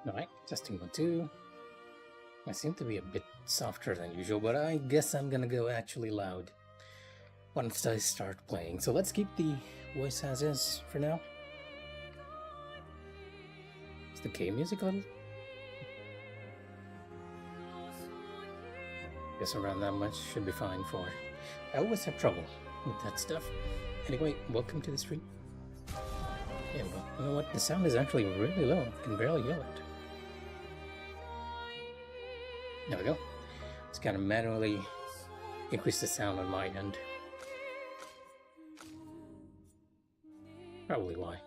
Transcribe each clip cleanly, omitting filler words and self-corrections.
Alright, testing 1, 2. I seem to be a bit softer than usual, but I guess I'm gonna go actually loud once I start playing. So let's keep the voice as is for now. Is the K music on? Guess around that much should be fine for. I always have trouble with that stuff. Anyway, welcome to the stream. Yeah, well, you know what? The sound is actually really low. I can barely hear it. There we go. It's kind of manually increase the sound on my end. Probably why.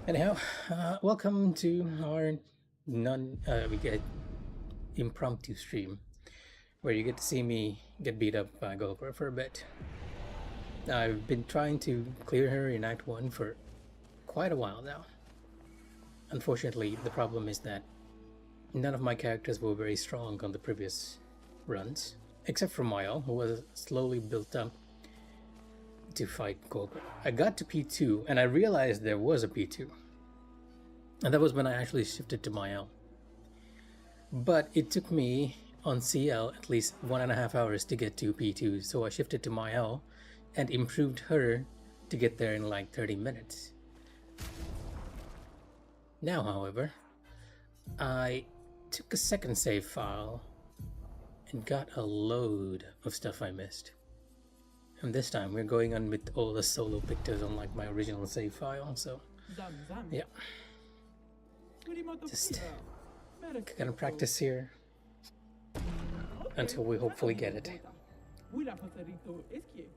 Anyhow, welcome to our we get impromptu stream, where you get to see me get beat up by Golgra for a bit. I've been trying to clear her in Act 1 for quite a while now. Unfortunately, the problem is that none of my characters were very strong on the previous runs, except for Sciel, who was slowly built up to fight Golgra. I got to P2, and I realized there was a P2. And that was when I actually shifted to Sciel. But it took me, on Sciel, at least 1.5 hours to get to P2, so I shifted to Sciel and improved her to get there in like 30 minutes. Now, however, I took a second save file and got a load of stuff I missed. And this time we're going on with all the solo pictures unlike my original save file, so yeah. Just gonna practice here until we hopefully get it.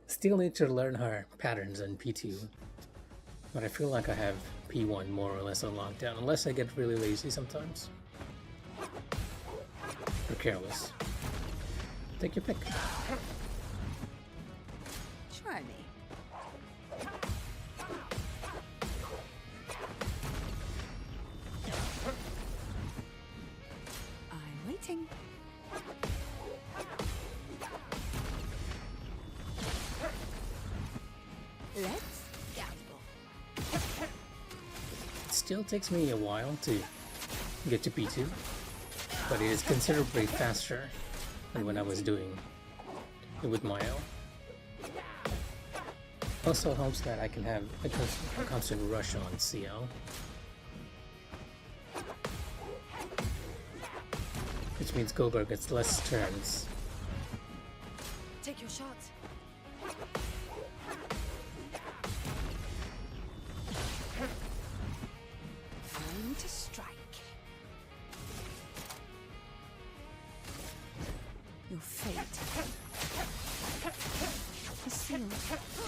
Still need to learn her patterns in P2, but I feel like I have P1 more or less on lockdown, unless I get really lazy sometimes. Or careless. Take your pick. Try me. I'm waiting. Let's gamble. It still takes me a while to get to P2, but it is considerably faster than when I was doing it with Sciel. Also helps that I can have a constant rush on Sciel, which means Golgra gets less turns. Take your shots. Time to strike. Your fate is sealed.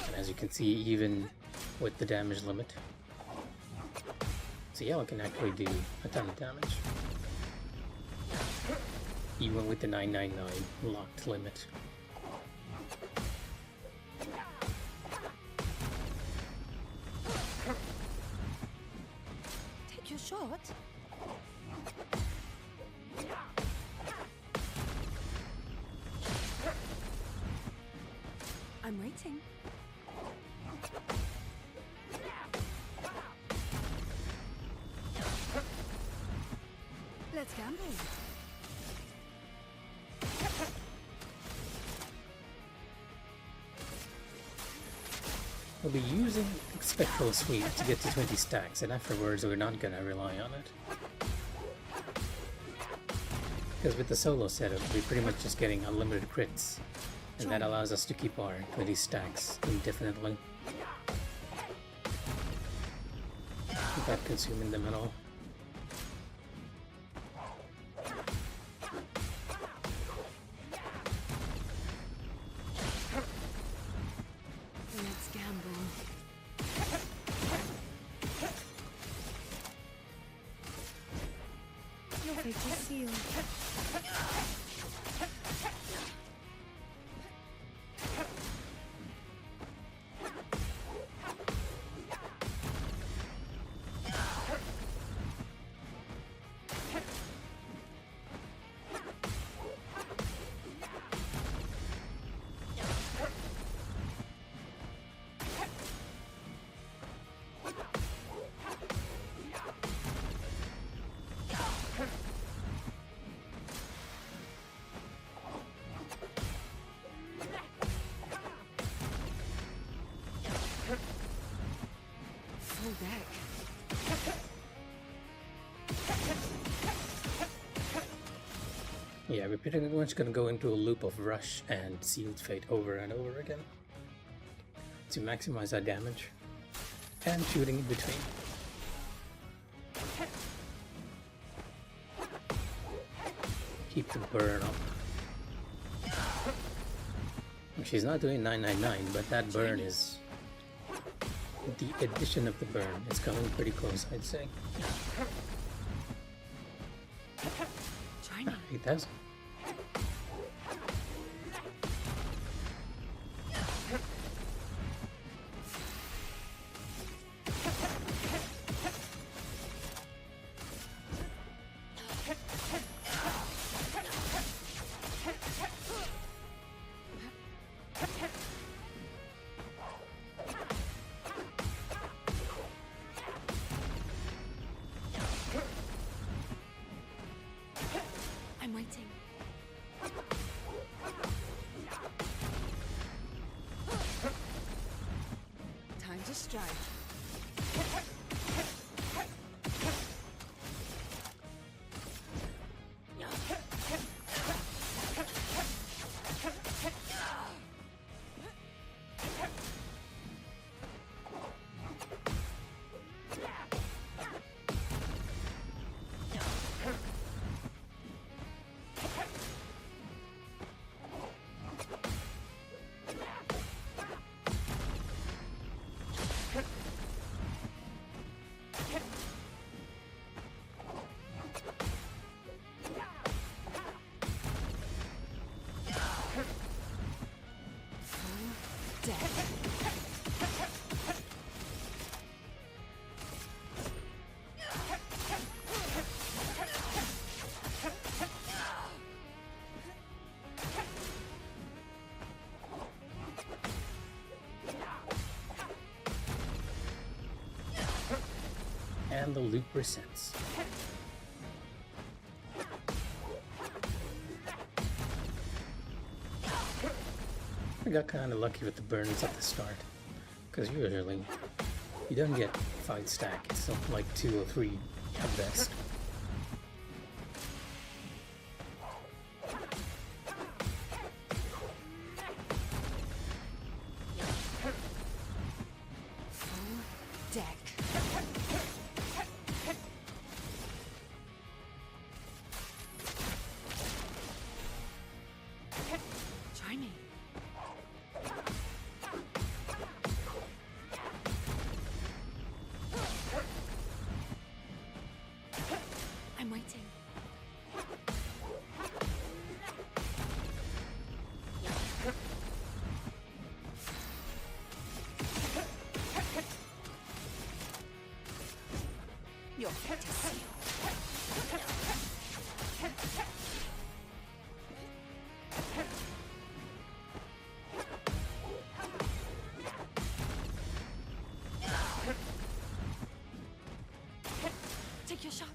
And as you can see, even with the damage limit, Sciel can actually do a ton of damage. Even with the 999 locked limit. Take your shot. I'm waiting. Let's gamble. We'll be using Spectral Sweep to get to 20 stacks, and afterwards we're not gonna rely on it. Because with the solo setup, we're pretty much just getting unlimited crits, and that allows us to keep our 20 stacks indefinitely without consuming them at all. Let's gamble. Your fate is sealed. Yeah, we're pretty much gonna go into a loop of Rush and Sealed Fate over and over again to maximize our damage and shooting in between. Keep the burn up. She's not doing 999, but that burn is... the addition of the burn is coming pretty close, I'd say. China. 8,000. I'm waiting. Time to strike. And the loop resets. I got kind of lucky with the burns at the start, because usually you don't get 5 stack, it's like 2 or 3 at best. Deck. Try me. I'm waiting. Your fate is sealed. Take your shot.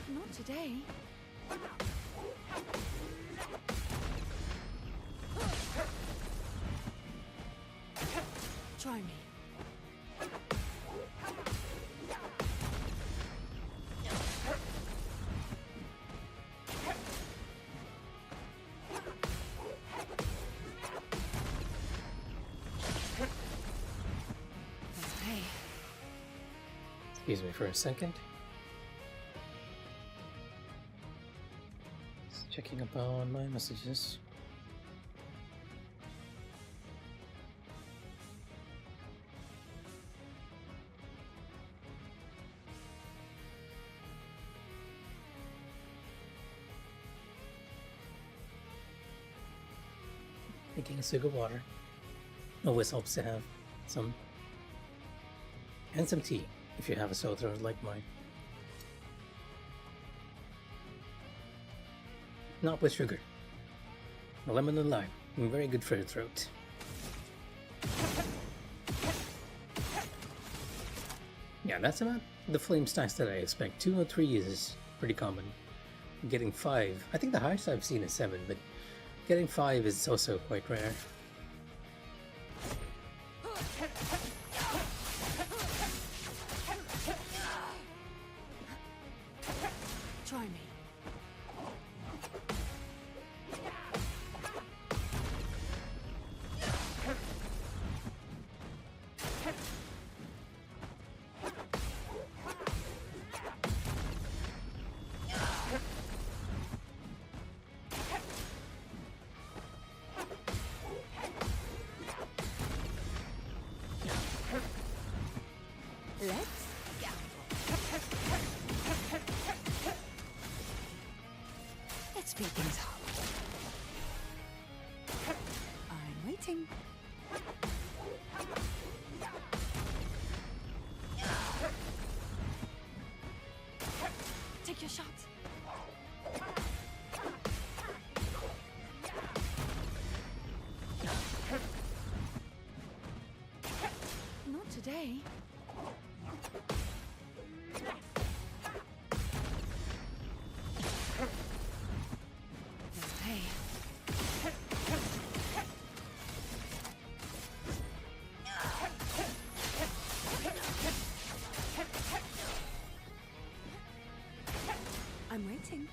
Not today. Try me. Okay. Excuse me for a second. Just checking up on my messages. Taking a swig of water. Always helps to have some. And some tea, if you have a sore throat like mine. Not with sugar. lemon and lime. Very good for your throat. Yeah, that's about the flame stacks that I expect. 2 or 3 is pretty common. Getting 5, I think the highest I've seen is 7, but getting 5 is also quite rare. Try me. Let's gamble. Let's speed things up. I'm waiting. Take your shot. Not today. Let's pay. I'm waiting.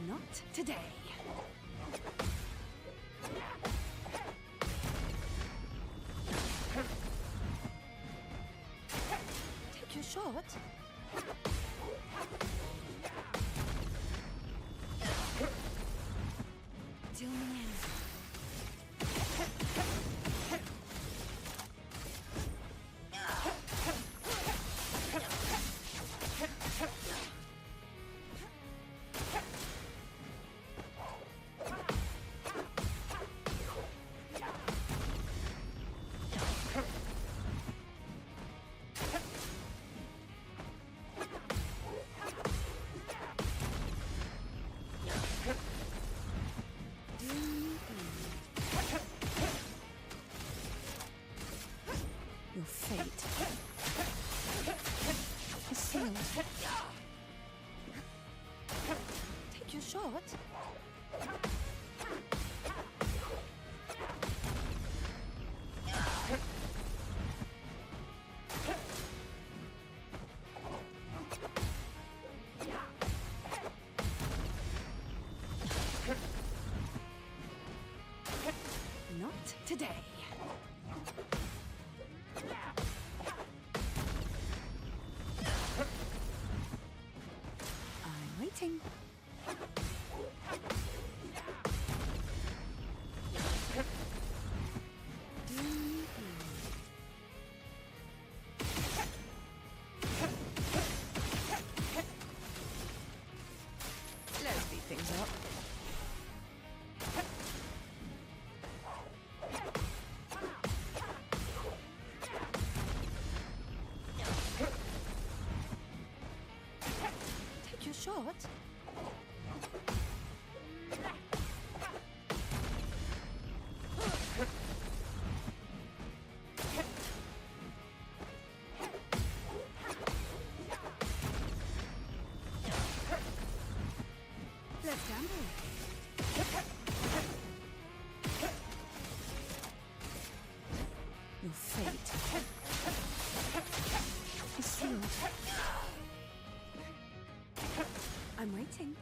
Not today. Take your shot. Deal me in. Your fate is sealed. Take your shot. Not today. I'm waiting. Let's speed things up. Take your shot. Let's gamble. Your fate is sealed. I'm waiting.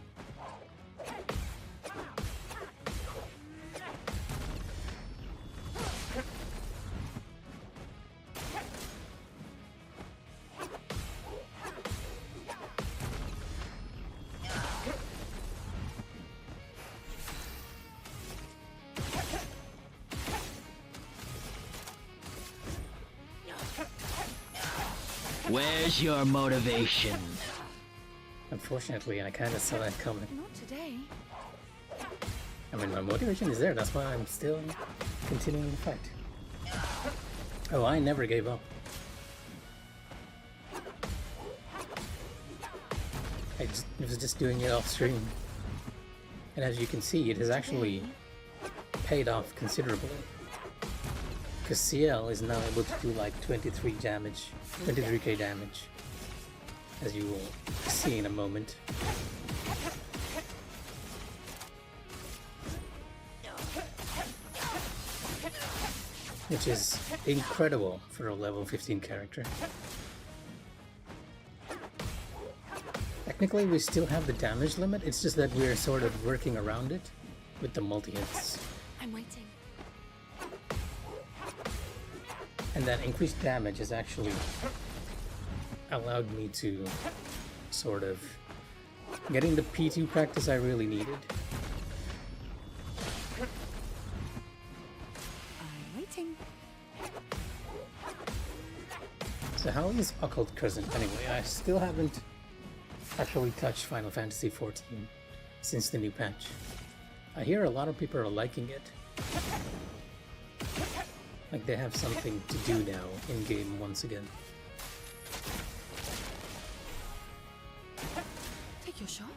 Where's your motivation? Unfortunately, I kind of saw that coming. Not today. I mean, my motivation is there. That's why I'm still continuing the fight. Oh, I never gave up. I was just doing it off stream. And as you can see, it has actually paid off considerably. Because Sciel is now able to do like 23k damage. As you will see in a moment. Which is incredible for a level 15 character. Technically we still have the damage limit, it's just that we're sort of working around it with the multi-hits. I'm waiting. And that increased damage has actually allowed me to sort of getting the P2 practice I really needed. I'm waiting. So how is Occult Crescent anyway? I still haven't actually touched Final Fantasy XIV since the new patch. I hear a lot of people are liking it. Like they have something to do now in game once again. Take your shot.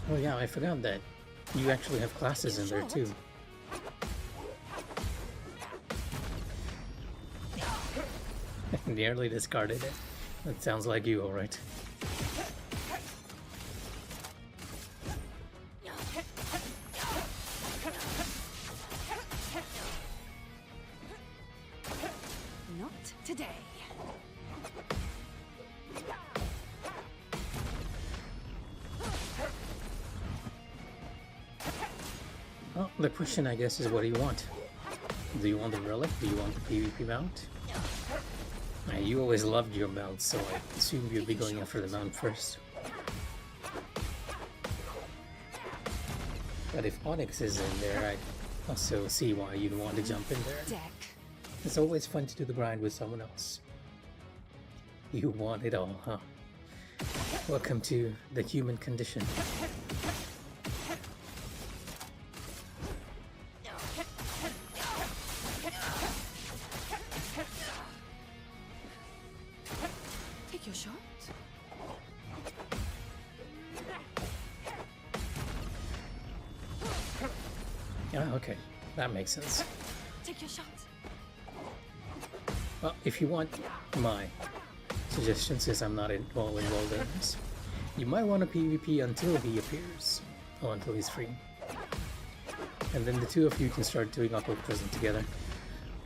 Oh yeah, I forgot that you actually have classes in there too. I nearly discarded it. That sounds like you, alright. Not today. Well, the question I guess is, what do you want? Do you want the relic? Do you want the PvP mount? You always loved your mount, so I assume you'd be going after the mount first. But if Onyx is in there, I'd also see why you'd want to jump in there. Deck. It's always fun to do the grind with someone else. You want it all, huh? Welcome to the human condition. Take your shot. Yeah, okay. That makes sense. Take your shot. Well, if you want my suggestion, since I'm not involved in this, you might want to PvP until he appears, or until he's free. And then the two of you can start doing Occult Crescent together.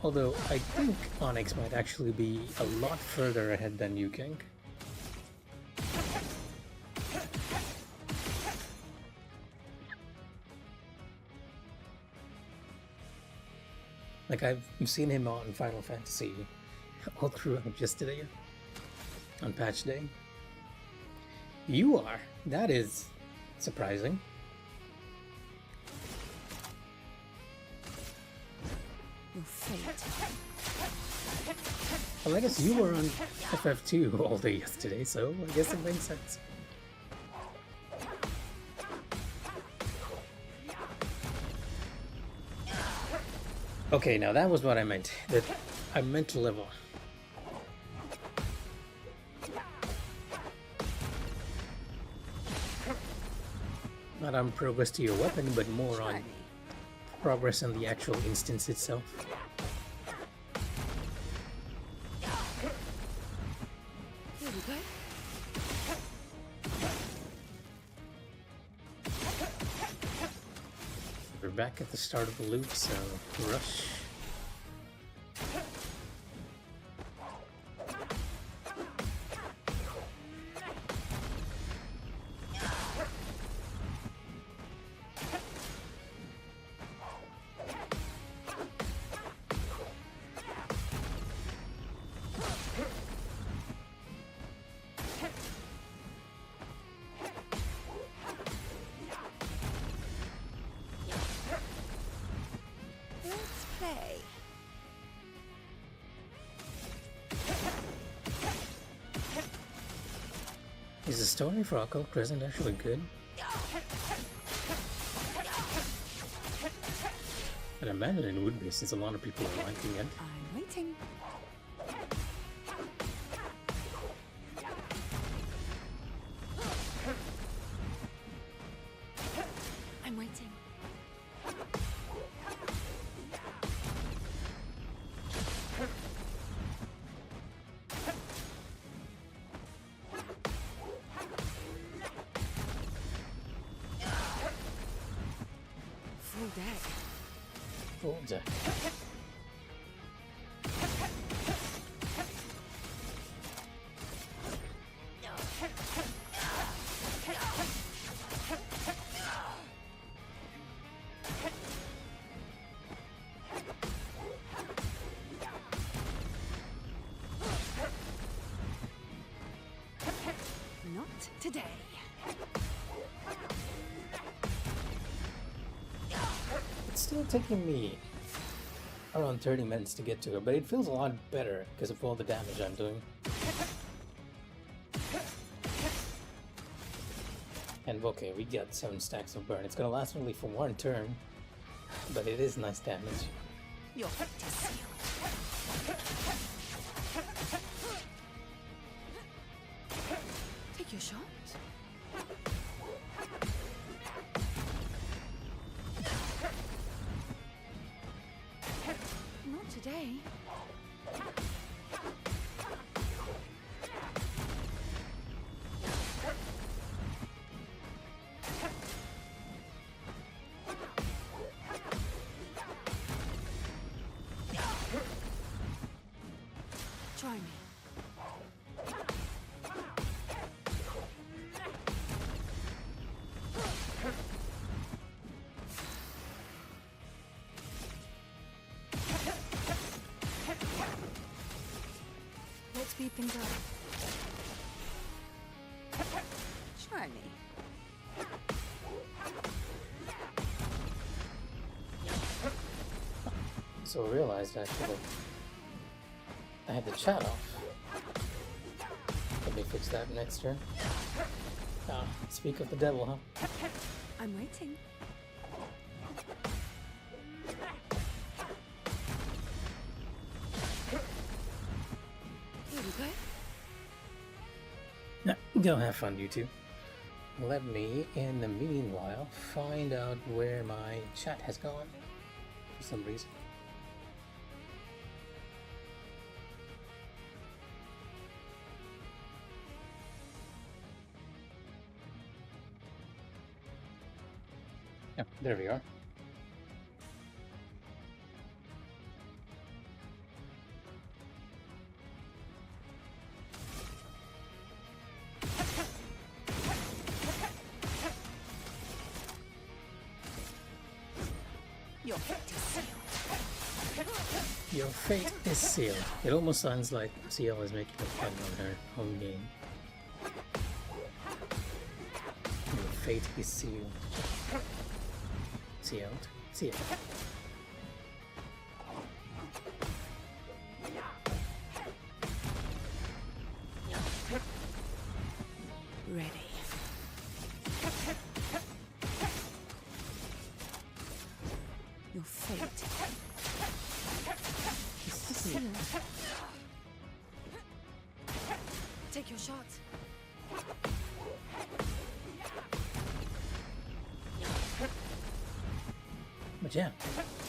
Although, I think Onyx might actually be a lot further ahead than you, King. Like, I've seen him on Final Fantasy all throughout yesterday, on patch day. You are? That is surprising. Your fate. Well, I guess you were on FF2 all day yesterday, so I guess it makes sense. Okay, now that was what I meant. That I meant to level. Not on progress to your weapon, but more on progress on the actual instance itself. Here we go. We're back at the start of the loop, so rush. Let's play. Is the story for Occult Crescent actually good? I'd imagine it would be, since a lot of people are liking it. I'm waiting. full deck. Not today. It's still taking me around 30 minutes to get to it, but it feels a lot better because of all the damage I'm doing. And okay, we got 7 stacks of burn. It's gonna last only for 1 turn, but it is nice damage. Your fate is sealed. Take your shot. Not today. Try me. Let's speed things up. Try me. So I realized actually I had the chat off. Let me fix that next turn. Ah, speak of the devil, huh? I'm waiting. Here we go. Now, go have fun, you two. Let me, in the meanwhile, find out where my chat has gone for some reason. Yeah, there we are. Your fate is sealed. Your fate is sealed. It almost sounds like Sciel is making a fun on her home game. Your fate is sealed. Sealed. Sealed. Ready. Your fate is sealed. Take your shot. But yeah,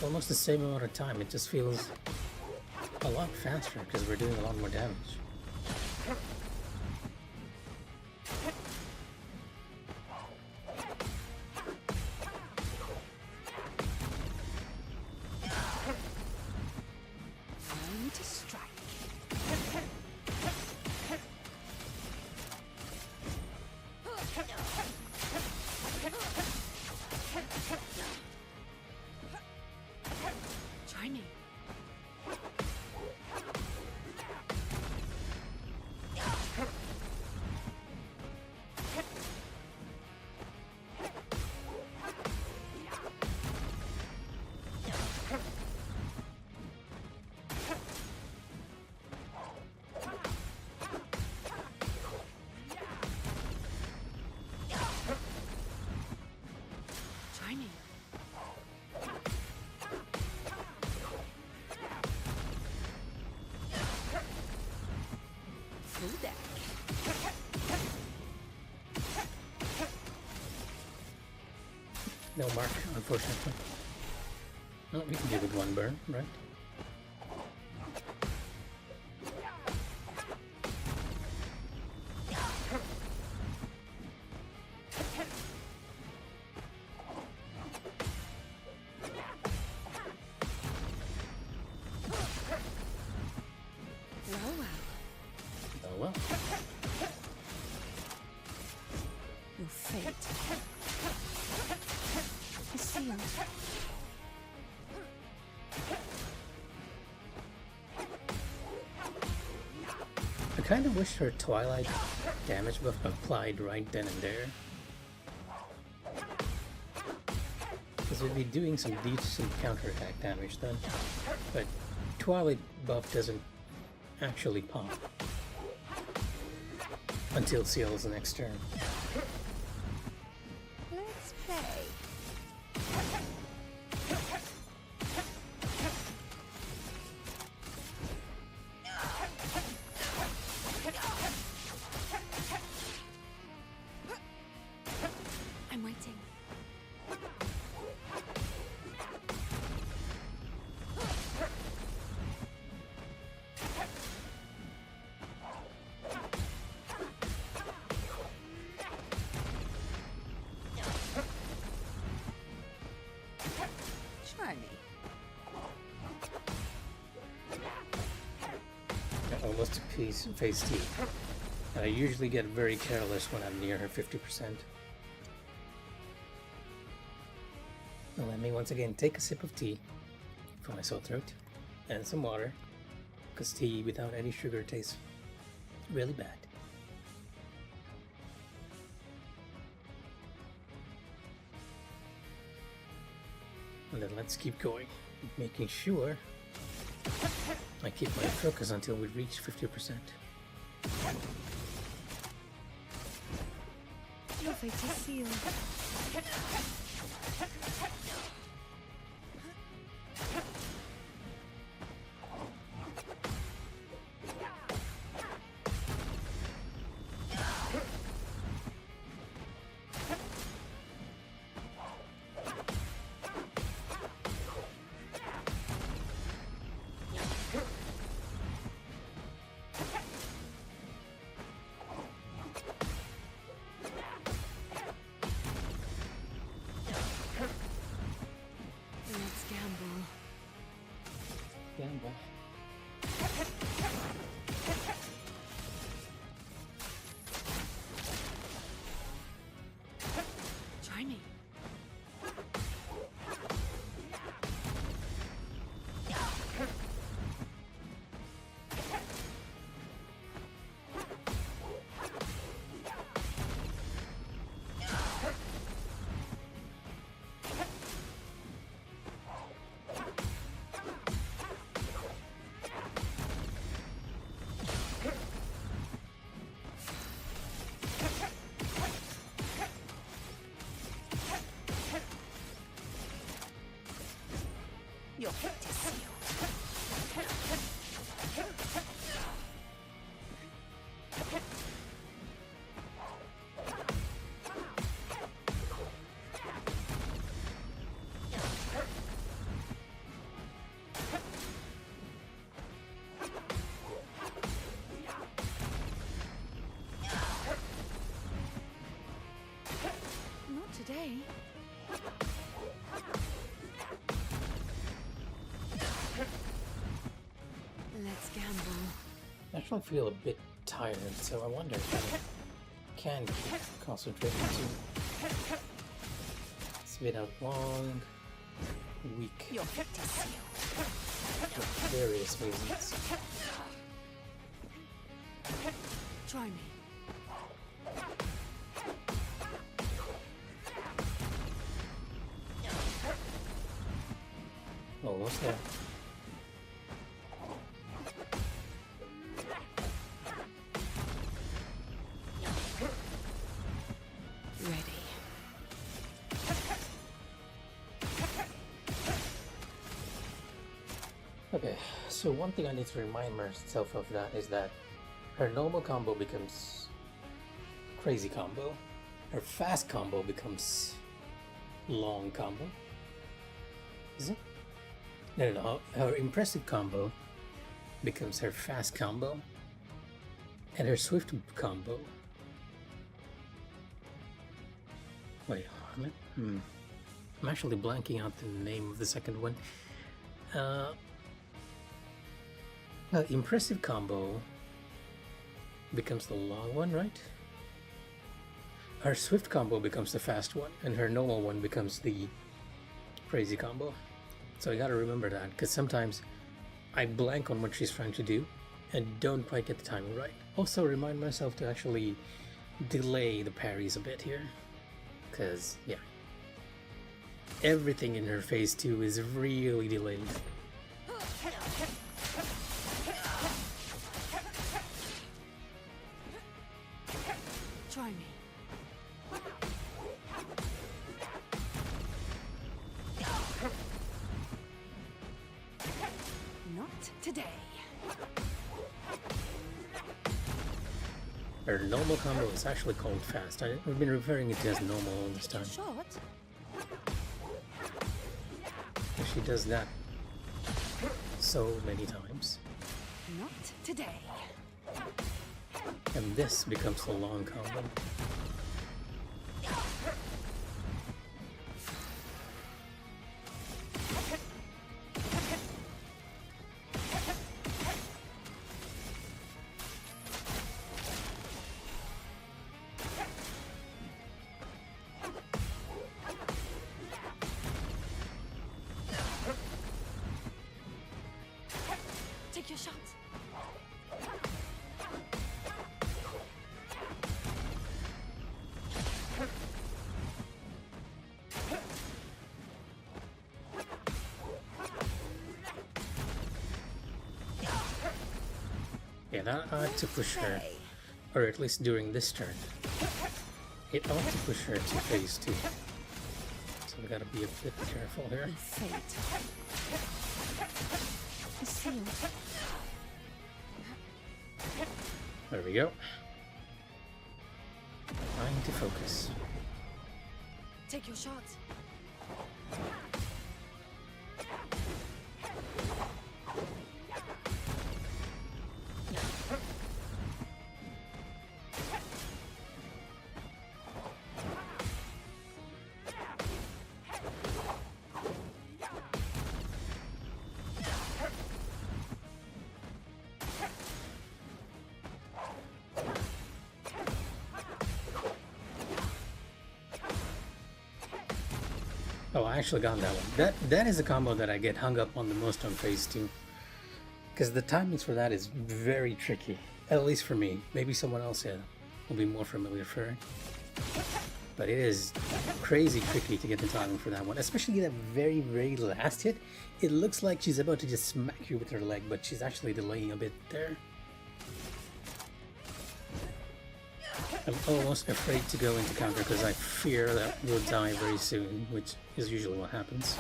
almost the same amount of time. It just feels a lot faster because we're doing a lot more damage. Time to strike. Try me. Try me. Full deck. No mark, unfortunately. Well, we can do with 1 burn, right? well. Your fate is sealed. I kind of wish her Twilight damage buff applied right then and there. Because we'd be doing some decent counterattack damage then. But Twilight buff doesn't actually pop until Sciel's next turn. Let's play. I'm waiting. Try me. Almost a piece face tea. I usually get very careless when I'm near her 50%. Now let me once again take a sip of tea for my sore throat and some water, because tea without any sugar tastes really bad. And then let's keep going, making sure I keep my focus until we reach 50%. Your fate is sealed. Let's gamble. Gamble. Try me. Your fate is sealed. Not today. Let's gamble. I actually feel a bit tired, so I wonder if I can keep concentrating too. It's been a long week Your fate is sealed. for various reasons. Try me. Almost there. Ready. Okay, so one thing I need to remind myself of that is that her normal combo becomes crazy combo. Her fast combo becomes long combo. Is it? No. Her impressive combo becomes her fast combo. And her swift combo. Wait, I'm actually blanking out the name of the second one. Impressive combo becomes the long one, right? Her swift combo becomes the fast one, and her normal one becomes the crazy combo. So I gotta remember that, because sometimes I blank on what she's trying to do and don't quite get the timing right. Also remind myself to actually delay the parries a bit here, because yeah, everything in her phase 2 is really delayed. Try me. Not today. Her normal combo is actually called fast. I've been referring it to as normal all this time. Shot. She does that so many times. Not today. And this becomes the long combo. Take your shots. Yeah, that ought to push her, or at least during this turn, it ought to push her to phase 2. So we gotta be a bit careful here. Fate. Sciel. There we go. Trying to focus. Take your shots. Oh, I actually got that one. That is a combo that I get hung up on the most on phase 2. Because the timings for that is very tricky. At least for me. Maybe someone else will be more familiar for it. But it is crazy tricky to get the timing for that one. Especially that very, very last hit. It looks like she's about to just smack you with her leg, but she's actually delaying a bit there. I'm almost afraid to go into counter because I fear that we'll die very soon, which is usually what happens.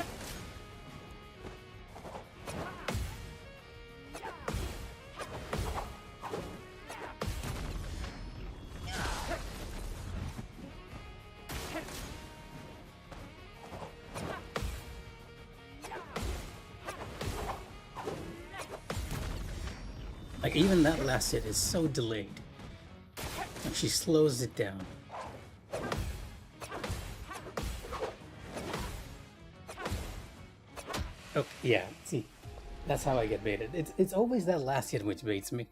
Like, even that last hit is so delayed. And she slows it down. Okay, yeah, see, that's how I get baited. It's always that last hit which baits me.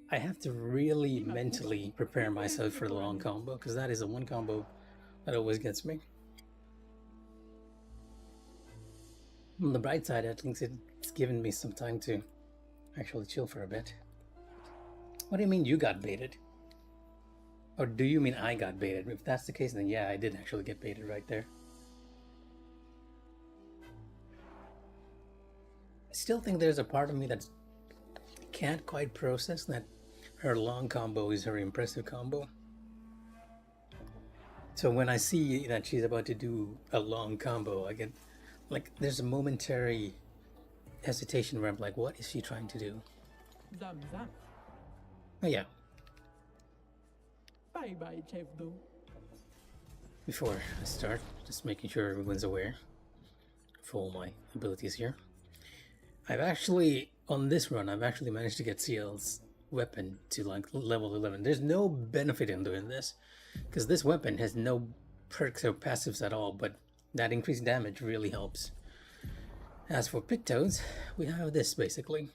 I have to really mentally prepare myself for the long combo, because that is the one combo that always gets me. On the bright side, at least it's given me some time to actually chill for a bit. What do you mean you got baited? Or do you mean I got baited? If that's the case, then yeah, I did actually get baited right there. I still think there's a part of me that can't quite process that her long combo is her impressive combo. So when I see that she's about to do a long combo, I get, like, there's a momentary hesitation where I'm like, what is she trying to do? Oh yeah. Bye bye, Chef Do. Before I start, just making sure everyone's aware of all my abilities here. I've actually, on this run, I've actually managed to get Sciel's weapon to like level 11. There's no benefit in doing this, because this weapon has no perks or passives at all, but that increased damage really helps. As for Pictos, we have this basically.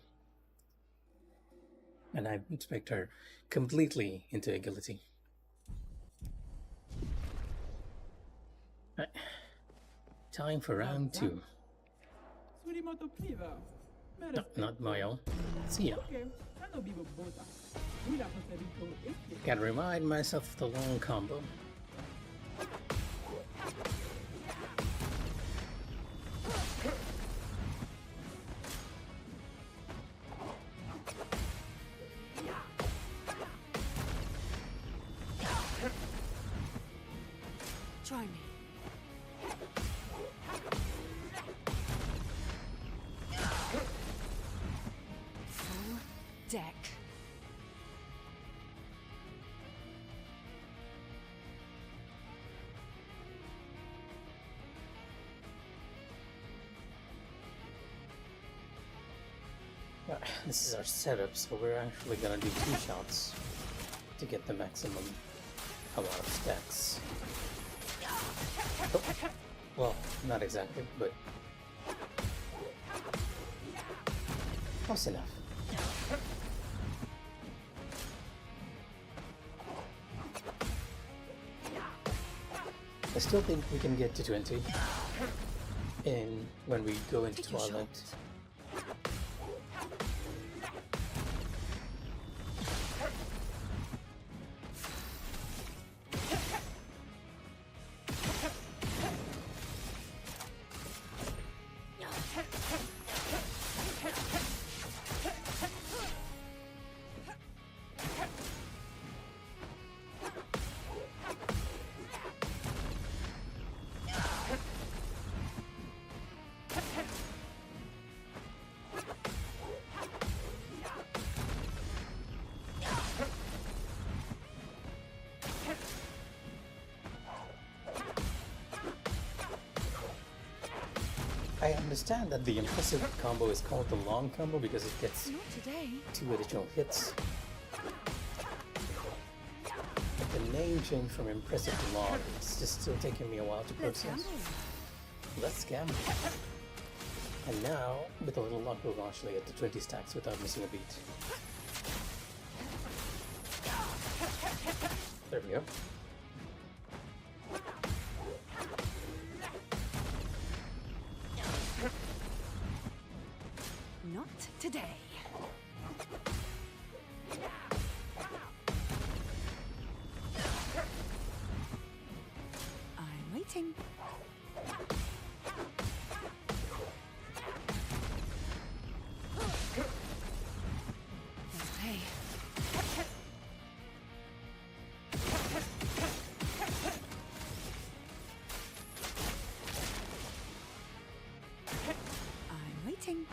and I expect her completely into agility. Right. Time for round 2. No, not Mayo. Sciel. Gotta remind myself of the long combo. Try me. Full deck. This is our setup, so we're actually gonna do 2 shots to get the maximum amount of stacks. Oh, well, not exactly, but close enough. I still think we can get to 20 in when we go into Take your Twilight. shot. I understand that the impressive combo is called the long combo because it gets Not today. 2 additional hits. But the name change from impressive to long, it's just still taking me a while to Let's process. gamble. Let's gamble. And now, with a little luck, we'll actually get to 20 stacks without missing a beat. There we go. Not today. I'm waiting. Let's play. I'm waiting.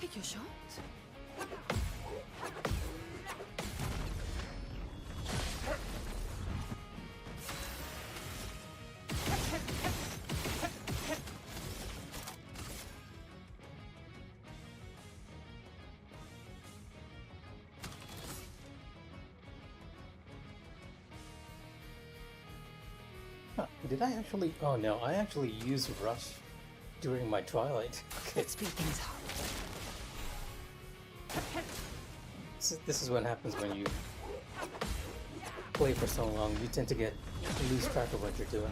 Take your shot. Huh, did I actually... Oh no, I actually used Rush during my Twilight. Okay, Let's speed things up. this is what happens when you play for so long. You tend to lose track of what you're doing.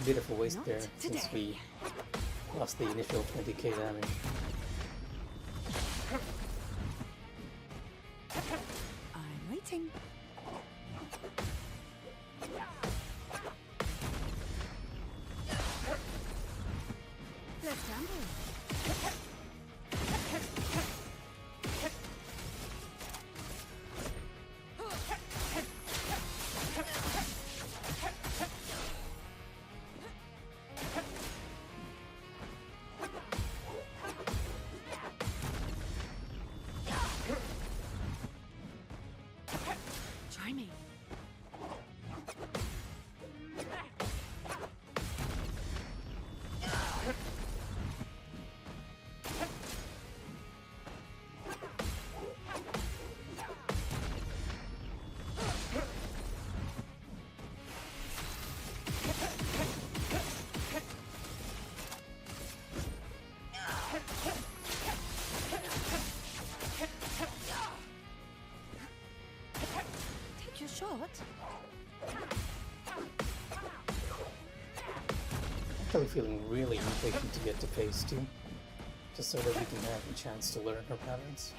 Bit of a waste Not there since today. we lost the initial 20k damage. I'm waiting. Let's gamble. actually feeling really impatient to get to phase 2, just so that we can have a chance to learn her patterns.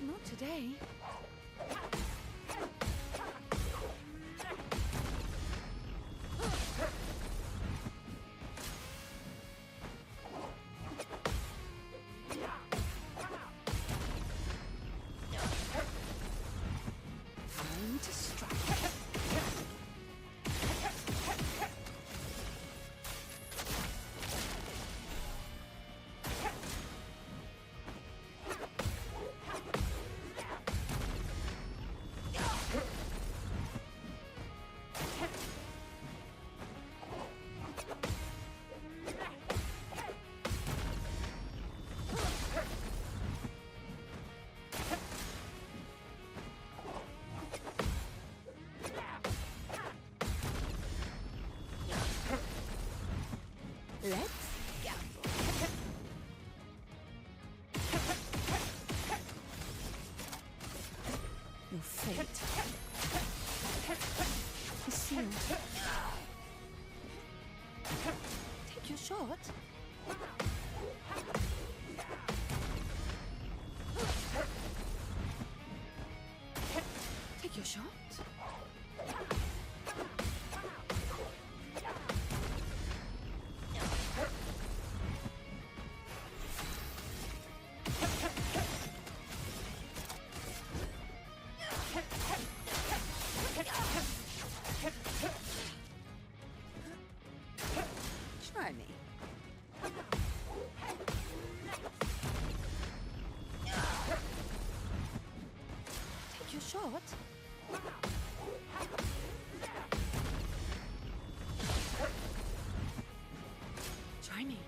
Not today. Time to strike. Let's gamble. Your fate is sealed. Take your shot. Take your shot. Try me. Take your shot. Try me.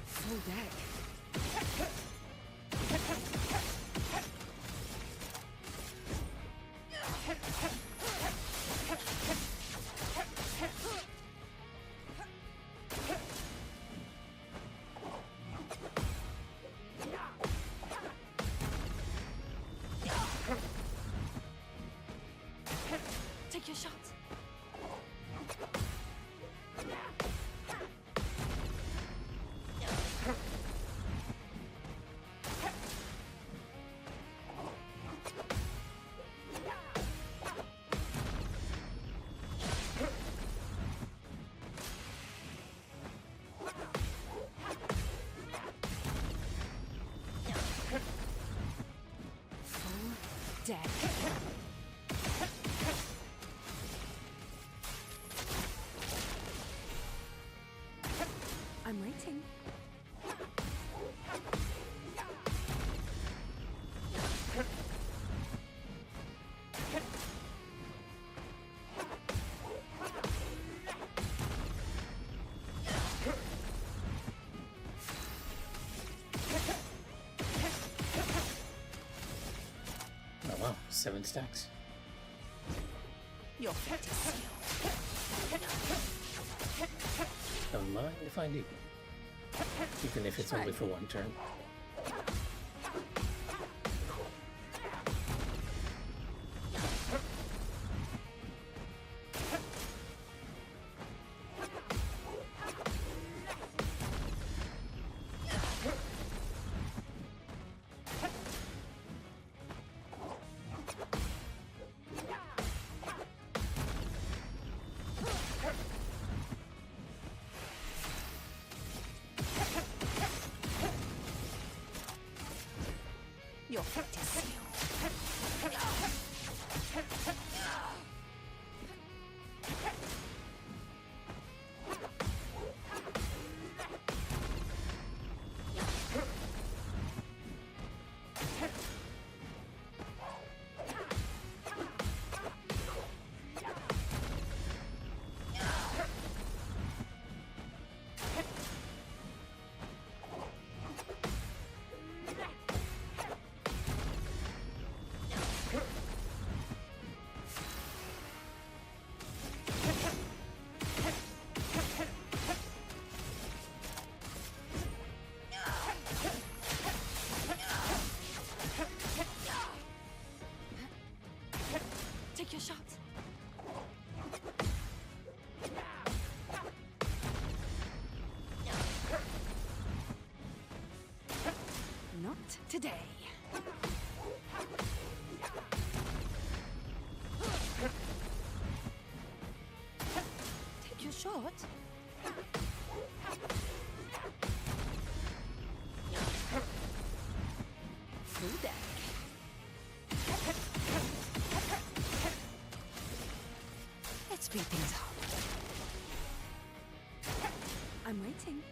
Full deck. Take your shot. Full deck. I'm waiting. Oh wow, 7 stacks. Your fate is sealed. Don't mind if I do. Even if it's only for one turn. Your fate is sealed. Take your shot. Not today. Take your shot. Full deck. Let's speed things up. I'm waiting.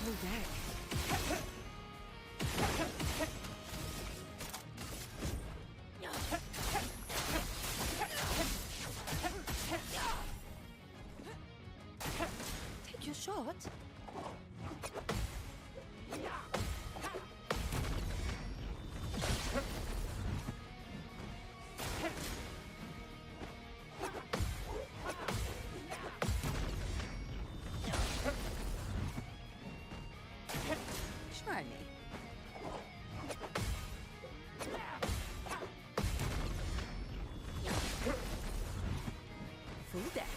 Full deck. Take your shot. Try me. Full deck.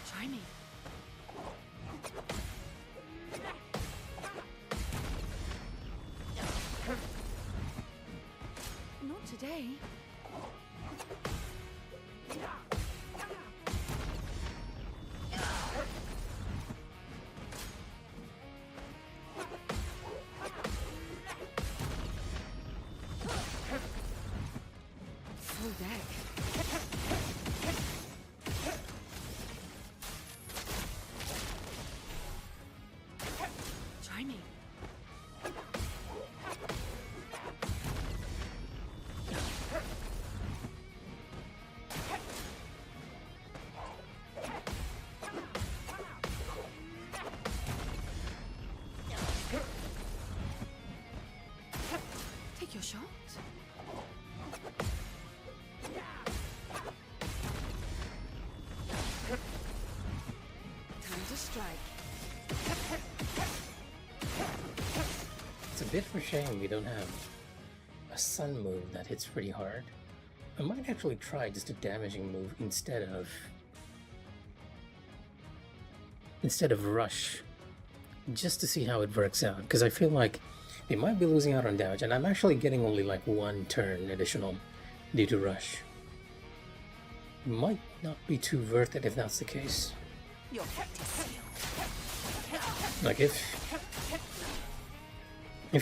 Try me. Not today. Full deck. Try me. Take your shot. Time to strike. It's a bit of a shame we don't have a sun move that hits pretty hard. I might actually try just a damaging move instead of rush, just to see how it works out, because I feel like they might be losing out on damage, and I'm actually getting only like one turn additional due to rush. Might not be too worth it if that's the case. Your practice. Like if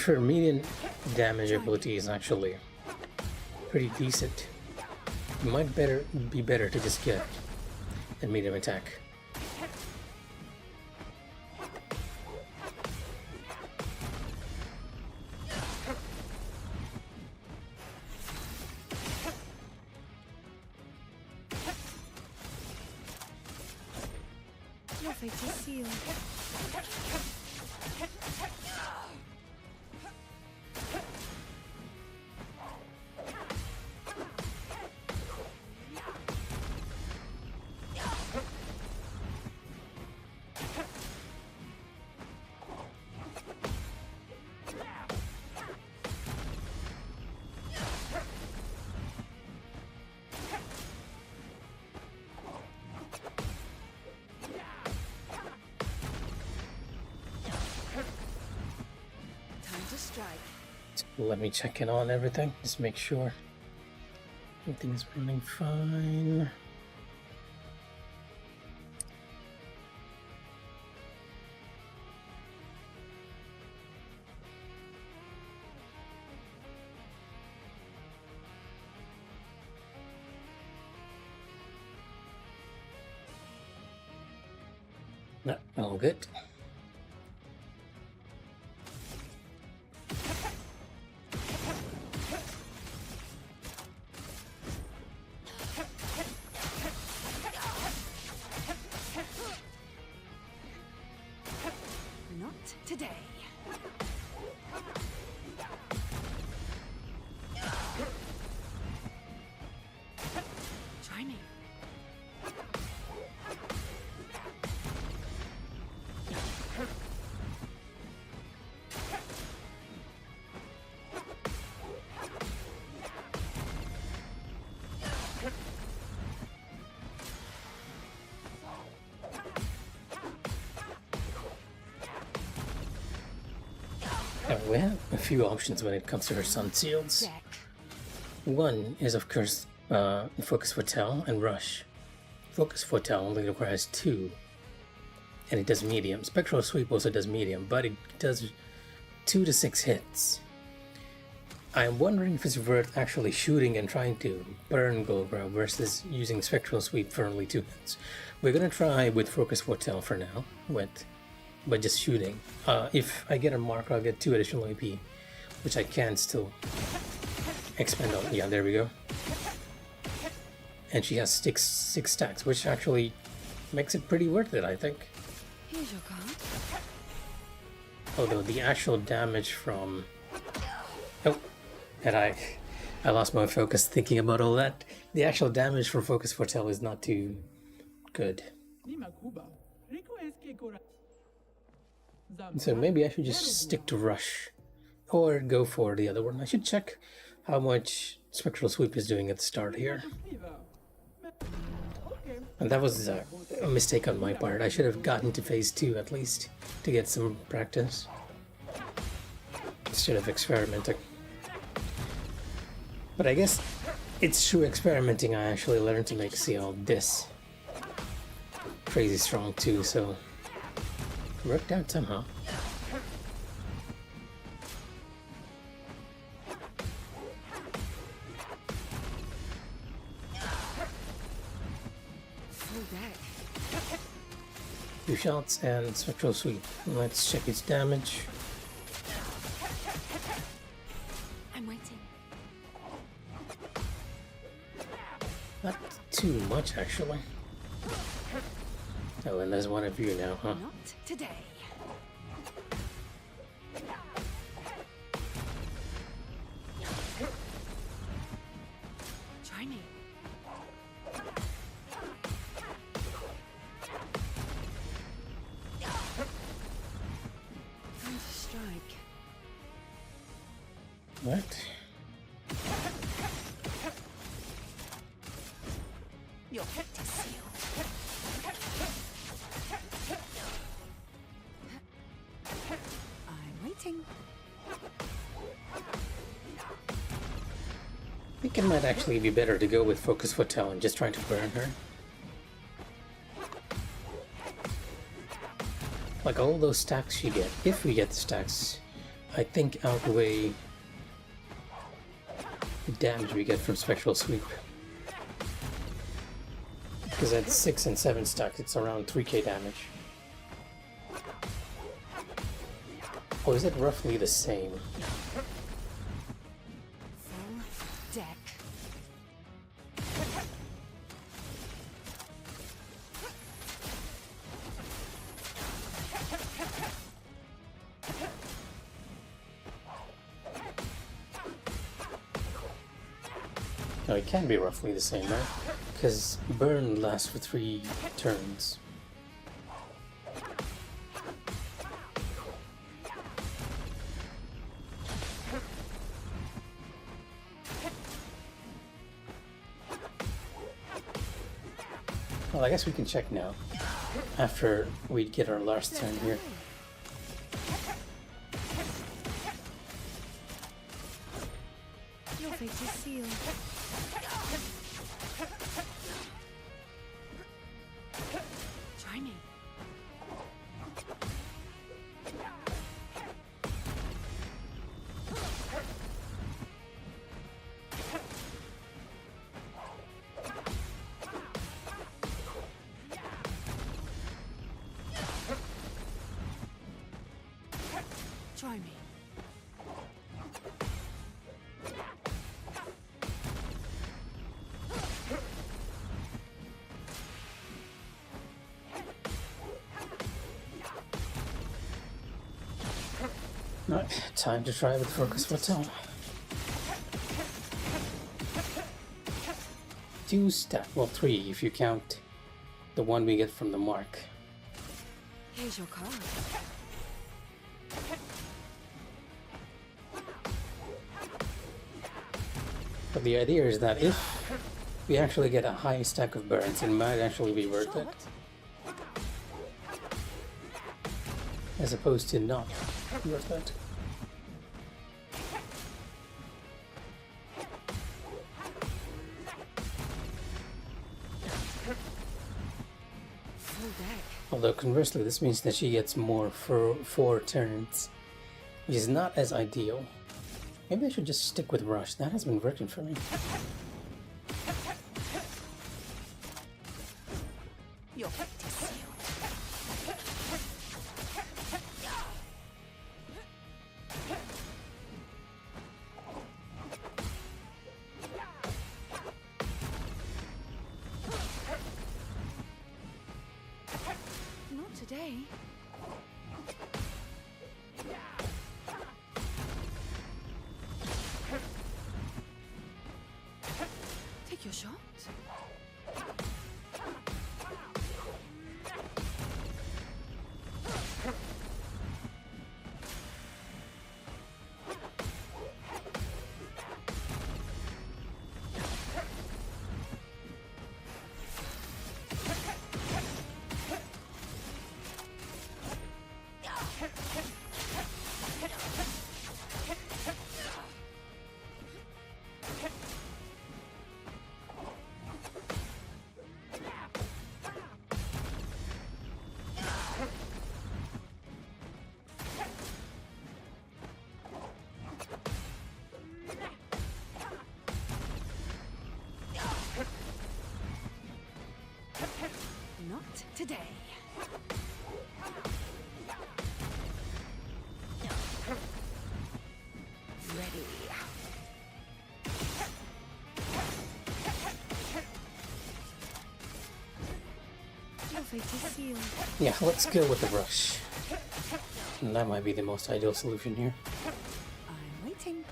her median damage ability is actually pretty decent, it might be better to just get a medium attack. Your fate is sealed. strike. Let me check in on everything. Just make sure everything's running fine. No, all good. Not today. Try me. We have a few options when it comes to her sun seals. Deck. One is, of course, Focus Foretell and Rush. Focus Foretell only requires 2, and it does medium. Spectral Sweep also does medium, but it does 2 to 6 hits. I'm wondering if it's worth actually shooting and trying to burn Golgra versus using Spectral Sweep for only 2 hits. We're gonna try with Focus Foretell for now, but just shooting. If I get a marker, I'll get 2 additional AP, which I can still expend on. Yeah, there we go. And she has 6 stacks, which actually makes it pretty worth it, I think. Here's your card. Although the actual damage from... Oh, and I lost my focus thinking about all that. The actual damage from Focus Foretell is not too good. So maybe I should just stick to Rush, or go for the other one. I should check how much Spectral Sweep is doing at the start here. And that was a mistake on my part. I should have gotten to phase 2 at least, to get some practice, instead of experimenting. But I guess it's through experimenting I actually learned to make Sciel this crazy strong too, so it worked out somehow. Full deck. 2 shots and Spectral Sweep. Let's check its damage. I'm waiting. Not too much actually. Oh, and there's one of you now, huh? Not today. Try me. Time to strike. What? Your practice, Sciel. I'm waiting. I think it might actually be better to go with Focus Foretell and just try to burn her. Like all those stacks you get, if we get the stacks, I think outweigh the damage we get from Spectral Sweep. Because at 6 and 7 stacks, it's around 3k damage. Or is it roughly the same? Full deck. No, it can be roughly the same, right? Because burn lasts for 3 turns. Well, I guess we can check now, after we get our last turn here. Your fate is sealed. Try me. Try me. Alright, time to try with focus football. 2 stat, well 3 if you count the one we get from the mark. Here's your card. But the idea is that if we actually get a high stack of burns, it might actually be worth it, Shot. as opposed to not worth it. Full deck. Although conversely, this means that she gets more for 4 turns, which is not as ideal. Maybe I should just stick with Rush. That has been working for me. Your fate is sealed. Not today. Take your shot. Not today. Ready. Your fate is sealed. Yeah, let's go with the Rush. And that might be the most ideal solution here. I'm waiting.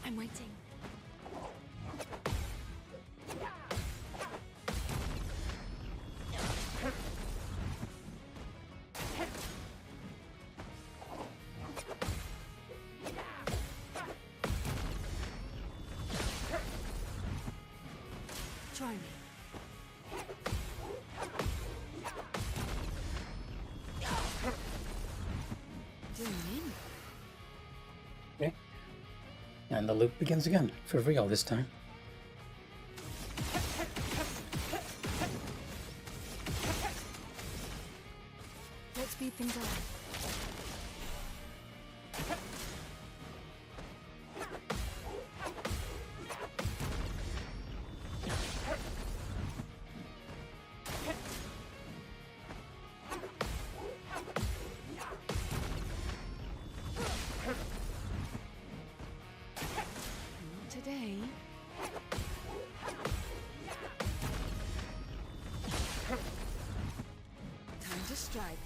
I'm waiting. Try me. Doing in. Okay. And the loop begins again, for real this time. Let's speed things up. Not today. Time to strike.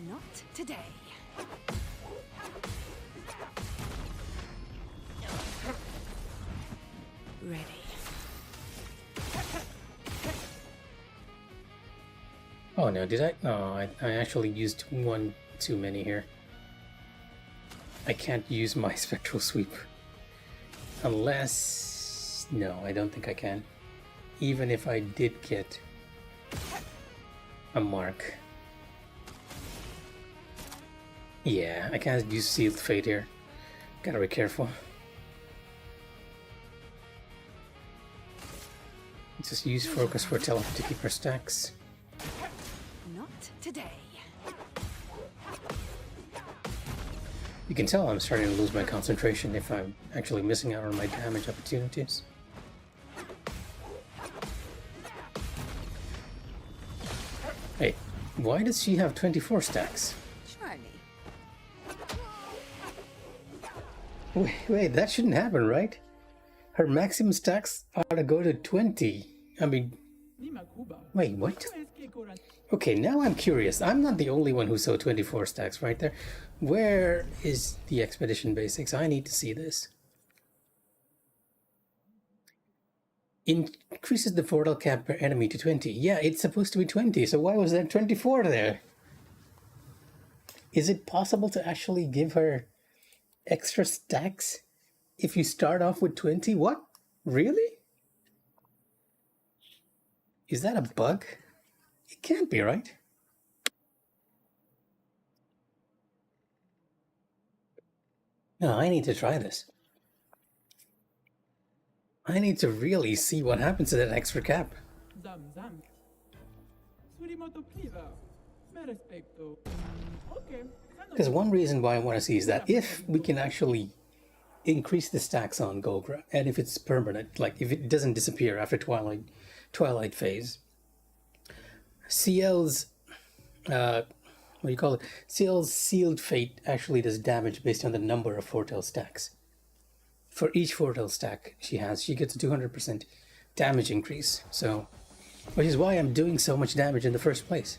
Not today. Ready. Oh no, did I? Oh, I actually used one too many here. I can't use my spectral sweep. Unless... No, I don't think I can. Even if I did get a mark. Yeah, I can't use Sealed Fate here. Gotta be careful. Just use Focus Foretell to keep our stacks. Not today. You can tell I'm starting to lose my concentration if I'm actually missing out on my damage opportunities. Hey, why does she have 24 stacks? Try me. Wait, that shouldn't happen, right? Her maximum stacks ought to go to 20. I mean, wait, what? Okay, now I'm curious. I'm not the only one who saw 24 stacks right there. Where is the expedition basics? I need to see this. Increases the portal cap per enemy to 20. Yeah, it's supposed to be 20, so why was there 24 there? Is it possible to actually give her extra stacks if you start off with 20? What? Really? Is that a bug? It can't be, right? No, I need to try this. I need to really see what happens to that extra cap. Because one reason why I want to see is that if we can actually increase the stacks on Golgra, and if it's permanent, like if it doesn't disappear after Twilight phase, Sciel's what do you call it? Sciel's Sealed Fate actually does damage based on the number of Foretell stacks. For each Foretell stack she has, she gets a 200% damage increase. So, which is why I'm doing so much damage in the first place.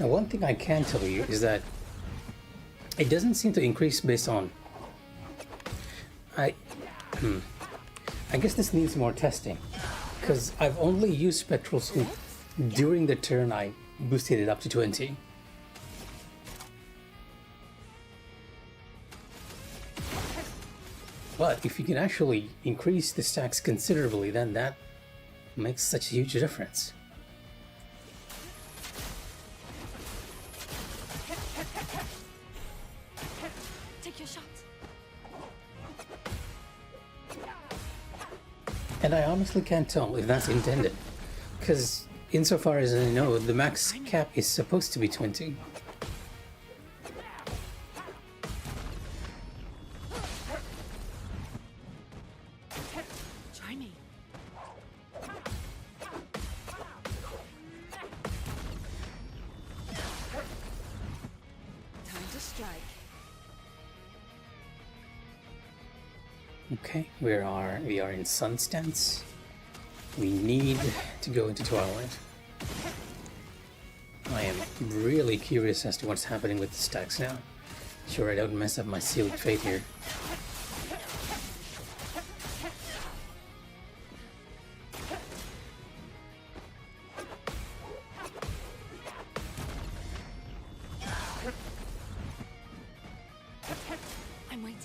Now, one thing I can tell you is that it doesn't seem to increase based on... I guess this needs more testing, because I've only used Spectral Sweep during the turn I boosted it up to 20. But if you can actually increase the stacks considerably, then that makes such a huge difference. Take your shot. And I honestly can't tell if that's intended, because insofar as I know, the max cap is supposed to be 20. Try me. Time to strike. Okay, we are in Sun stance. We need to go into Twilight. I am really curious as to what's happening with the stacks now. Sure I don't mess up my Sealed Fate here. I'm waiting.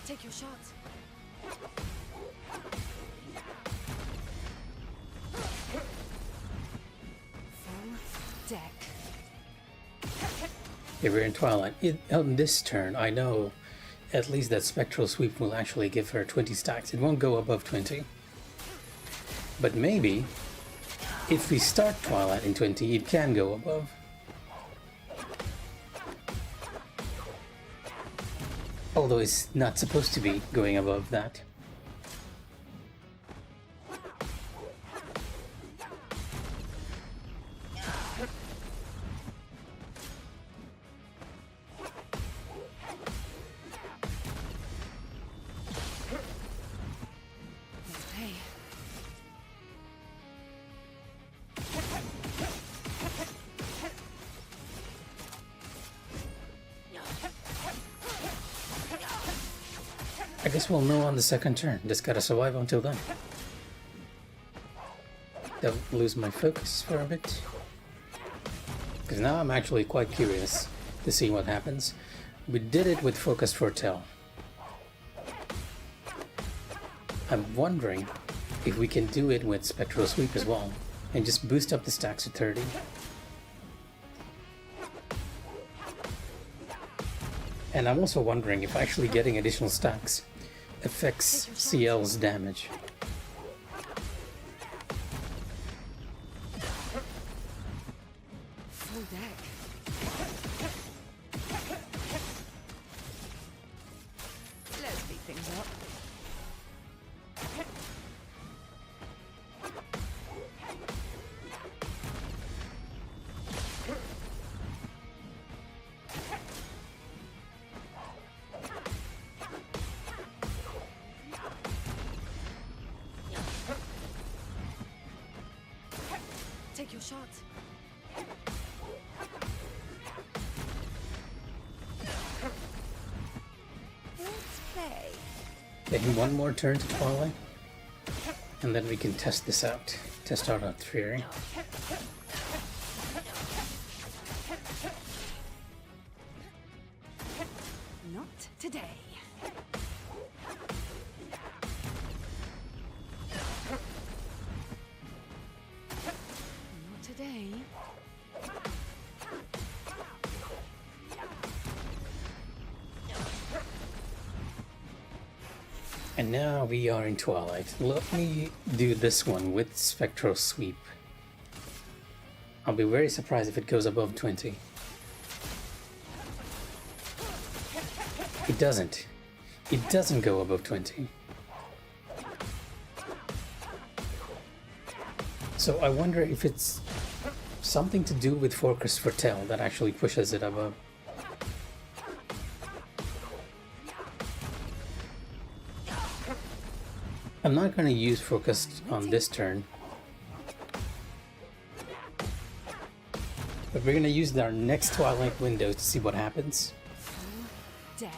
Take your shot. Full deck. Yeah, we're in Twilight. On this turn, I know at least that Spectral Sweep will actually give her 20 stacks. It won't go above 20. But maybe, if we start Twilight in 20, it can go above. Although it's not supposed to be going above that. guess we'll know on the second turn. Just gotta survive until then. Don't lose my focus for a bit. Because now I'm actually quite curious to see what happens. We did it with Focus Foretell. I'm wondering if we can do it with Spectral Sweep as well, and just boost up the stacks to 30. And I'm also wondering if actually getting additional stacks affects Sciel's damage. Full deck. Let's speed things up. Take your shot. Let's play. Getting one more turn to Twilight, and then we can test this out. Test out our theory. Not today. Not today. And now we are in Twilight. Let me do this one with Spectral Sweep. I'll be very surprised if it goes above 20. It doesn't. It doesn't go above 20. So I wonder if it's something to do with Focus Foretell that actually pushes it above. I'm not going to use Focus on this turn, but we're going to use our next Twilight window to see what happens. Full deck.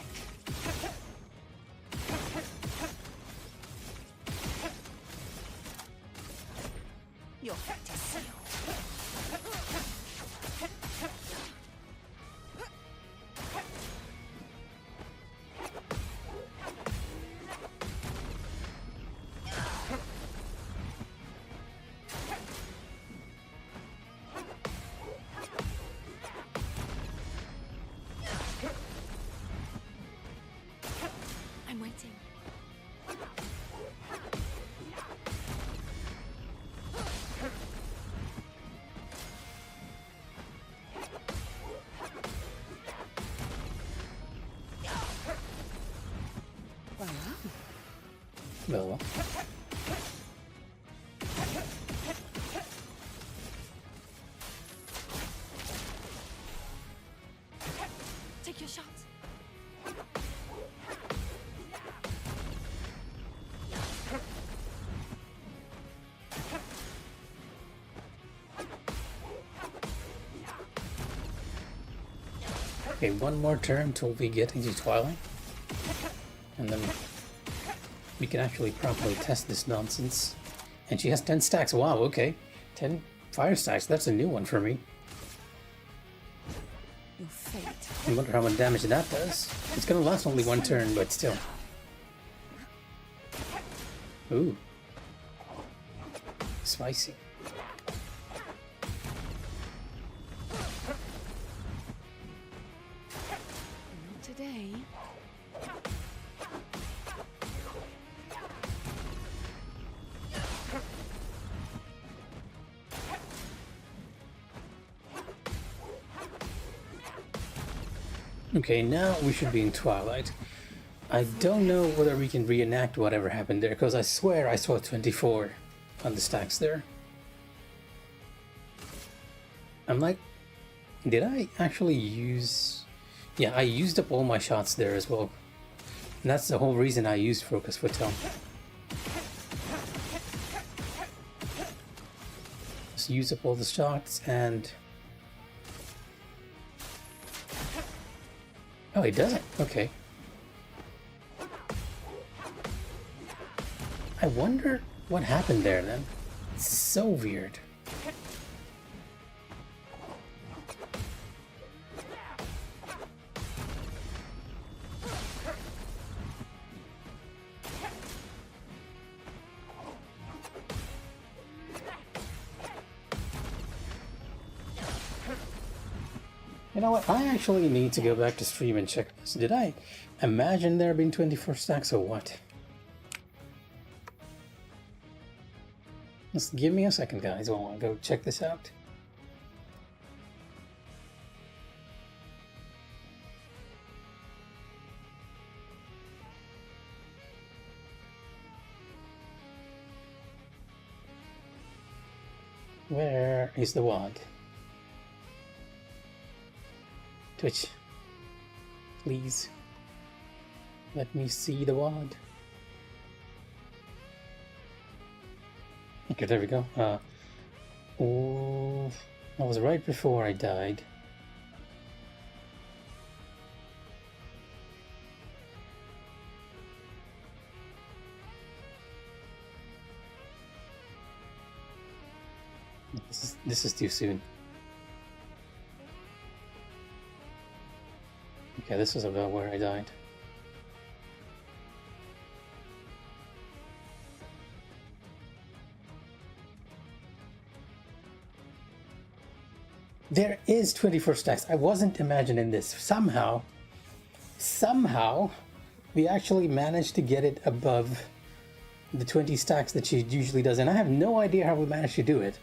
Your fate is sealed. I'm waiting. Well, Take your shot. okay, one more turn till we get into Twilight, and then we can actually properly test this nonsense. And she has 10 stacks. Wow, okay. 10 fire stacks. That's a new one for me. Your fate. I wonder how much damage that does. It's gonna last only one turn, but still. Ooh. Spicy. Not today. Okay, now we should be in Twilight. I don't know whether we can reenact whatever happened there, because I swear I saw 24 on the stacks there. I'm like, did I actually use... Yeah, I used up all my shots there as well. And that's the whole reason I used Focus Foretell. Just use up all the shots and... Oh, it doesn't? Okay. I wonder what happened there then. It's so weird. You know what? I actually need to go back to stream and check this. Did I imagine there being 24 stacks or what? Just give me a second, guys, while I go check this out. Where is the wad? Twitch, please let me see the wad. Okay, there we go. Oh, that was right before I died. This is too soon. Okay, this is about where I died. There is 24 stacks. I wasn't imagining this. Somehow, we actually managed to get it above the 20 stacks that she usually does. And I have no idea how we managed to do it.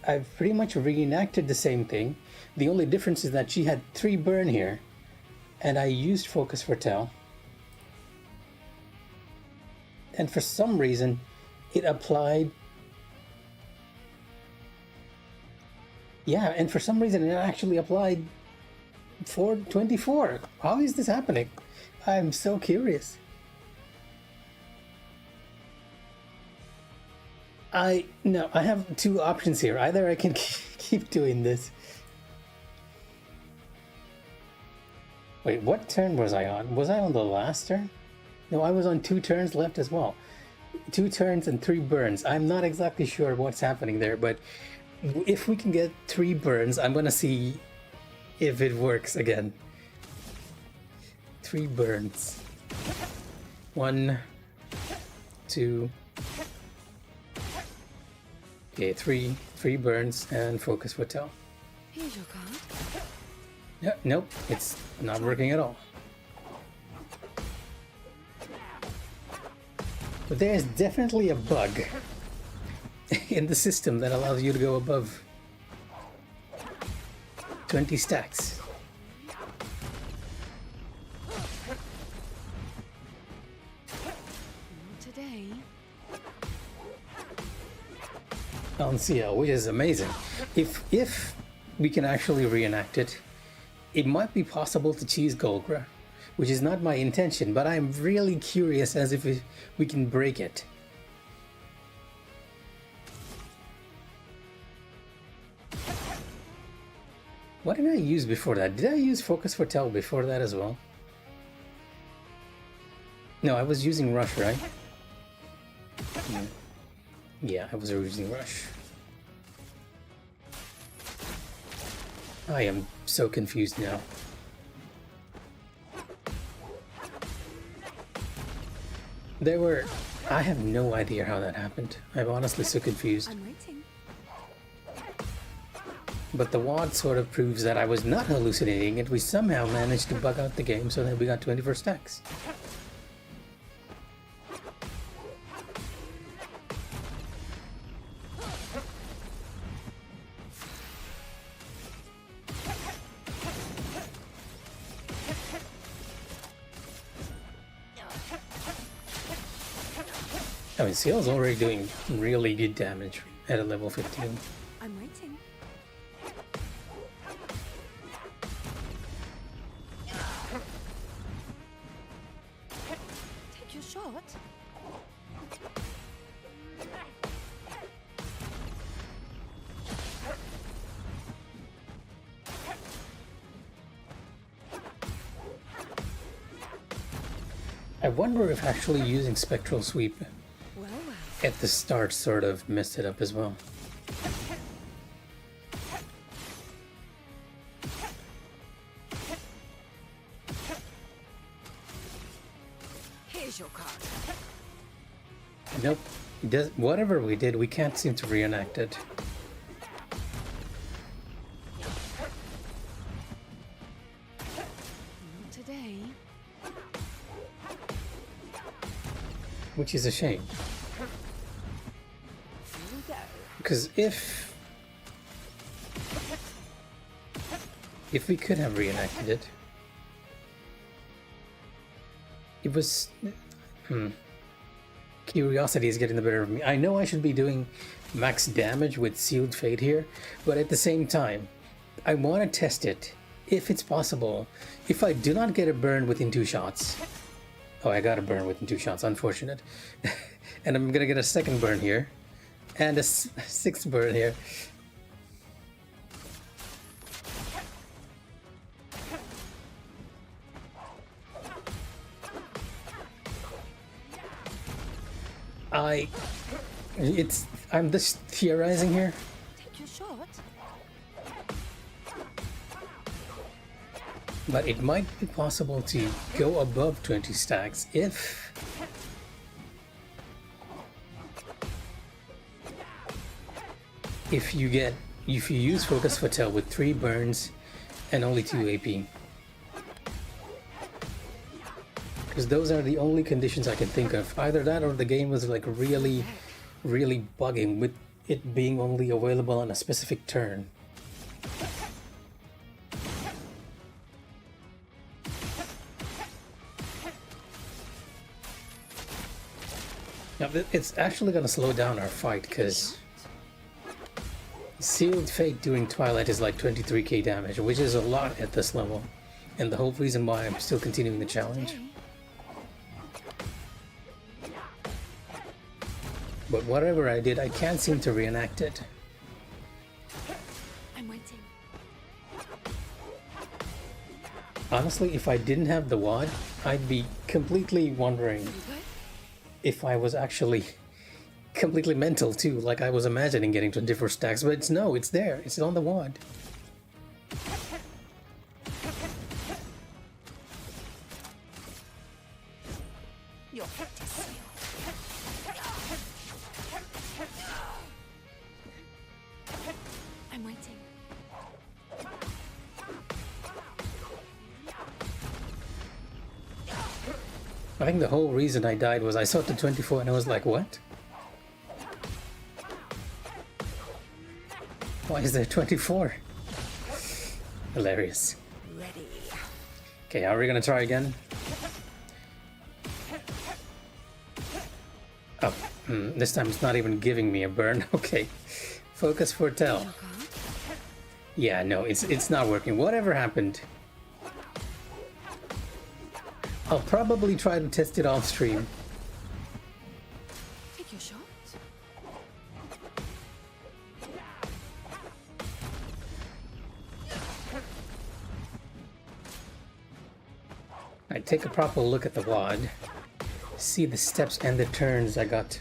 I've pretty much reenacted the same thing. The only difference is that she had 3 burn here. And I used Focus Foretell. And for some reason, it applied. Yeah, and for some reason, it actually applied for 24. How is this happening? I'm so curious. I have 2 options here. Either I can keep doing this. Wait, what turn was I on? Was I on the last turn? No, I was on 2 turns left as well. 2 turns and 3 burns. I'm not exactly sure what's happening there, but if we can get 3 burns, I'm gonna see if it works again. 3 burns. 1, 2. Okay, 3 burns and Focus Foretell. Here's your card. Yeah, nope, it's not working at all. But there's definitely a bug in the system that allows you to go above 20 stacks. Today. On Sciel, which is amazing. If we can actually reenact it, it might be possible to choose Golgra, which is not my intention, but I'm really curious as if we can break it. What did I use before that? Did I use Focus Foretell before that as well? No, I was using Rush, right? Yeah, I was using Rush. I am so confused now. I have no idea how that happened. I'm honestly so confused. I'm waiting. But the WAD sort of proves that I was not hallucinating and we somehow managed to bug out the game so that we got 24 stacks. I mean, Sciel's already doing really good damage at a level 15. I'm waiting. Take your shot. I wonder if actually using Spectral Sweep Well, well. at the start sort of messed it up as well. Here's your card. Nope. Whatever we did, we can't seem to reenact it. Not today. Which is a shame. Here we go. Because if we could have reenacted it, it was... Curiosity is getting the better of me. I know I should be doing max damage with Sealed Fate here, but at the same time, I want to test it, if it's possible. If I do not get a burn within 2 shots... Oh, I got a burn within 2 shots, unfortunate. And I'm gonna get a second burn here, and a 6th burn here. I'm just theorizing here. Take your shot. But it might be possible to go above 20 stacks if you use Focus Fatale with 3 burns and only 2 AP. Because those are the only conditions I can think of. Either that or the game was like really, really bugging with it being only available on a specific turn. Now, it's actually going to slow down our fight because Sealed Fate during Twilight is like 23k damage, which is a lot at this level. And the whole reason why I'm still continuing the challenge. But whatever I did, I can't seem to reenact it. I'm waiting. Honestly, if I didn't have the wad, I'd be completely wondering if I was actually completely mental too, like I was imagining getting 24 stacks, but no, it's there, it's on the wad. Your fate is sealed. I'm waiting. I think the whole reason I died was I saw the 24 and I was like, what? Why is there 24? Hilarious. Ready. Okay, are we gonna try again? Oh, this time it's not even giving me a burn. Okay, Focus Foretell. Your card. Yeah, no, it's not working. Whatever happened? I'll probably try to test it off stream. Take your shot. I take a proper look at the wad, see the steps and the turns I got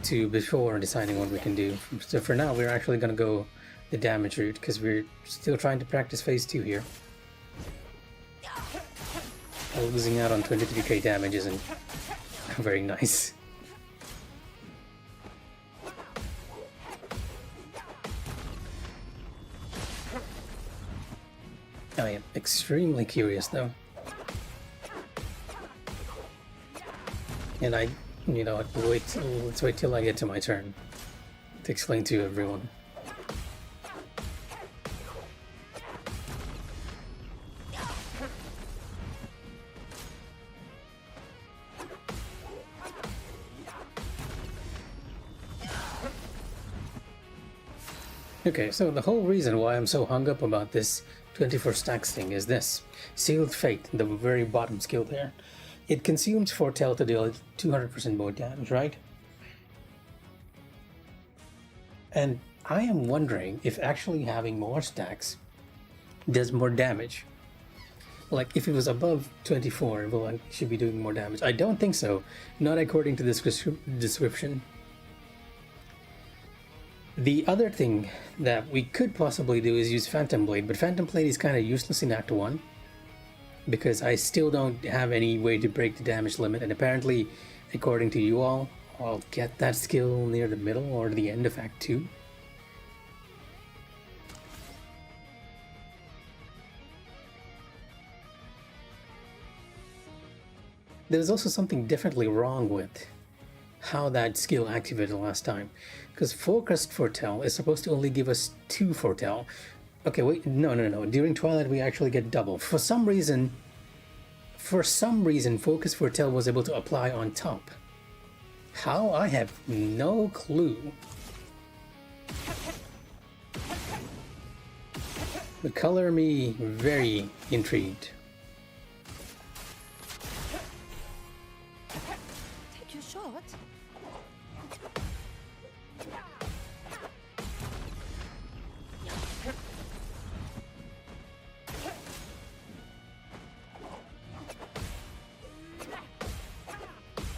to before deciding what we can do. So for now, we're actually going to go the damage route because we're still trying to practice phase 2 here. Losing out on 23k damage isn't very nice. I am extremely curious though. And let's wait till I get to my turn to explain to everyone. Okay, so the whole reason why I'm so hung up about this 24 stacks thing is this. Sealed Fate, the very bottom skill there. It consumes Foretell to deal 200% more damage, right? And I am wondering if actually having more stacks does more damage. Like, if it was above 24, well, I should be doing more damage. I don't think so. Not according to this description. The other thing that we could possibly do is use Phantom Blade, but Phantom Blade is kind of useless in Act 1. Because I still don't have any way to break the damage limit, and apparently, according to you all, I'll get that skill near the middle or the end of Act 2. There was also something definitely wrong with how that skill activated last time. Because Focused Foretell is supposed to only give us 2 Foretell. Okay, wait, no. During Twilight we actually get double. For some reason, Focused Foretell was able to apply on top. How? I have no clue. But color me very intrigued. Take your shot.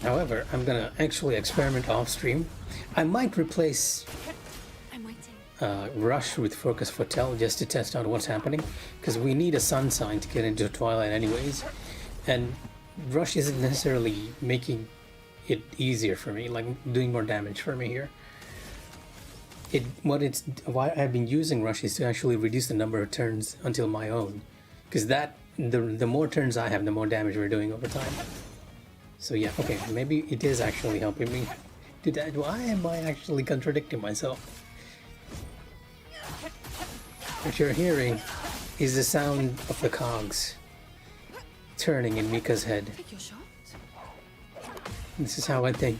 However, I'm gonna actually experiment off stream. I might replace I'm waiting. Rush with Focus Foretell just to test out what's happening, because we need a sun sign to get into Twilight anyways, and Rush isn't necessarily making it easier for me, like doing more damage for me here. Why I've been using Rush is to actually reduce the number of turns until my own, because the more turns I have, the more damage we're doing over time. So yeah, okay, maybe it is actually helping me do that. Why am I actually contradicting myself? What you're hearing is the sound of the cogs turning in Mika's head. Take your shot. This is how I think.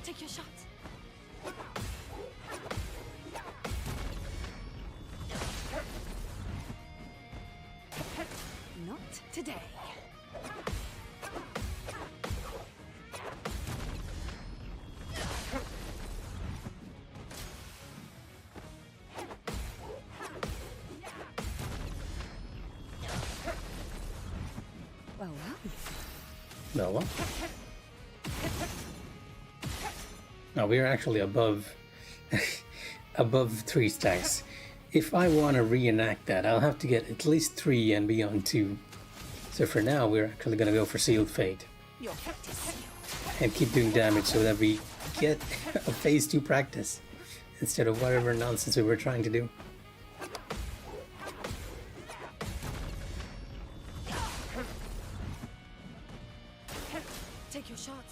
Take your shot. Not today. Well. No. No, we're actually above above 3 stacks. If I want to reenact that, I'll have to get at least 3 and beyond 2. So for now, we're actually gonna go for Sealed Fate Your practice, Sciel. and keep doing damage so that we get a phase 2 practice instead of whatever nonsense we were trying to do. Take your shot.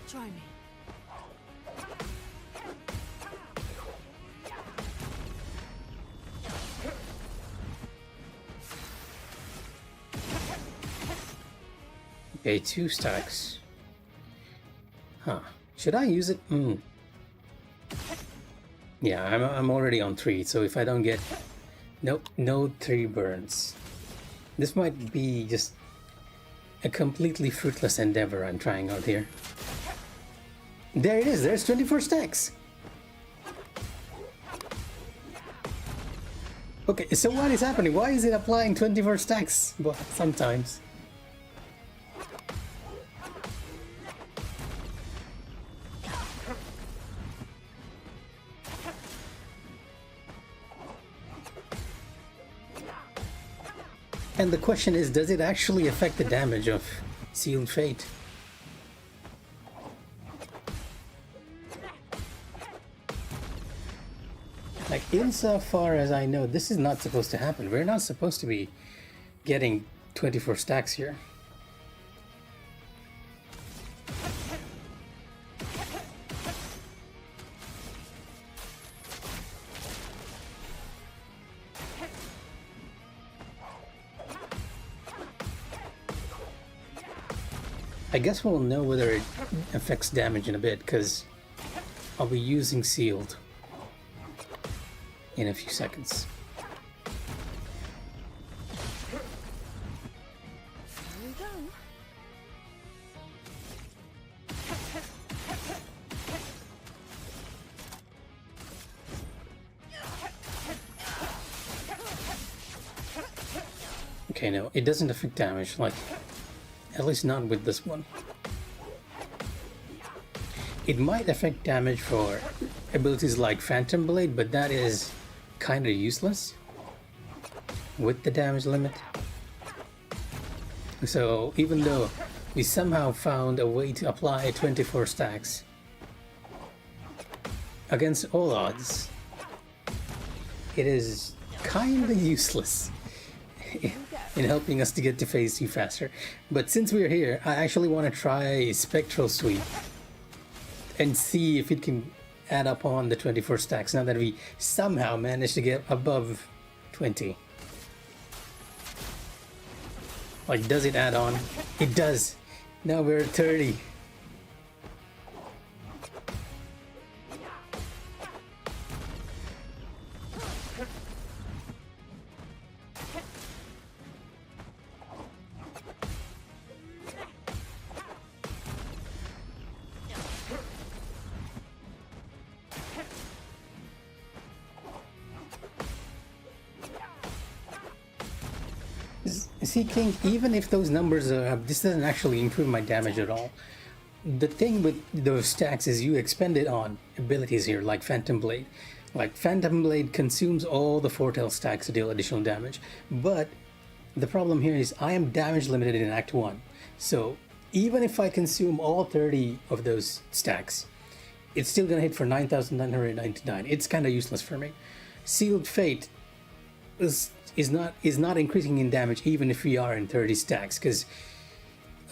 Try me. Okay, 2 stacks. Huh. Should I use it? Yeah, I'm already on 3, so if I don't get... Nope, no 3 burns. This might be just a completely fruitless endeavor I'm trying out here. There it is, there's 24 stacks! Okay, so what is happening? Why is it applying 24 stacks sometimes? And the question is, does it actually affect the damage of Sealed Fate? Like, insofar as I know, this is not supposed to happen. We're not supposed to be getting 24 stacks here. I guess we'll know whether it affects damage in a bit, because I'll be using Sealed in a few seconds. Here we go. Okay, no, it doesn't affect damage, like, at least not with this one. It might affect damage for abilities like Phantom Blade, but that is kind of useless with the damage limit. So even though we somehow found a way to apply 24 stacks against all odds, it is kind of useless in helping us to get to phase 2 faster. But since we're here, I actually want to try Spectral Sweep and see if it can add up on the 24 stacks now that we somehow managed to get above 20. Like, does it add on? It does. Now we're at 30. See, King, even if those numbers are up, this doesn't actually improve my damage at all. The thing with those stacks is you expend it on abilities here, like Phantom Blade. Like, Phantom Blade consumes all the Foretell stacks to deal additional damage. But the problem here is I am damage limited in Act 1. So even if I consume all 30 of those stacks, it's still gonna hit for 9,999. It's kind of useless for me. Sealed Fate is not increasing in damage even if we are in 30 stacks, because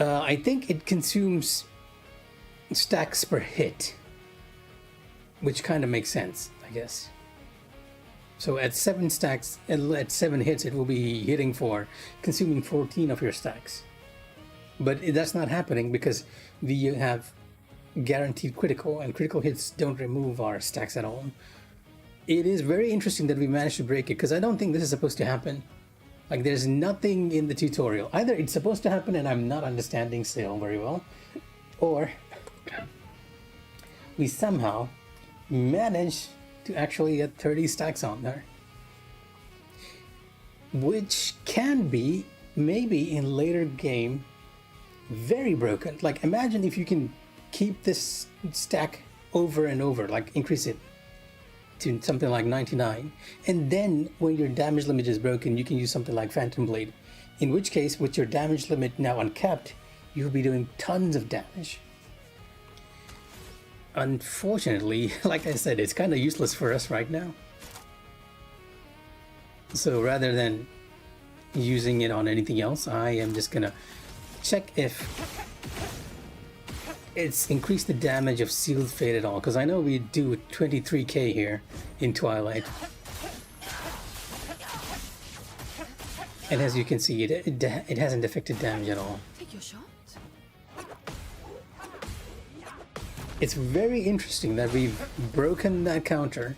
I think it consumes stacks per hit, which kind of makes sense, I guess. So at 7 stacks, at 7 hits, it will be hitting for consuming 14 of your stacks. But that's not happening because we have guaranteed critical, and critical hits don't remove our stacks at all. It is very interesting that we managed to break it, because I don't think this is supposed to happen. Like, there's nothing in the tutorial. Either it's supposed to happen and I'm not understanding Sciel very well, or we somehow managed to actually get 30 stacks on there. Which can be, maybe in later game, very broken. Like, imagine if you can keep this stack over and over, like increase it to something like 99, and then when your damage limit is broken, you can use something like Phantom Blade, in which case, with your damage limit now uncapped, you'll be doing tons of damage. Unfortunately, like I said, it's kind of useless for us right now. So rather than using it on anything else, I am just gonna check if it's increased the damage of Sealed Fate at all, because I know we do 23k here in Twilight. And as you can see, it hasn't affected damage at all. Take your shot. It's very interesting that we've broken that counter.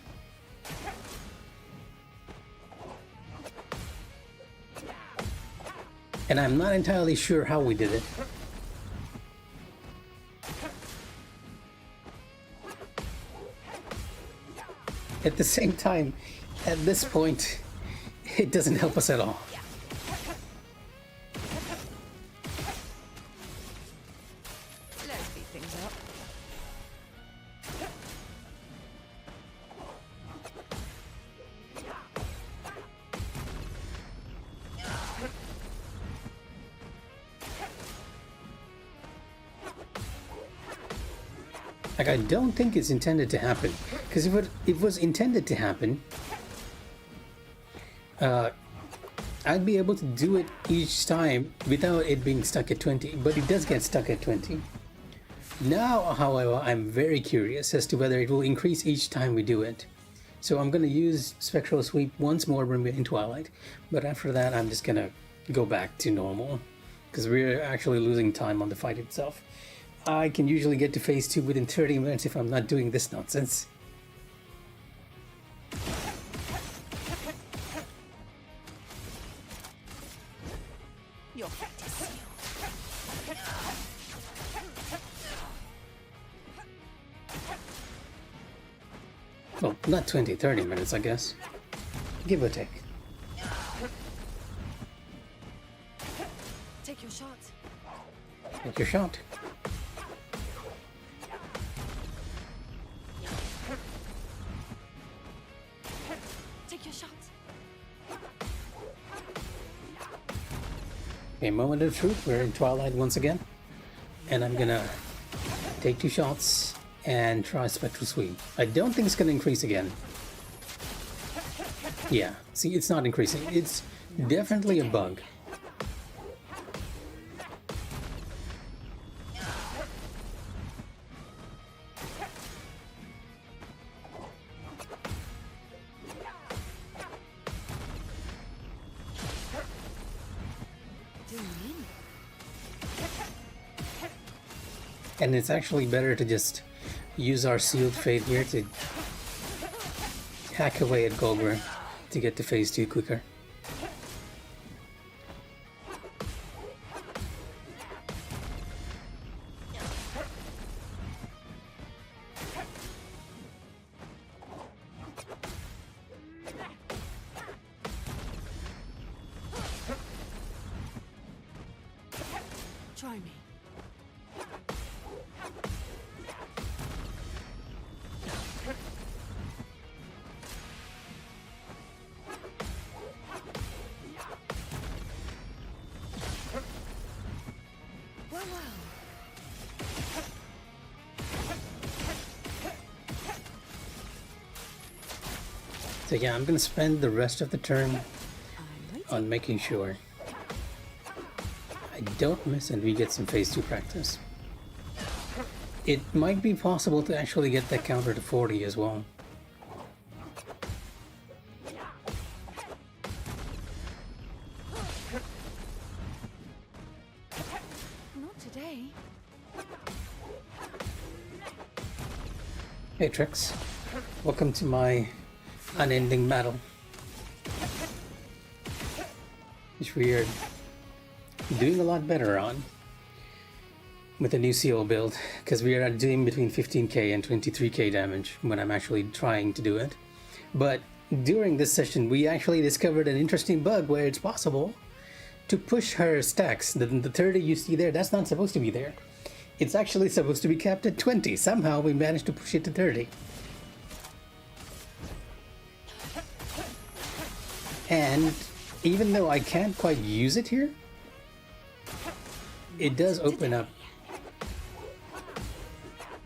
And I'm not entirely sure how we did it. At the same time, at this point, it doesn't help us at all. Let's speed things up. Like, I don't think it's intended to happen. Because if it was intended to happen, I'd be able to do it each time without it being stuck at 20, but it does get stuck at 20. Now, however, I'm very curious as to whether it will increase each time we do it. So I'm going to use Spectral Sweep once more when we're in Twilight, but after that I'm just going to go back to normal, because we're actually losing time on the fight itself. I can usually get to phase 2 within 30 minutes if I'm not doing this nonsense. Your practice. Well, not 20, 30 minutes, I guess. Give or take. Take your shot. Take your shot. A moment of truth. We're in Twilight once again. And I'm gonna take 2 shots and try Spectral Sweep. I don't think it's gonna increase again. Yeah, see, it's not increasing. It's definitely a bug. And it's actually better to just use our Sealed Fate here to hack away at Golgra to get to phase 2 quicker. Try me. Well, well. So yeah, I'm gonna spend the rest of the turn I'm waiting. on making sure I don't miss and we get some phase 2 practice. It might be possible to actually get that counter to 40 as well. Not today. Hey Trix, welcome to my unending battle. Which we are doing a lot better on with the new Sciel build, because we are doing between 15k and 23k damage when I'm actually trying to do it. But during this session we actually discovered an interesting bug where it's possible to push her stacks. The 30 you see there, that's not supposed to be there. It's actually supposed to be capped at 20. Somehow we managed to push it to 30. And even though I can't quite use it here, it does open up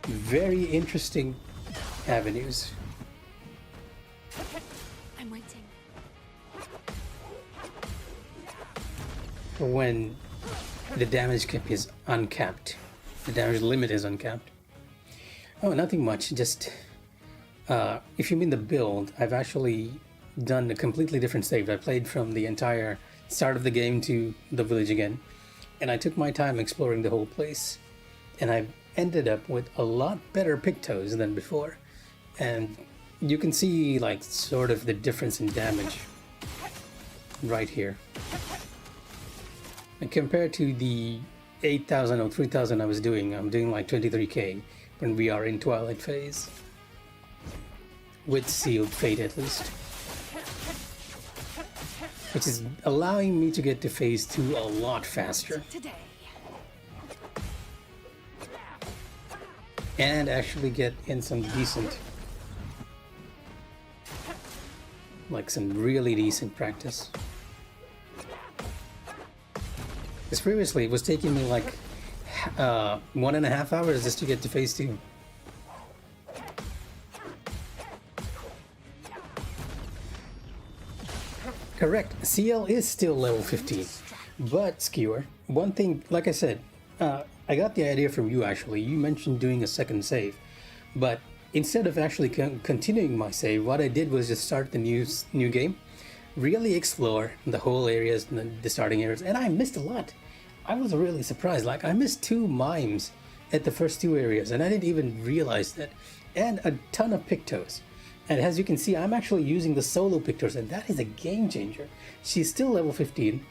very interesting avenues. I'm waiting. When the damage cap is uncapped. The damage limit is uncapped. Oh, nothing much. Just, if you mean the build, I've actually done a completely different save. I played from the entire start of the game to the village again. And I took my time exploring the whole place. And I ended up with a lot better pictos than before. And you can see, like, sort of the difference in damage right here. And compared to the 8,000 or 3,000 I was doing, I'm doing like 23k when we are in Twilight phase. With Sealed Fate at least. Which is allowing me to get to phase 2 a lot faster. Today. And actually get in some decent, like some really decent practice. Because previously it was taking me like 1.5 hours just to get to phase 2. Correct, Sciel is still level 15. But Skewer, one thing, like I said, I got the idea from you actually. You mentioned doing a second save. But instead of actually continuing my save, what I did was just start the new game, really explore the whole areas, the starting areas, and I missed a lot. I was really surprised. Like, I missed 2 mimes at the first 2 areas, and I didn't even realize that. And a ton of pictos. And as you can see, I'm actually using the solo pictors, and that is a game changer. She's still level 15.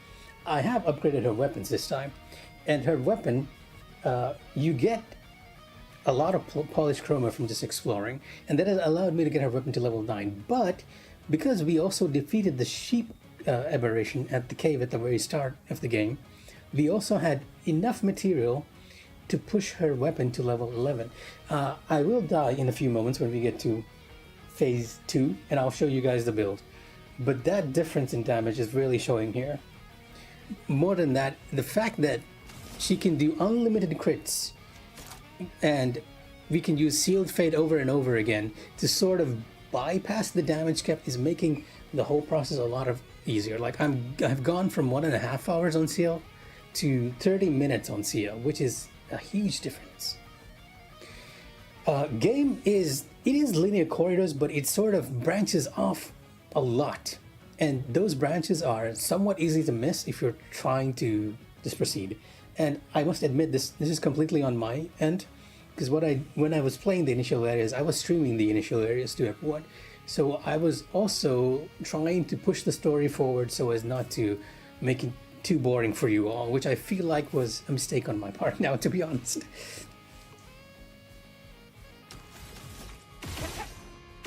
I have upgraded her weapons this time. And her weapon, you get a lot of polished chroma from just exploring, and that has allowed me to get her weapon to level 9. But because we also defeated the sheep aberration at the cave at the very start of the game, we also had enough material to push her weapon to level 11. I will die in a few moments when we get to phase 2, and I'll show you guys the build. But that difference in damage is really showing here. More than that, the fact that she can do unlimited crits, and we can use Sealed Fate over and over again to sort of bypass the damage cap is making the whole process a lot easier. Like I've gone from 1.5 hours on Sciel to 30 minutes on Sciel, which is a huge difference. Game is linear corridors, but it sort of branches off a lot, and those branches are somewhat easy to miss if you're trying to just proceed. And I must admit, this is completely on my end, because when I was playing the initial areas, I was streaming the initial areas to everyone, so I was also trying to push the story forward so as not to make it too boring for you all, which I feel like was a mistake on my part now, to be honest.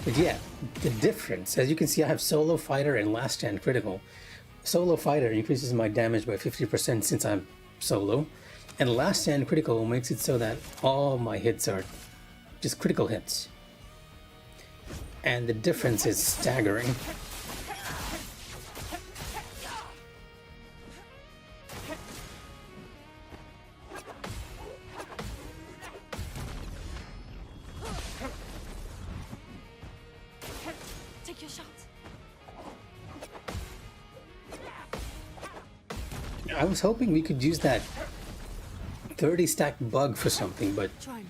But yeah, the difference, as you can see, I have Solo Fighter and Last Stand Critical. Solo Fighter increases my damage by 50% since I'm solo, and Last Stand Critical makes it so that all my hits are just critical hits. And the difference is staggering. Take your shots. I was hoping we could use that 30 stack bug for something, but Try me.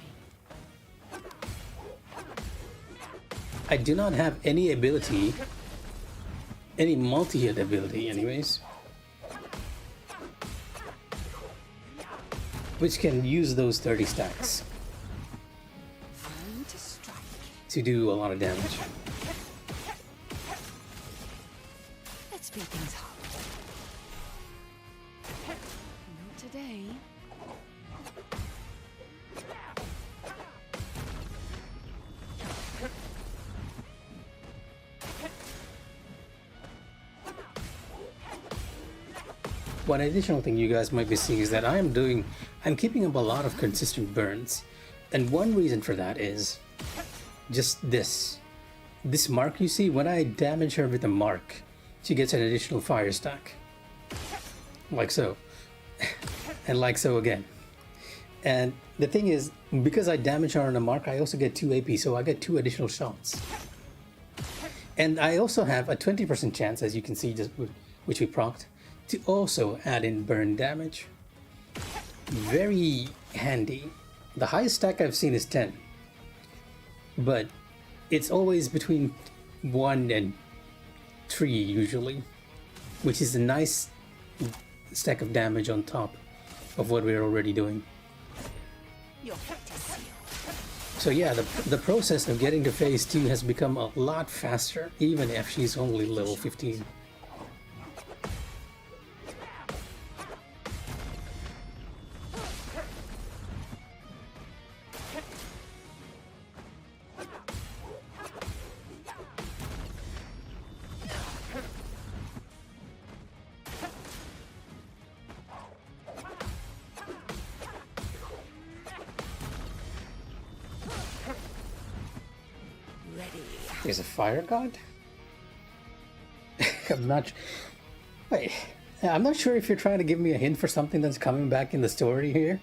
I do not have any ability, any multi-hit ability anyways, which can use those 30 stacks Time to strike. to do a lot of damage. Let's speed things up. Not today. One additional thing you guys might be seeing is that I'm keeping up a lot of consistent burns. And one reason for that is just this mark you see. When I damage her with a mark, she gets an additional fire stack. Like so. And like so again. And the thing is, because I damage her on a mark, I also get 2 AP, so I get 2 additional shots. And I also have a 20% chance, as you can see, which we procced, to also add in burn damage. Very handy. The highest stack I've seen is 10. But it's always between 1 and 3 usually, which is a nice stack of damage on top of what we're already doing. Your fate is sealed. So yeah, the process of getting to phase 2 has become a lot faster, even if she's only level 15. Ready. There's a fire god? Wait, I'm not sure if you're trying to give me a hint for something that's coming back in the story here,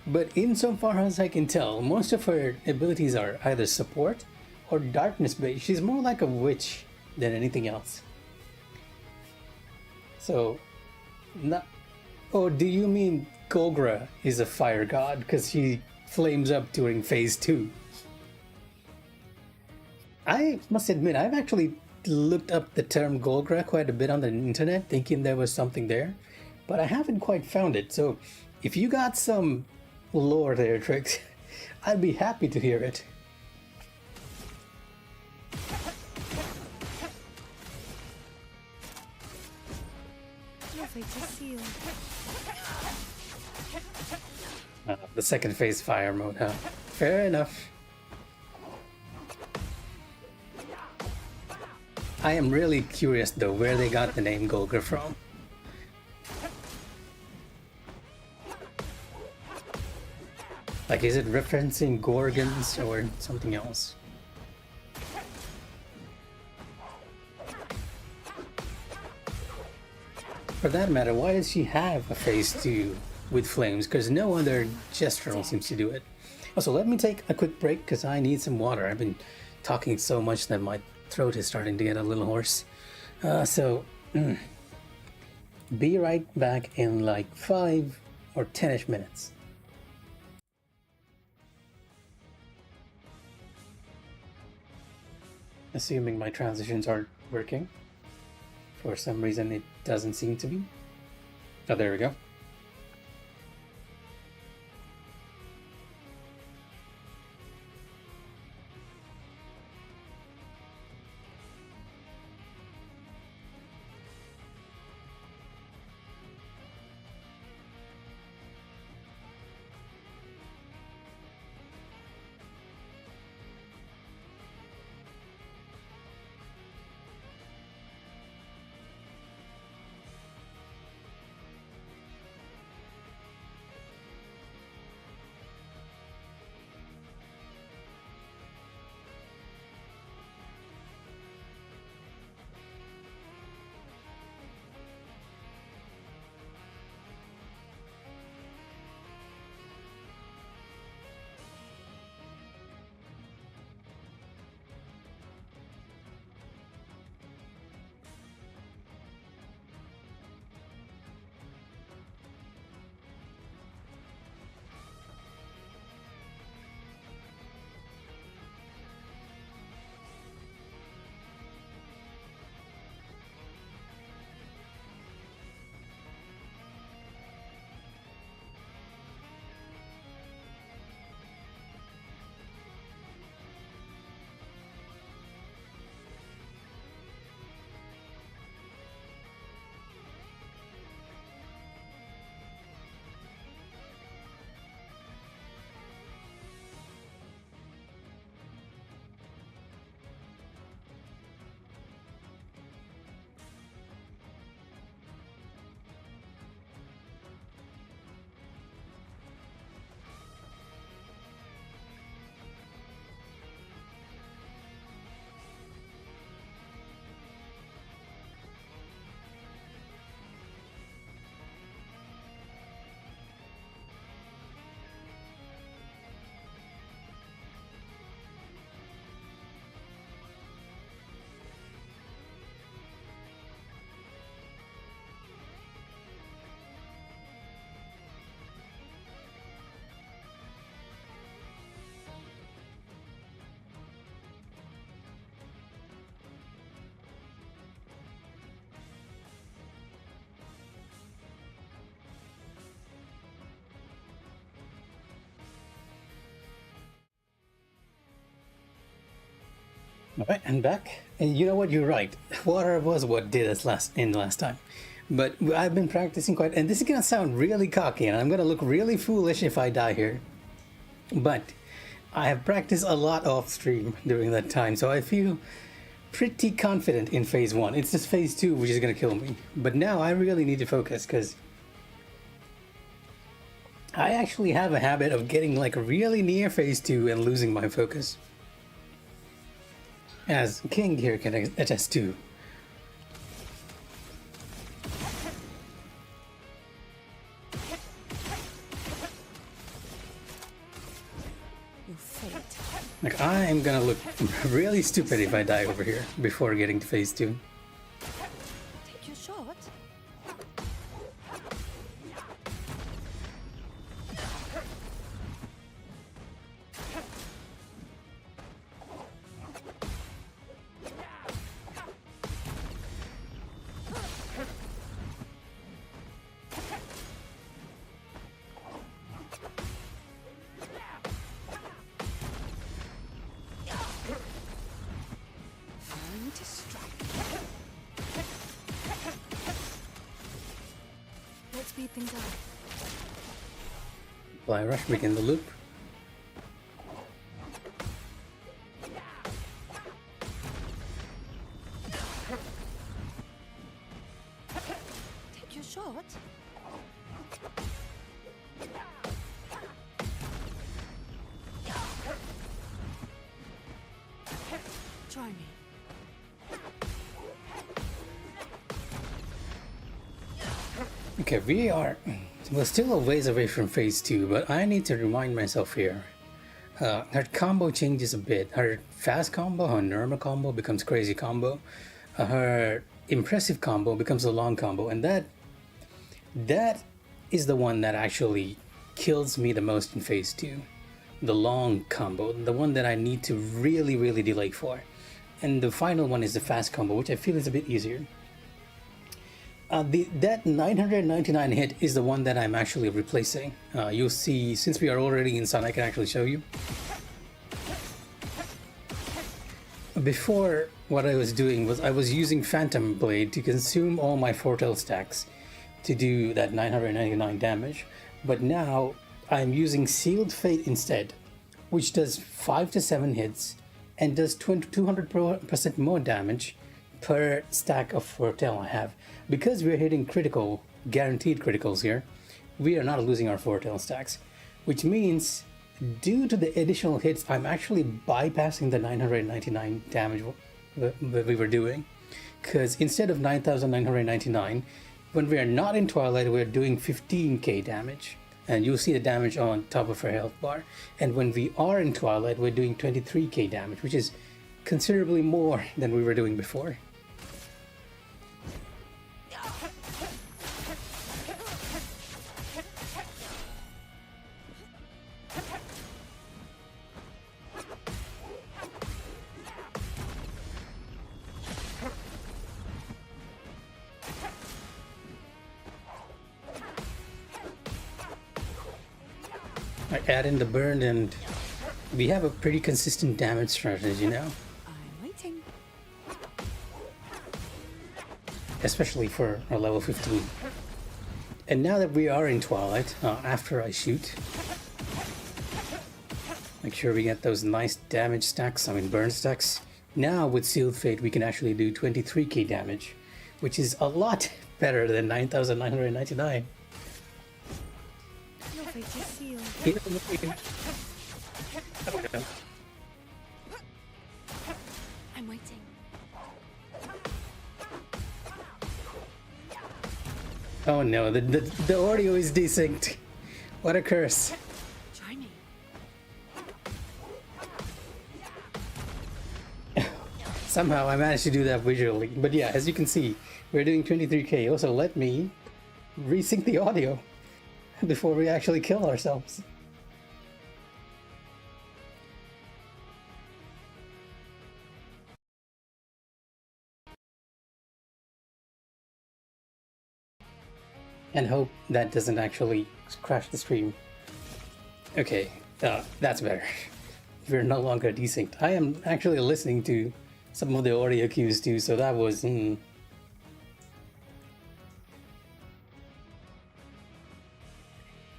but insofar as I can tell, most of her abilities are either support or darkness based. She's more like a witch than anything else. So, not. Oh, do you mean Golgra is a fire god because she flames up during phase 2? I must admit, I've actually looked up the term Golgra quite a bit on the internet, thinking there was something there, but I haven't quite found it. So if you got some lore there, Trix, I'd be happy to hear it. Your fate is sealed. The second phase fire mode, huh? Fair enough. I am really curious though where they got the name Golgra from. Like, is it referencing Gorgons or something else? For that matter, why does she have a phase 2 with flames? Because no other gestural seems to do it. Also, let me take a quick break because I need some water. I've been talking so much that my throat is starting to get a little hoarse. Be right back in like 5 or 10ish minutes. Assuming my transitions aren't working. For some reason it doesn't seem to be. Oh, there we go. All right, and back. And you know what? You're right. Water was what did us last time. But I've been practicing quite, and this is gonna sound really cocky, and I'm gonna look really foolish if I die here. But I have practiced a lot off stream during that time, so I feel pretty confident in phase 1. It's just phase 2 which is gonna kill me. But now I really need to focus because I actually have a habit of getting like really near phase 2 and losing my focus. As King here can attest to. Your fate. Like, I am gonna look really stupid if I die over here before getting to phase 2. Take your shot. Time to strike. Let's speed things up. Fly rush, begin the loop. Take your shot. Try me. Okay, we're still a ways away from phase 2, but I need to remind myself here. Her combo changes a bit. Her fast combo, her normal combo becomes crazy combo. Her impressive combo becomes a long combo, and that is the one that actually kills me the most in phase 2. The long combo, the one that I need to really, really delay for. And the final one is the fast combo, which I feel is a bit easier. That 999 hit is the one that I'm actually replacing. You'll see, since we are already in Sun, I can actually show you. Before, what I was doing was I was using Phantom Blade to consume all my Fortel stacks to do that 999 damage, but now I'm using Sealed Fate instead, which does 5 to 7 hits and does 200% more damage per stack of Fortel I have. Because we're hitting guaranteed criticals here, we are not losing our Fortel stacks, which means due to the additional hits, I'm actually bypassing the 999 damage that we were doing. Because instead of 9,999, when we are not in Twilight, we're doing 15k damage. And you'll see the damage on top of her health bar. And when we are in Twilight, we're doing 23k damage, which is considerably more than we were doing before. I add in the burn and we have a pretty consistent damage strategy now. I'm waiting. Especially for our level 15. And now that we are in Twilight, after I shoot, make sure we get those nice damage stacks, burn stacks. Now with Sealed Fate we can actually do 23k damage, which is a lot better than 9,999. Your fate is sealed. I'm waiting. Oh no, the audio is desynced. What a curse. Try me. Somehow I managed to do that visually. But yeah, as you can see, we're doing 23k. Also, let me resync the audio before we actually kill ourselves. And hope that doesn't actually crash the stream. Okay, that's better. We're no longer desynced. I am actually listening to some of the audio cues too, so that was...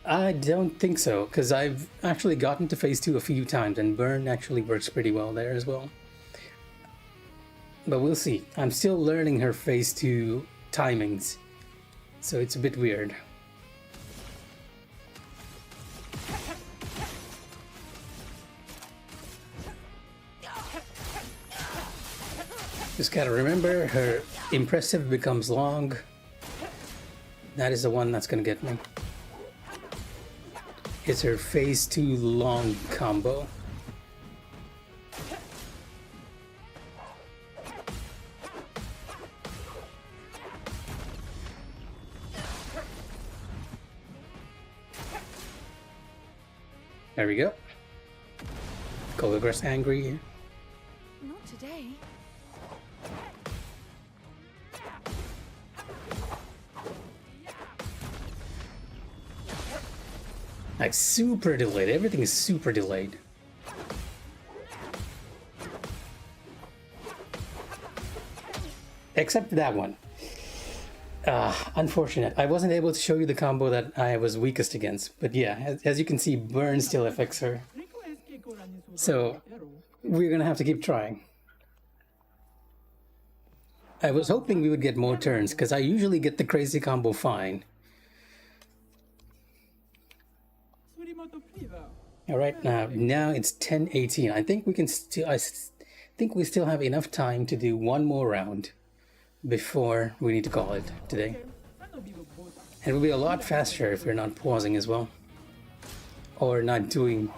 I don't think so, because I've actually gotten to phase 2 a few times, and burn actually works pretty well there as well. But we'll see. I'm still learning her phase 2 timings, so it's a bit weird. Just gotta remember, her impressive becomes long. That is the one that's gonna get me. It's her phase 2 long combo. There we go. Golgra's angry. Not today. Like super delayed. Everything is super delayed. Except that one. Unfortunate. I wasn't able to show you the combo that I was weakest against. But yeah, as you can see, burn still affects her. So we're gonna have to keep trying. I was hoping we would get more turns, because I usually get the crazy combo fine. Alright, now it's 10:18. I think we can still... think we still have enough time to do one more round before we need to call it today. And it will be a lot faster if we're not pausing as well. Or not doing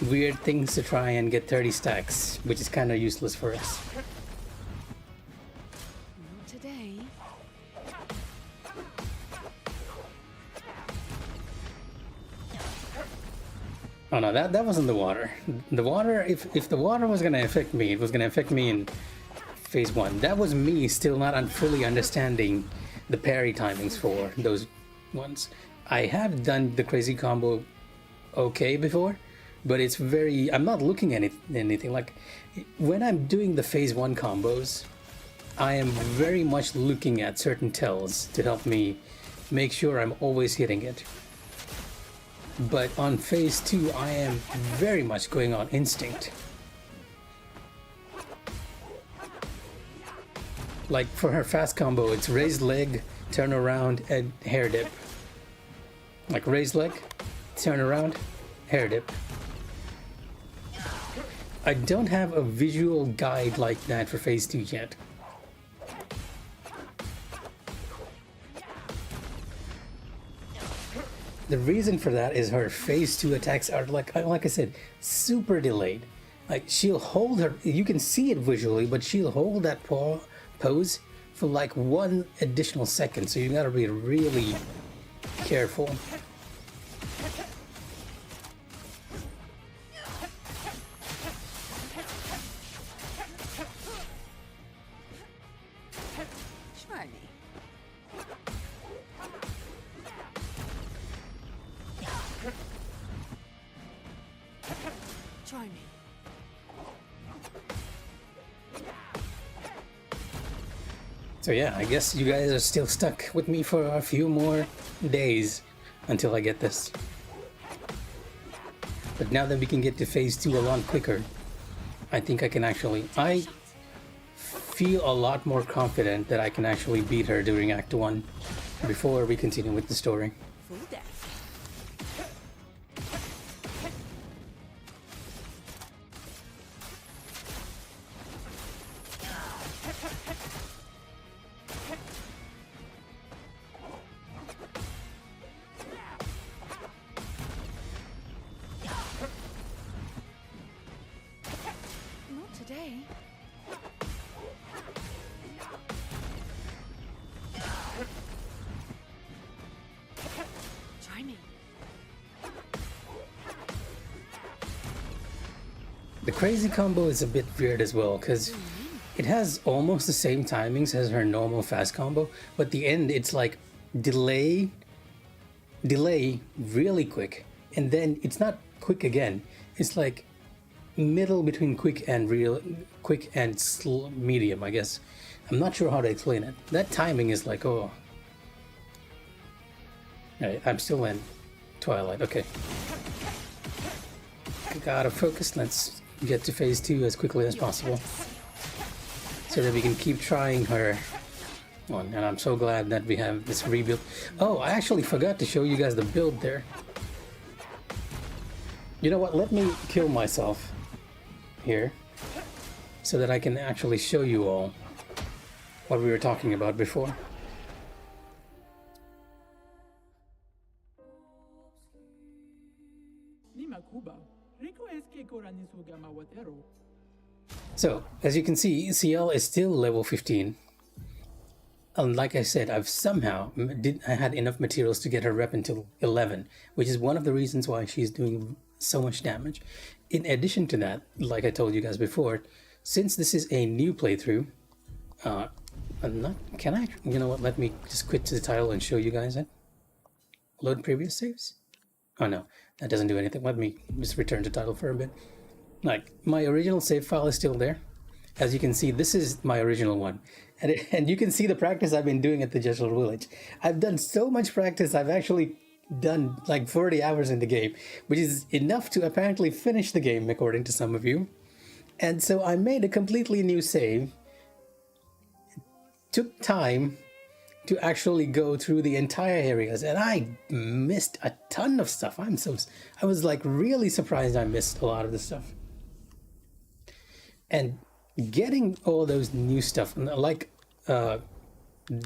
weird things to try and get 30 stacks, which is kind of useless for us. Not today. Oh no, that wasn't the water. The water, if the water was gonna affect me, it was gonna affect me in phase 1. That was me still not fully understanding the parry timings for those ones. I have done the crazy combo okay before, but it's very... I'm not looking at anything. Like, when I'm doing the phase 1 combos, I am very much looking at certain tells to help me make sure I'm always hitting it. But on phase 2, I am very much going on instinct. Like for her fast combo, it's raised leg, turn around, and hair dip. Like raised leg, turn around, hair dip. I don't have a visual guide like that for phase 2 yet. The reason for that is her phase 2 attacks are like I said, super delayed. Like she'll hold her, you can see it visually, but she'll hold that pose for like 1 additional second, so you gotta be really careful. Try me. Try me. So yeah, I guess you guys are still stuck with me for a few more days until I get this. But now that we can get to phase 2 a lot quicker, I think I can actually... I feel a lot more confident that I can actually beat her during Act 1 before we continue with the story. Full death. Not today. Try me. The crazy combo is a bit weird as well, because it has almost the same timings as her normal fast combo, but the end it's like delay really quick, and then it's not quick again. It's like middle between quick and medium, I guess. I'm not sure how to explain it. That timing is like, oh. Alright, I'm still in Twilight, okay. Gotta focus, let's get to phase 2 as quickly as possible, so that we can keep trying her one. And I'm so glad that we have this rebuild. Oh, I actually forgot to show you guys the build there. You know what, let me kill myself here, so that I can actually show you all what we were talking about before. So, as you can see, Sciel is still level 15. And like I said, I've somehow I had enough materials to get her rep until 11, which is one of the reasons why she's doing so much damage. In addition to that, like I told you guys before, since this is a new playthrough, can I, you know what, let me just quit to the title and show you guys it. Load previous saves? Oh no, that doesn't do anything. Let me just return to title for a bit. Like, my original save file is still there. As you can see, this is my original one. And you can see the practice I've been doing at the Jessel Village. I've done so much practice, I've actually done like 40 hours in the game, which is enough to apparently finish the game, according to some of you. And so I made a completely new save. It took time to actually go through the entire areas, and I missed a ton of stuff. I was like really surprised I missed a lot of the stuff. And getting all those new stuff, like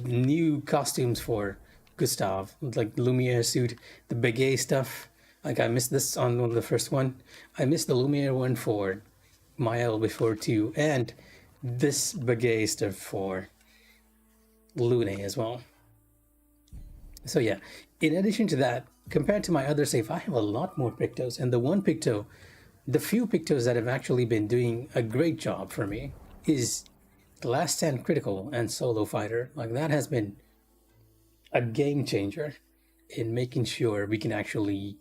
new costumes for Gustav, like Lumiere suit, the Begay stuff. Like I missed this on the first one. I missed the Lumiere one for Mael before too, and this Begay stuff for Lune as well. So yeah, in addition to that, compared to my other save, I have a lot more Pictos, and the few Pictos that have actually been doing a great job for me is the Last Stand Critical and Solo Fighter. Like that has been a game changer in making sure we can actually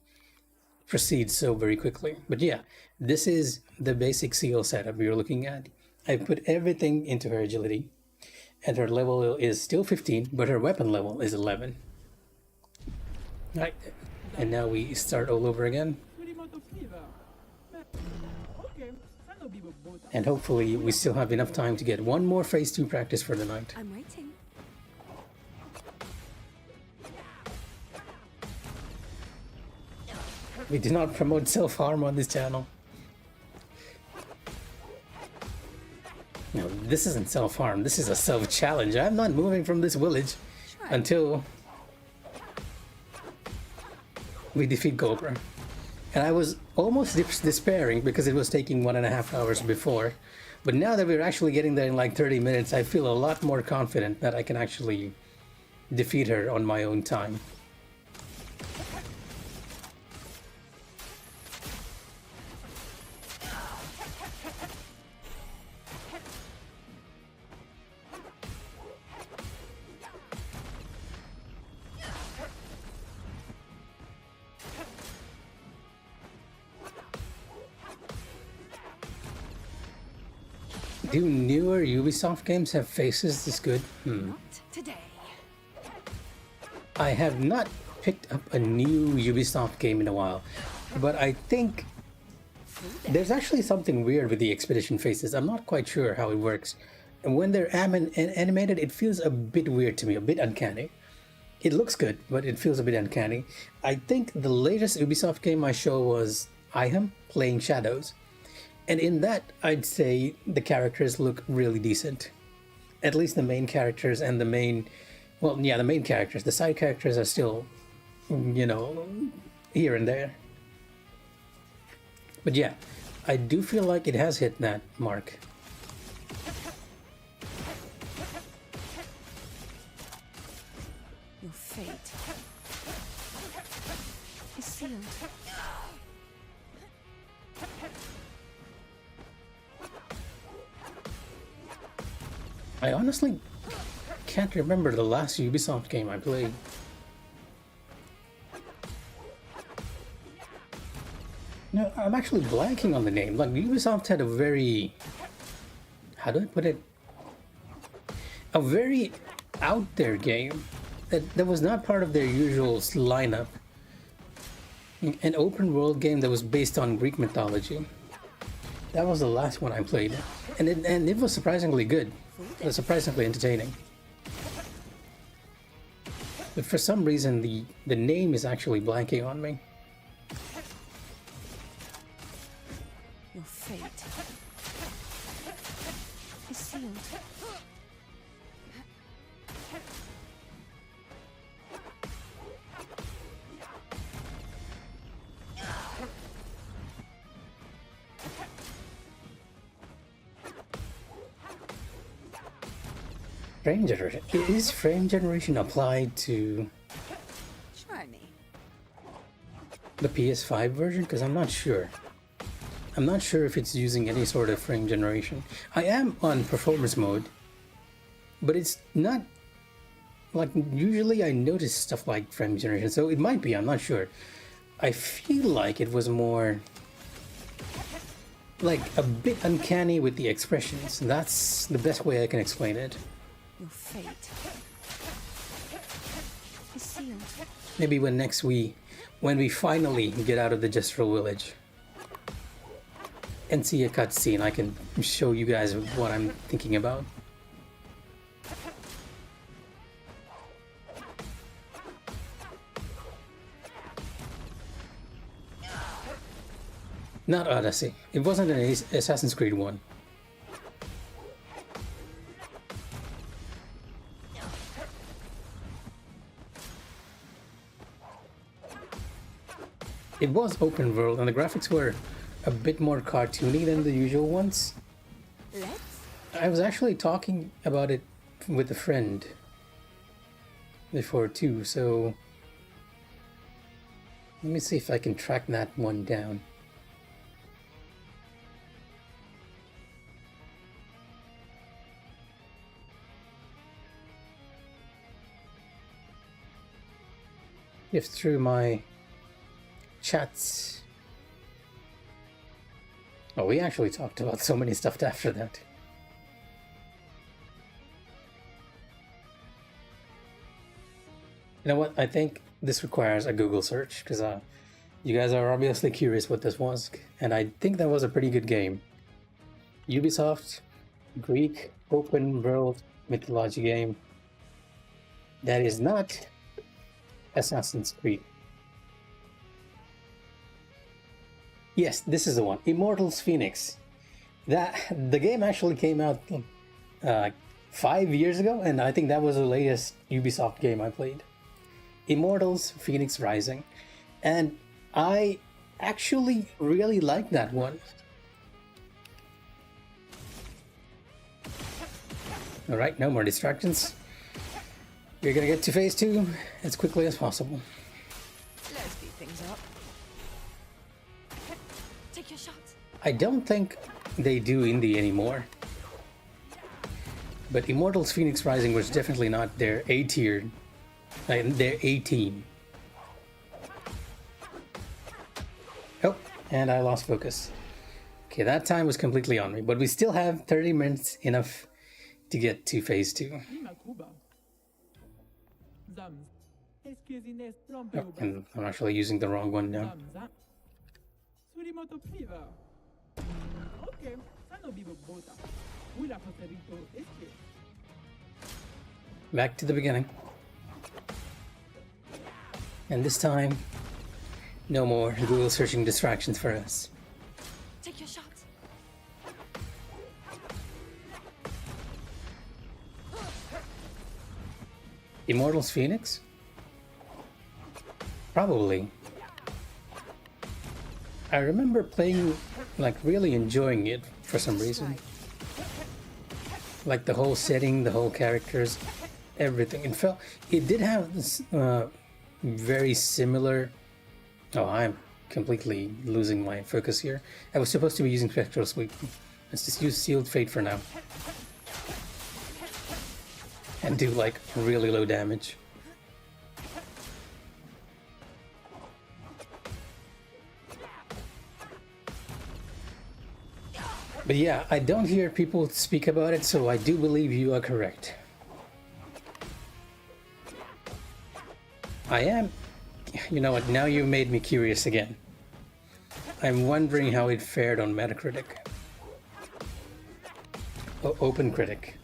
proceed so very quickly. But yeah, this is the basic Sciel setup we are looking at. I put everything into her agility, and her level is still 15, but her weapon level is 11. Right, and now we start all over again. And hopefully we still have enough time to get one more phase 2 practice for the night. I'm waiting. We do not promote self-harm on this channel. No, this isn't self-harm, this is a self-challenge. I'm not moving from this village until we defeat Golgra. And I was almost despairing because it was taking 1.5 hours before. But now that we're actually getting there in like 30 minutes, I feel a lot more confident that I can actually defeat her on my own time. Do newer Ubisoft games have faces this good? Not today. I have not picked up a new Ubisoft game in a while, but I think there's actually something weird with the expedition faces. I'm not quite sure how it works. And when they're animated, it feels a bit weird to me, a bit uncanny. It looks good, but it feels a bit uncanny. I think the latest Ubisoft game I showed was Iham playing Shadows. And in that, I'd say the characters look really decent. At least the main characters and the main... Well, yeah, the main characters. The side characters are still, you know, here and there. But yeah, I do feel like it has hit that mark. Your fate is sealed. I honestly can't remember the last Ubisoft game I played. No, I'm actually blanking on the name. Like, Ubisoft had a very... How do I put it? A very out there game that was not part of their usual lineup. An open world game that was based on Greek mythology. That was the last one I played. And it was surprisingly good. It was surprisingly entertaining. But for some reason, the name is actually blanking on me. Your fate is sealed. Frame generation. Is frame generation applied to Try me. the PS5 version? Because I'm not sure. I'm not sure if it's using any sort of frame generation. I am on performance mode, but it's not like usually I notice stuff like frame generation, so it might be, I'm not sure. I feel like it was more like a bit uncanny with the expressions. That's the best way I can explain it. Your fate is sealed. Maybe when we finally get out of the Jestral village and see a cutscene, I can show you guys what I'm thinking about. Not Odyssey. It wasn't an Assassin's Creed one. It was open world, and the graphics were a bit more cartoony than the usual ones. Let's. I was actually talking about it with a friend before too, so let me see if I can track that one down. If through my chats. Oh, we actually talked about so many stuff after that. You know what? I think this requires a Google search because you guys are obviously curious what this was, and I think that was a pretty good game. Ubisoft, Greek open world mythology game that is not Assassin's Creed. Yes, this is the one. Immortals Phoenix. The game actually came out 5 years ago, and I think that was the latest Ubisoft game I played. Immortals Phoenix Rising. And I actually really like that one. Alright, no more distractions. We're gonna get to phase 2 as quickly as possible. Let's speed things up. Take your shots. I don't think they do indie anymore. But Immortals Phoenix Rising was definitely not their A tier. Their A team. Oh, and I lost focus. Okay, that time was completely on me, but we still have 30 minutes enough to get to phase 2. Oh, and I'm actually using the wrong one now. Back to the beginning. And this time, no more Google searching distractions for us. Take your shots. Immortals Phoenix? Probably. I remember playing, like really enjoying it for some reason. Like the whole setting, the whole characters, everything. It did have this very similar. Oh, I'm completely losing my focus here. I was supposed to be using Spectral Sweep. Let's just use Sealed Fate for now. And do like really low damage. But yeah, I don't hear people speak about it, so I do believe you are correct. I am... You know what, now you made me curious again. I'm wondering how it fared on Metacritic. OpenCritic.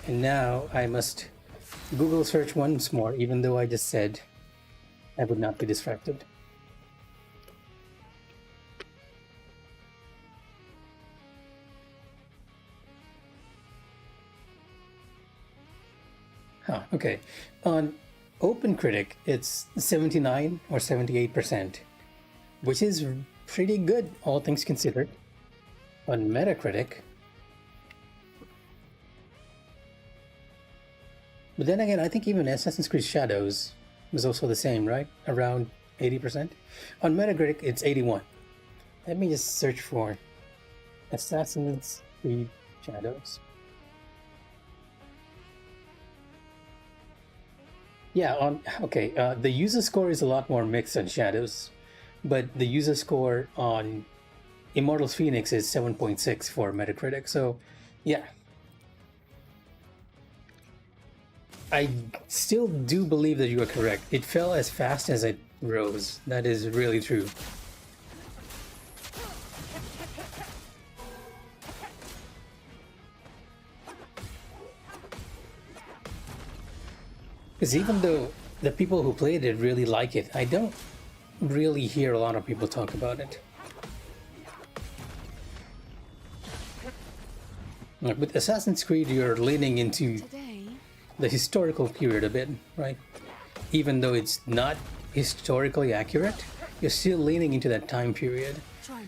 And now I must Google search once more, even though I just said I would not be distracted. Huh, okay. On OpenCritic, it's 79 or 78%, which is pretty good, all things considered. On Metacritic, but then again, I think even Assassin's Creed Shadows was also the same, right? Around 80%. On Metacritic, it's 81. Let me just search for Assassin's Creed Shadows. Yeah, okay, the user score is a lot more mixed on Shadows, but the user score on Immortals Phoenix is 7.6 for Metacritic, so yeah. I still do believe that you are correct. It fell as fast as it rose. That is really true. Because even though the people who played it really like it, I don't really hear a lot of people talk about it. Like with Assassin's Creed, you're leaning into the historical period a bit, right? Even though it's not historically accurate, you're still leaning into that time period. Try me.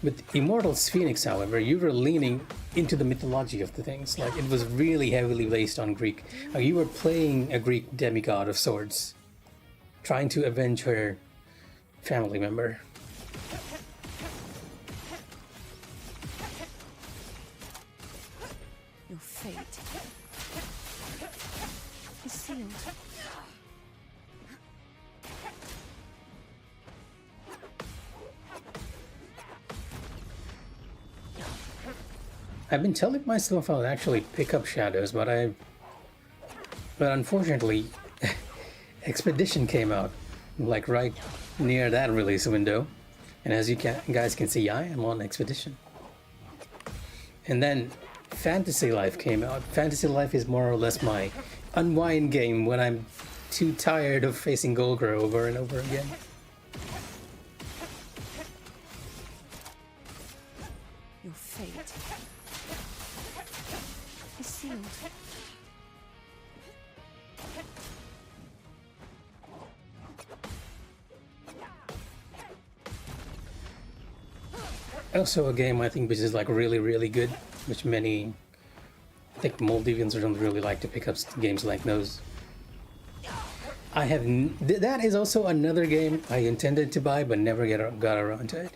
With Immortals Phoenix, however, you were leaning into the mythology of the things. Like, it was really heavily based on Greek. You were playing a Greek demigod of sorts, trying to avenge her family member. Your fate is sealed. I've been telling myself I'll actually pick up Shadows, but unfortunately, Expedition came out, like right near that release window, and as you guys can see, I am on Expedition. And then Fantasy Life came out. Fantasy Life is more or less my unwind game when I'm too tired of facing Golgra over and over again. Your fate is sealed. Also a game I think which is like really, really good, which many, I think Moldavians don't really like to pick up games like those. I have, that is also another game I intended to buy but never got around to it.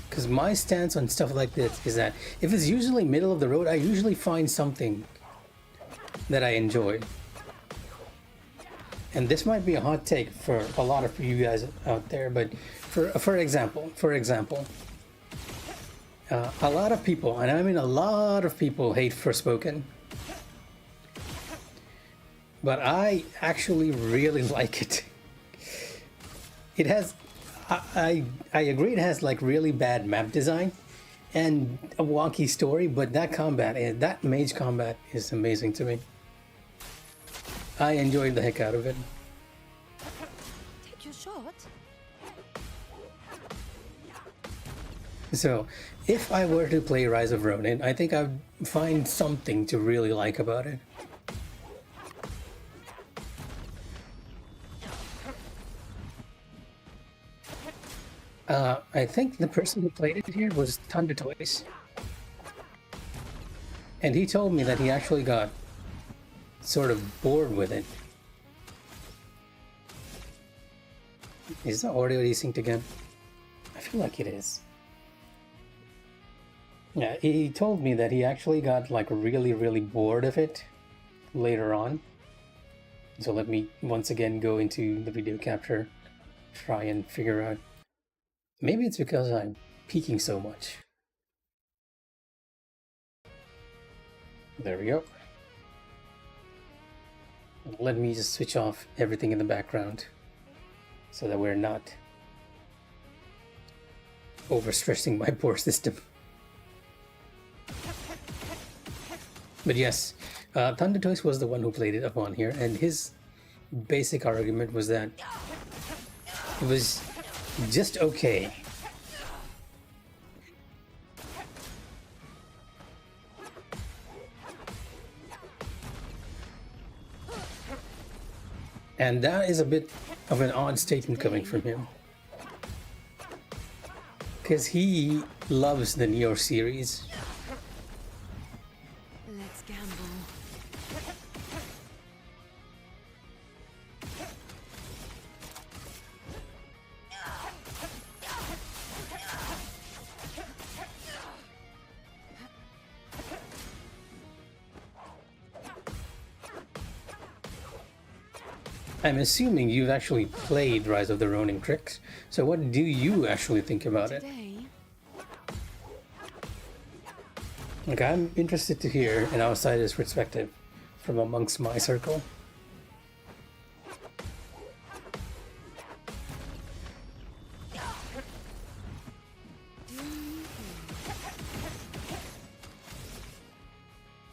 Because my stance on stuff like this is that if it's usually middle of the road, I usually find something that I enjoy. And this might be a hot take for a lot of you guys out there, but for example, a lot of people, and I mean a lot of people, hate Forspoken. But I actually really like it. It has, I agree, it has like really bad map design and a wonky story, but that combat, that mage combat is amazing to me. I enjoyed the heck out of it. Take your shot. So, if I were to play Rise of Ronin, I think I'd find something to really like about it. I think the person who played it here was Thunder Toys. And he told me that he actually got sort of bored with it. Is the audio desynced again? I feel like it is. Yeah, he told me that he actually got like really, really bored of it later on. So let me once again go into the video capture, try and figure out. Maybe it's because I'm peeking so much. There we go. Let me just switch off everything in the background so that we're not overstressing my poor system. But yes, Thunder Toys was the one who played it upon here, and his basic argument was that it was just okay. And that is a bit of an odd statement coming from him. Because he loves the Neo series. Let's gamble. I'm assuming you've actually played Rise of the Ronin Tricks, so what do you actually think about it? Today, Like, I'm interested to hear an outsider's perspective from amongst my circle.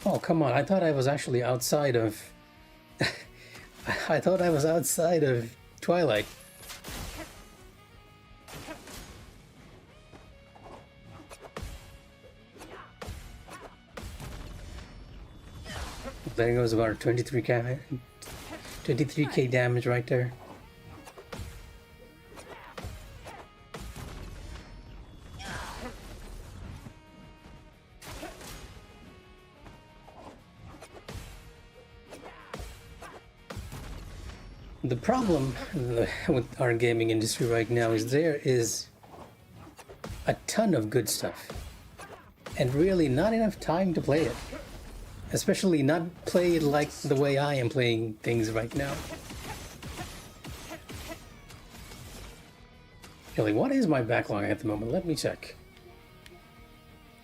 Oh, come on, I thought I was actually outside of... I thought I was outside of Twilight. There goes about 23 23k damage right there. The problem with our gaming industry right now is there is a ton of good stuff and really not enough time to play it. Especially not play it like the way I am playing things right now. Really, what is my backlog at the moment? Let me check.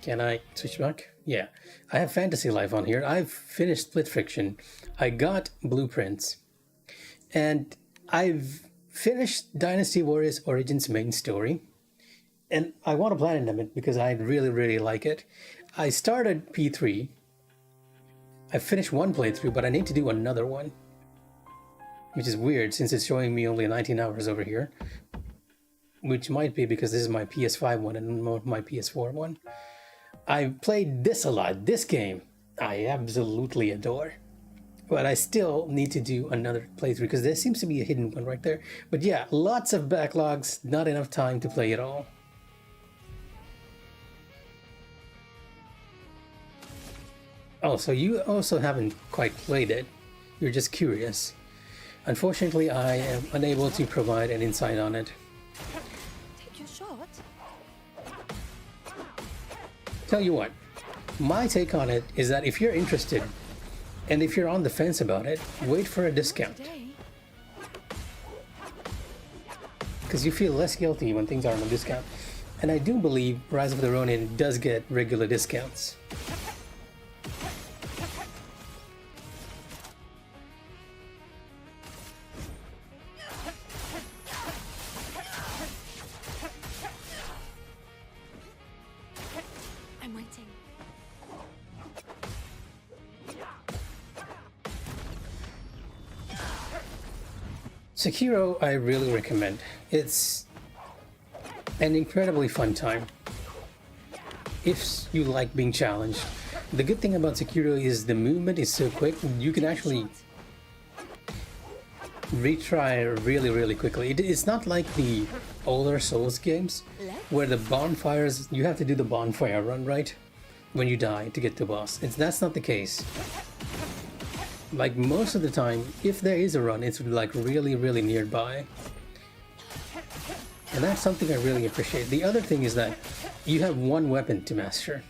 Can I switch back? Yeah, I have Fantasy Life on here. I've finished Split Fiction. I got Blueprints. And I've finished Dynasty Warriors Origins main story. And I want to platinum it because I really, really like it. I started P3. I finished one playthrough, but I need to do another one. Which is weird since it's showing me only 19 hours over here. Which might be because this is my PS5 one and not my PS4 one. I played this a lot. This game I absolutely adore. But I still need to do another playthrough because there seems to be a hidden one right there. But yeah, lots of backlogs, not enough time to play it all. Oh, so you also haven't quite played it. You're just curious. Unfortunately, I am unable to provide an insight on it. Take your shot. Tell you what, my take on it is that if you're interested, and if you're on the fence about it, wait for a discount. Because you feel less guilty when things are on a discount. And I do believe Rise of the Ronin does get regular discounts. I'm waiting. Sekiro, I really recommend. It's an incredibly fun time if you like being challenged. The good thing about Sekiro is the movement is so quick, you can actually retry really, really quickly. It's not like the older Souls games where the bonfires, you have to do the bonfire run, right? When you die to get to boss. That's not the case. Like most of the time, if there is a run, it's like really, really nearby. And that's something I really appreciate. The other thing is that you have one weapon to master.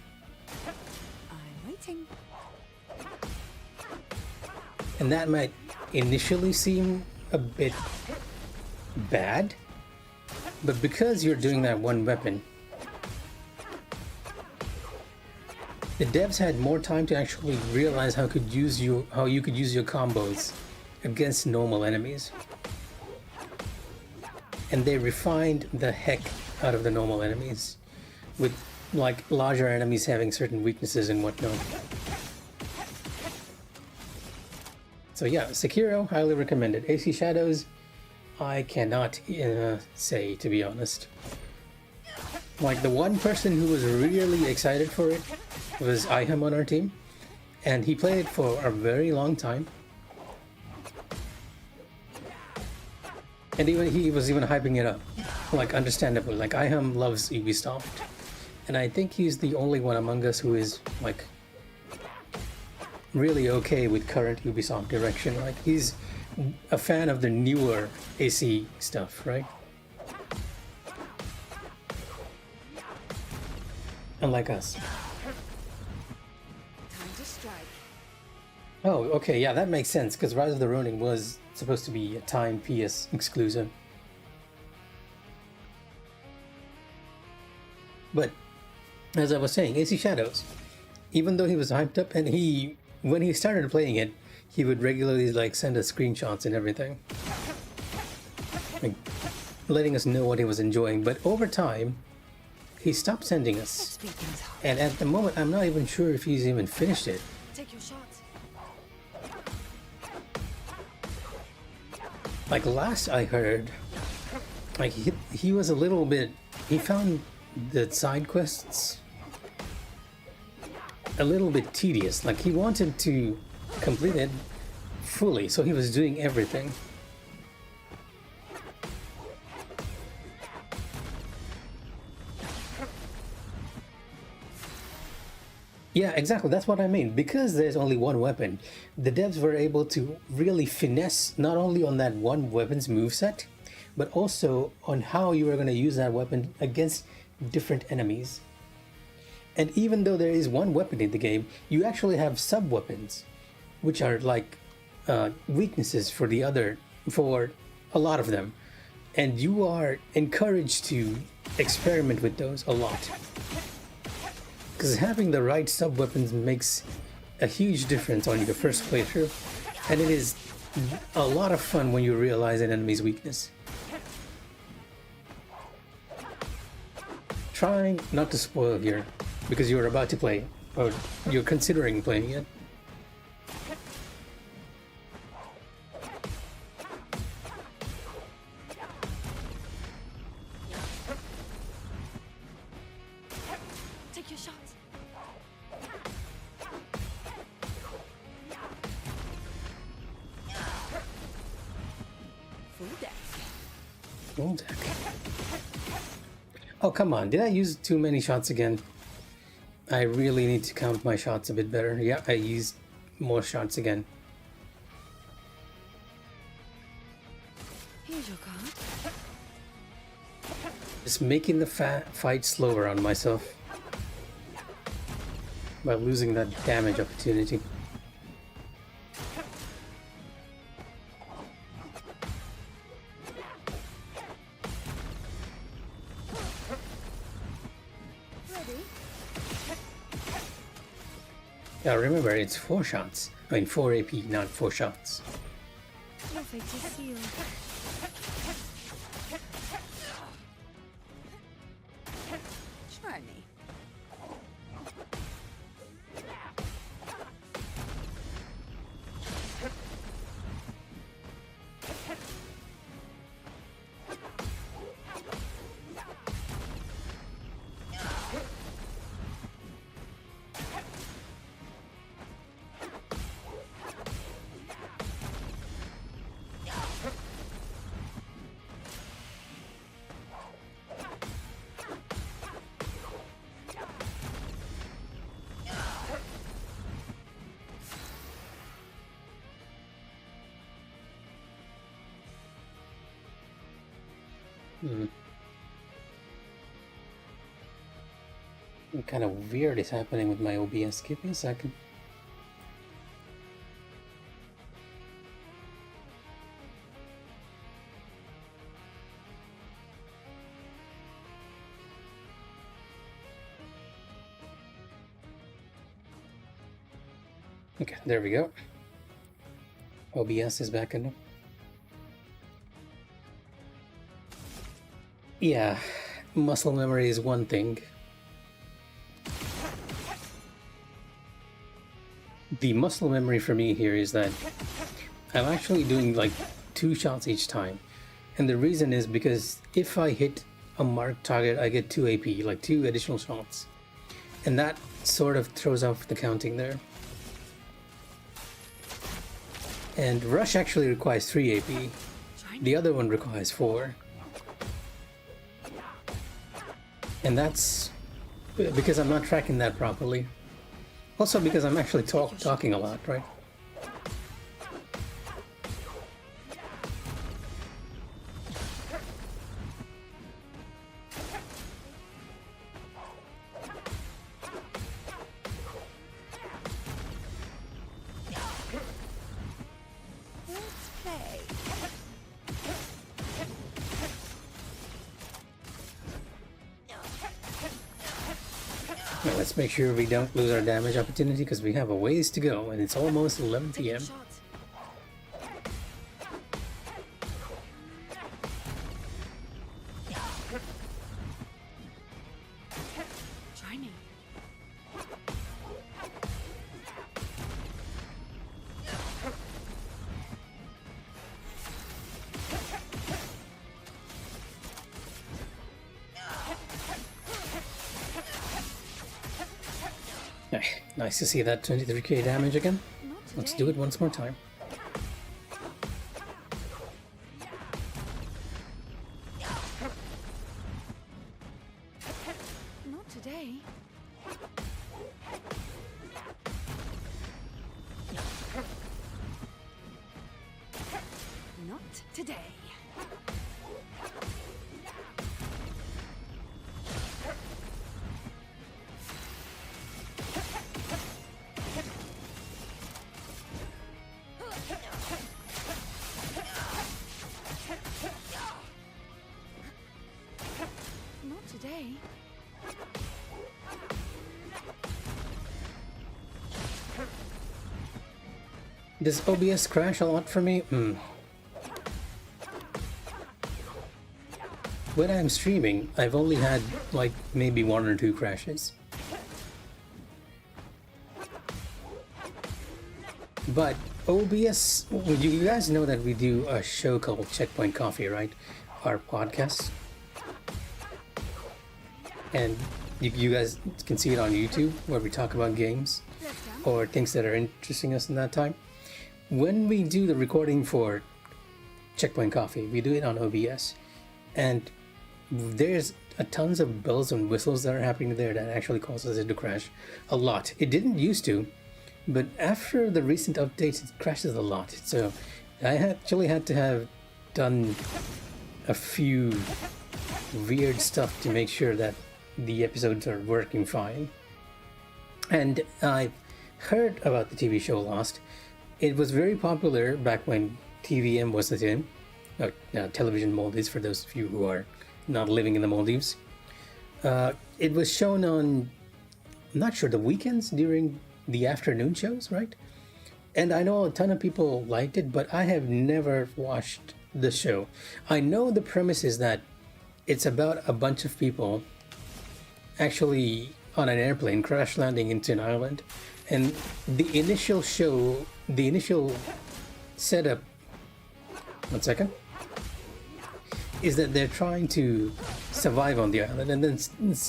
I'm waiting. And that might initially seem a bit bad, but because you're doing that one weapon, the devs had more time to actually realize how you could use your combos against normal enemies. And they refined the heck out of the normal enemies, with like larger enemies having certain weaknesses and whatnot. So yeah, Sekiro, highly recommended. AC Shadows, I cannot say, to be honest. Like the one person who was really excited for it was Iham on our team, and he played it for a very long time. And he was even hyping it up, like understandably. Like Iham loves Ubisoft, and I think he's the only one among us who is like really okay with current Ubisoft direction. Like he's a fan of the newer AC stuff, right? Unlike us. Time to strike. Oh, okay, yeah, that makes sense, because Rise of the Ronin was supposed to be a time PS exclusive. But, as I was saying, AC Shadows, even though he was hyped up, and when he started playing it, he would regularly like send us screenshots and everything. Like, letting us know what he was enjoying, but over time, he stopped sending us. And at the moment, I'm not even sure if he's even finished it. Take your shot. Like last I heard, like he was a little bit, he found the side quests a little bit tedious. Like he wanted to complete it fully, so he was doing everything. Yeah, exactly. That's what I mean. Because there's only one weapon, the devs were able to really finesse not only on that one weapon's moveset, but also on how you are going to use that weapon against different enemies. And even though there is one weapon in the game, you actually have sub-weapons, which are like weaknesses for a lot of them. And you are encouraged to experiment with those a lot. Because having the right sub-weapons makes a huge difference on your first playthrough, and it is a lot of fun when you realize an enemy's weakness. Trying not to spoil here, because you're about to play, or you're considering playing it. Take your shot. Full deck. Full deck. Oh, come on. Did I use too many shots again? I really need to count my shots a bit better. Yeah, I used more shots again. Here's your card. Just making the fight slower on myself by losing that damage opportunity. Ready? Yeah, remember, it's 4 shots. I mean, 4 AP, not 4 shots. Your fate is sealed. Try me. What kind of weird is happening with my OBS? Give me a second. Okay, there we go. OBS is back in. Yeah, muscle memory is one thing. The muscle memory for me here is that I'm actually doing like 2 shots each time. And the reason is because if I hit a marked target, I get 2 AP, like 2 additional shots. And that sort of throws off the counting there. And Rush actually requires 3 AP. The other one requires 4. And that's because I'm not tracking that properly. Also because I'm actually talking a lot, right? Let's play. Now let's make sure we don't lose our damage opportunity because we have a ways to go and it's almost 11 Take your p.m. shot. Try me. Nice to see that 23k damage again. Not Let's today. do it once more time. today. Not today. Not today. Does OBS crash a lot for me? When I'm streaming, I've only had like maybe 1 or 2 crashes. But OBS, you guys know that we do a show called Checkpoint Coffee, right? Our podcast. And you guys can see it on YouTube where we talk about games or things that are interesting us in that time. When we do the recording for Checkpoint Coffee, we do it on OBS. And there's a tons of bells and whistles that are happening there that actually causes it to crash a lot. It didn't used to, but after the recent updates, it crashes a lot. So I actually had to have done a few weird stuff to make sure that the episodes are working fine. And I've heard about the TV show Lost. It was very popular back when TVM was the thing. Television Maldives, for those of you who are not living in the Maldives. It was shown on, I'm not sure, the weekends during the afternoon shows, right? And I know a ton of people liked it, but I have never watched the show. I know the premise is that it's about a bunch of people actually on an airplane crash landing into an island. And the initial setup, 1 second, is that they're trying to survive on the island, and then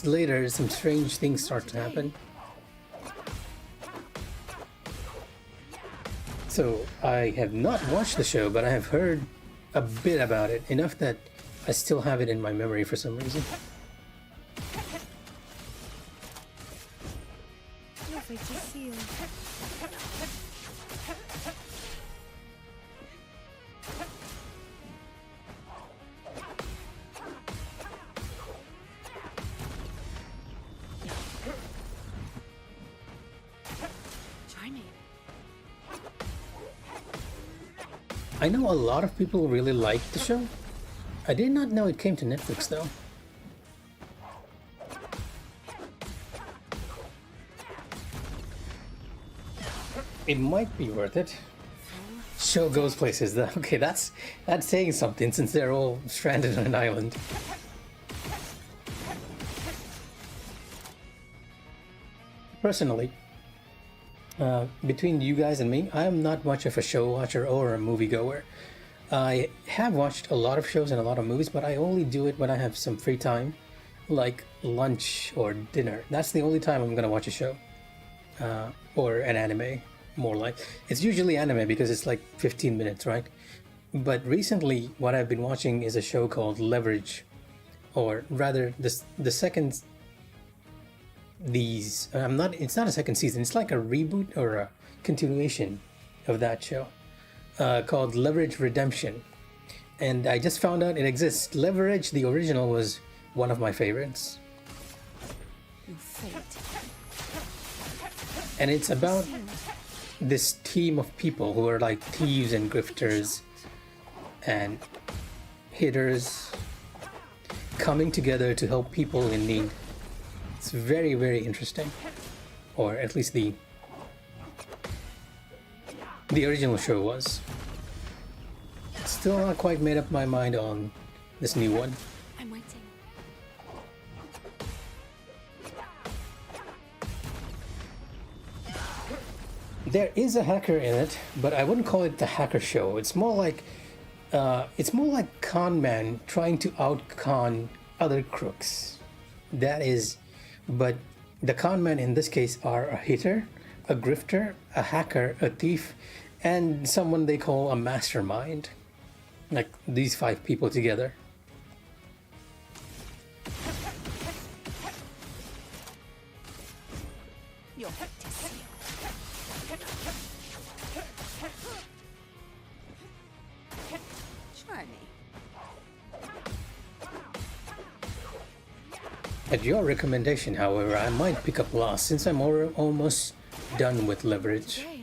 later some strange things start to happen. So I have not watched the show, but I have heard a bit about it, enough that I still have it in my memory for some reason. Your fate is sealed. Try me. I know a lot of people really liked the show. I did not know it came to Netflix though. It might be worth it. Show goes places though. Okay, that's saying something since they're all stranded on an island. Personally, between you guys and me, I am not much of a show watcher or a moviegoer. I have watched a lot of shows and a lot of movies, but I only do it when I have some free time, like lunch or dinner. That's the only time I'm gonna watch a show, or an anime, more like. It's usually anime because it's like 15 minutes, right? But recently, what I've been watching is a show called Leverage, or rather, the second. It's not a second season. It's like a reboot or a continuation of that show, called Leverage Redemption. And I just found out it exists. Leverage, the original, was one of my favorites. Your fate. And it's about this team of people who are like thieves and grifters and hitters coming together to help people in need. It's very, very interesting. Or at least the original show was. Still not quite made up my mind on this new one. I'm waiting. There is a hacker in it, but I wouldn't call it the hacker show. It's more like con man trying to out-con other crooks. That is, but the con men in this case are a hitter, a grifter, a hacker, a thief, and someone they call a mastermind. Like these 5 people together. Your fate is sealed. Try me. At your recommendation, however, I might pick up Lost since I'm almost done with Leverage. Okay.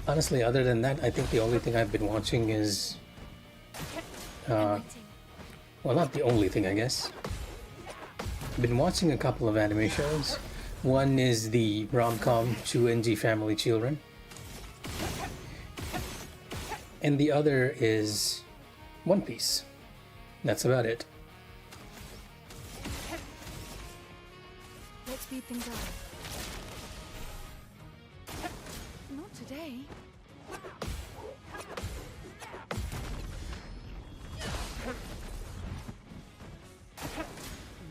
Honestly, other than that, I think the only thing I've been watching is... I'm waiting. well, not the only thing, I guess. I've been watching a couple of anime shows. One is the rom-com Chu Family Children. And the other is One Piece. That's about it. Let's speed things up. Not today.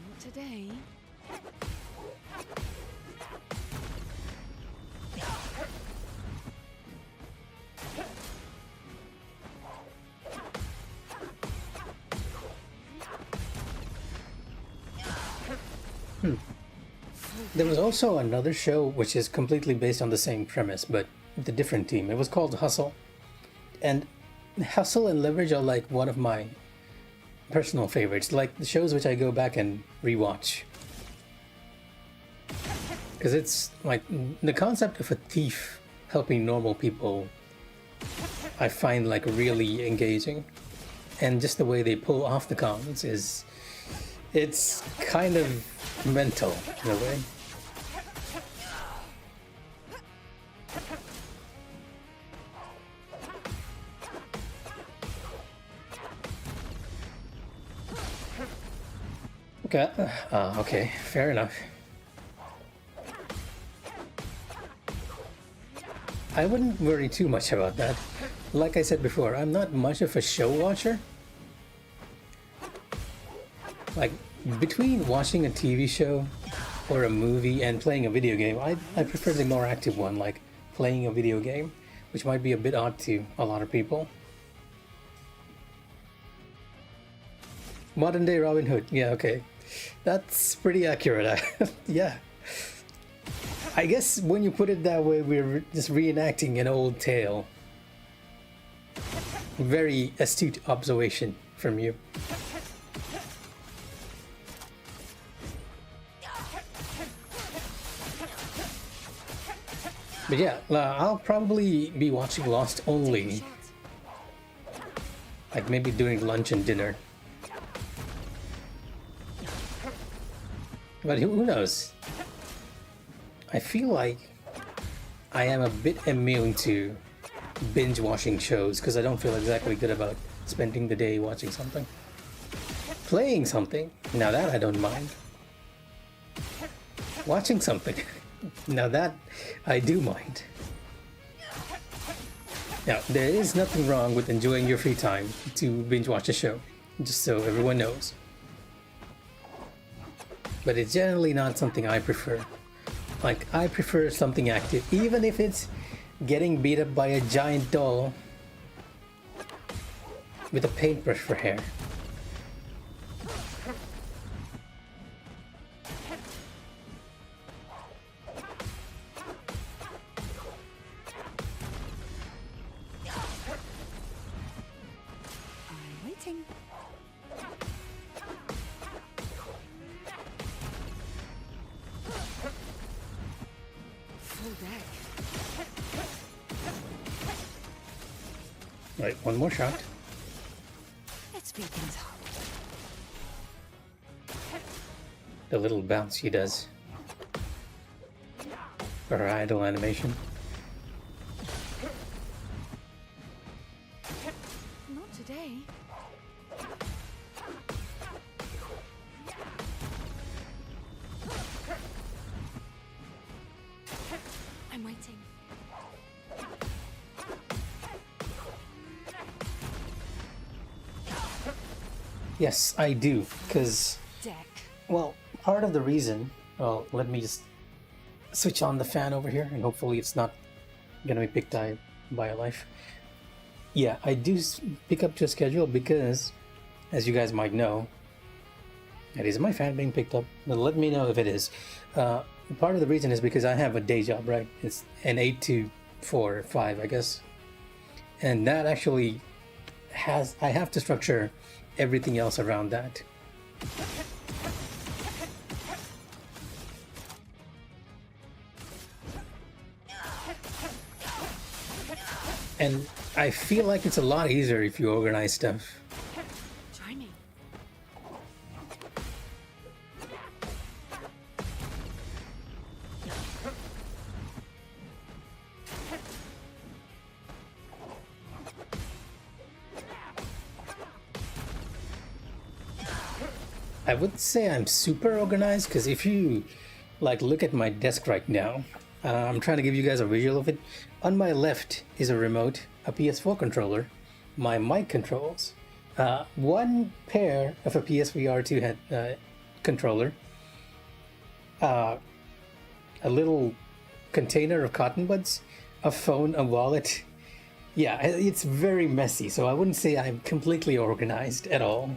Not today. There was also another show which is completely based on the same premise, but with a different team. It was called Hustle. And Hustle and Leverage are like one of my personal favorites, like the shows which I go back and rewatch. Because it's like the concept of a thief helping normal people, I find like really engaging. And just the way they pull off the cons is, it's kind of mental in a way. Okay, okay, fair enough. I wouldn't worry too much about that. Like I said before, I'm not much of a show watcher. Like, between watching a TV show or a movie and playing a video game, I prefer the more active one, like playing a video game, which might be a bit odd to a lot of people. Modern day Robin Hood, yeah, okay. That's pretty accurate. Yeah. I guess when you put it that way, we're just reenacting an old tale. Very astute observation from you. But yeah, I'll probably be watching Lost only, like maybe during lunch and dinner. But who knows? I feel like I am a bit immune to binge watching shows because I don't feel exactly good about spending the day watching something. Playing something, now that I don't mind. Watching something, now that I do mind. Now, there is nothing wrong with enjoying your free time to binge watch a show, just so everyone knows. But it's generally not something I prefer. Like, I prefer something active, even if it's getting beat up by a giant doll with a paintbrush for hair. I'm waiting. Full deck. Right, one more shot. Let's speed things up. The little bounce she does for her idle animation. Not today. I'm waiting. Yes, I do, because, Deck. well, part of the reason, well, let me just switch on the fan over here, and hopefully it's not gonna be picked by a life. Yeah, I do pick up to a schedule because, as you guys might know, And is my fan being picked up? Well, let me know if it is. Part of the reason is because I have a day job, right? It's an 8 to 4, 5, I guess. And that actually I have to structure everything else around that. And I feel like it's a lot easier if you organize stuff. Try me. I would say I'm super organized because if you like look at my desk right now, I'm trying to give you guys a visual of it. On my left is a remote, a PS4 controller, my mic controls, one pair of a PSVR2 head controller, a little container of cotton buds, a phone, a wallet. Yeah, it's very messy, so I wouldn't say I'm completely organized at all.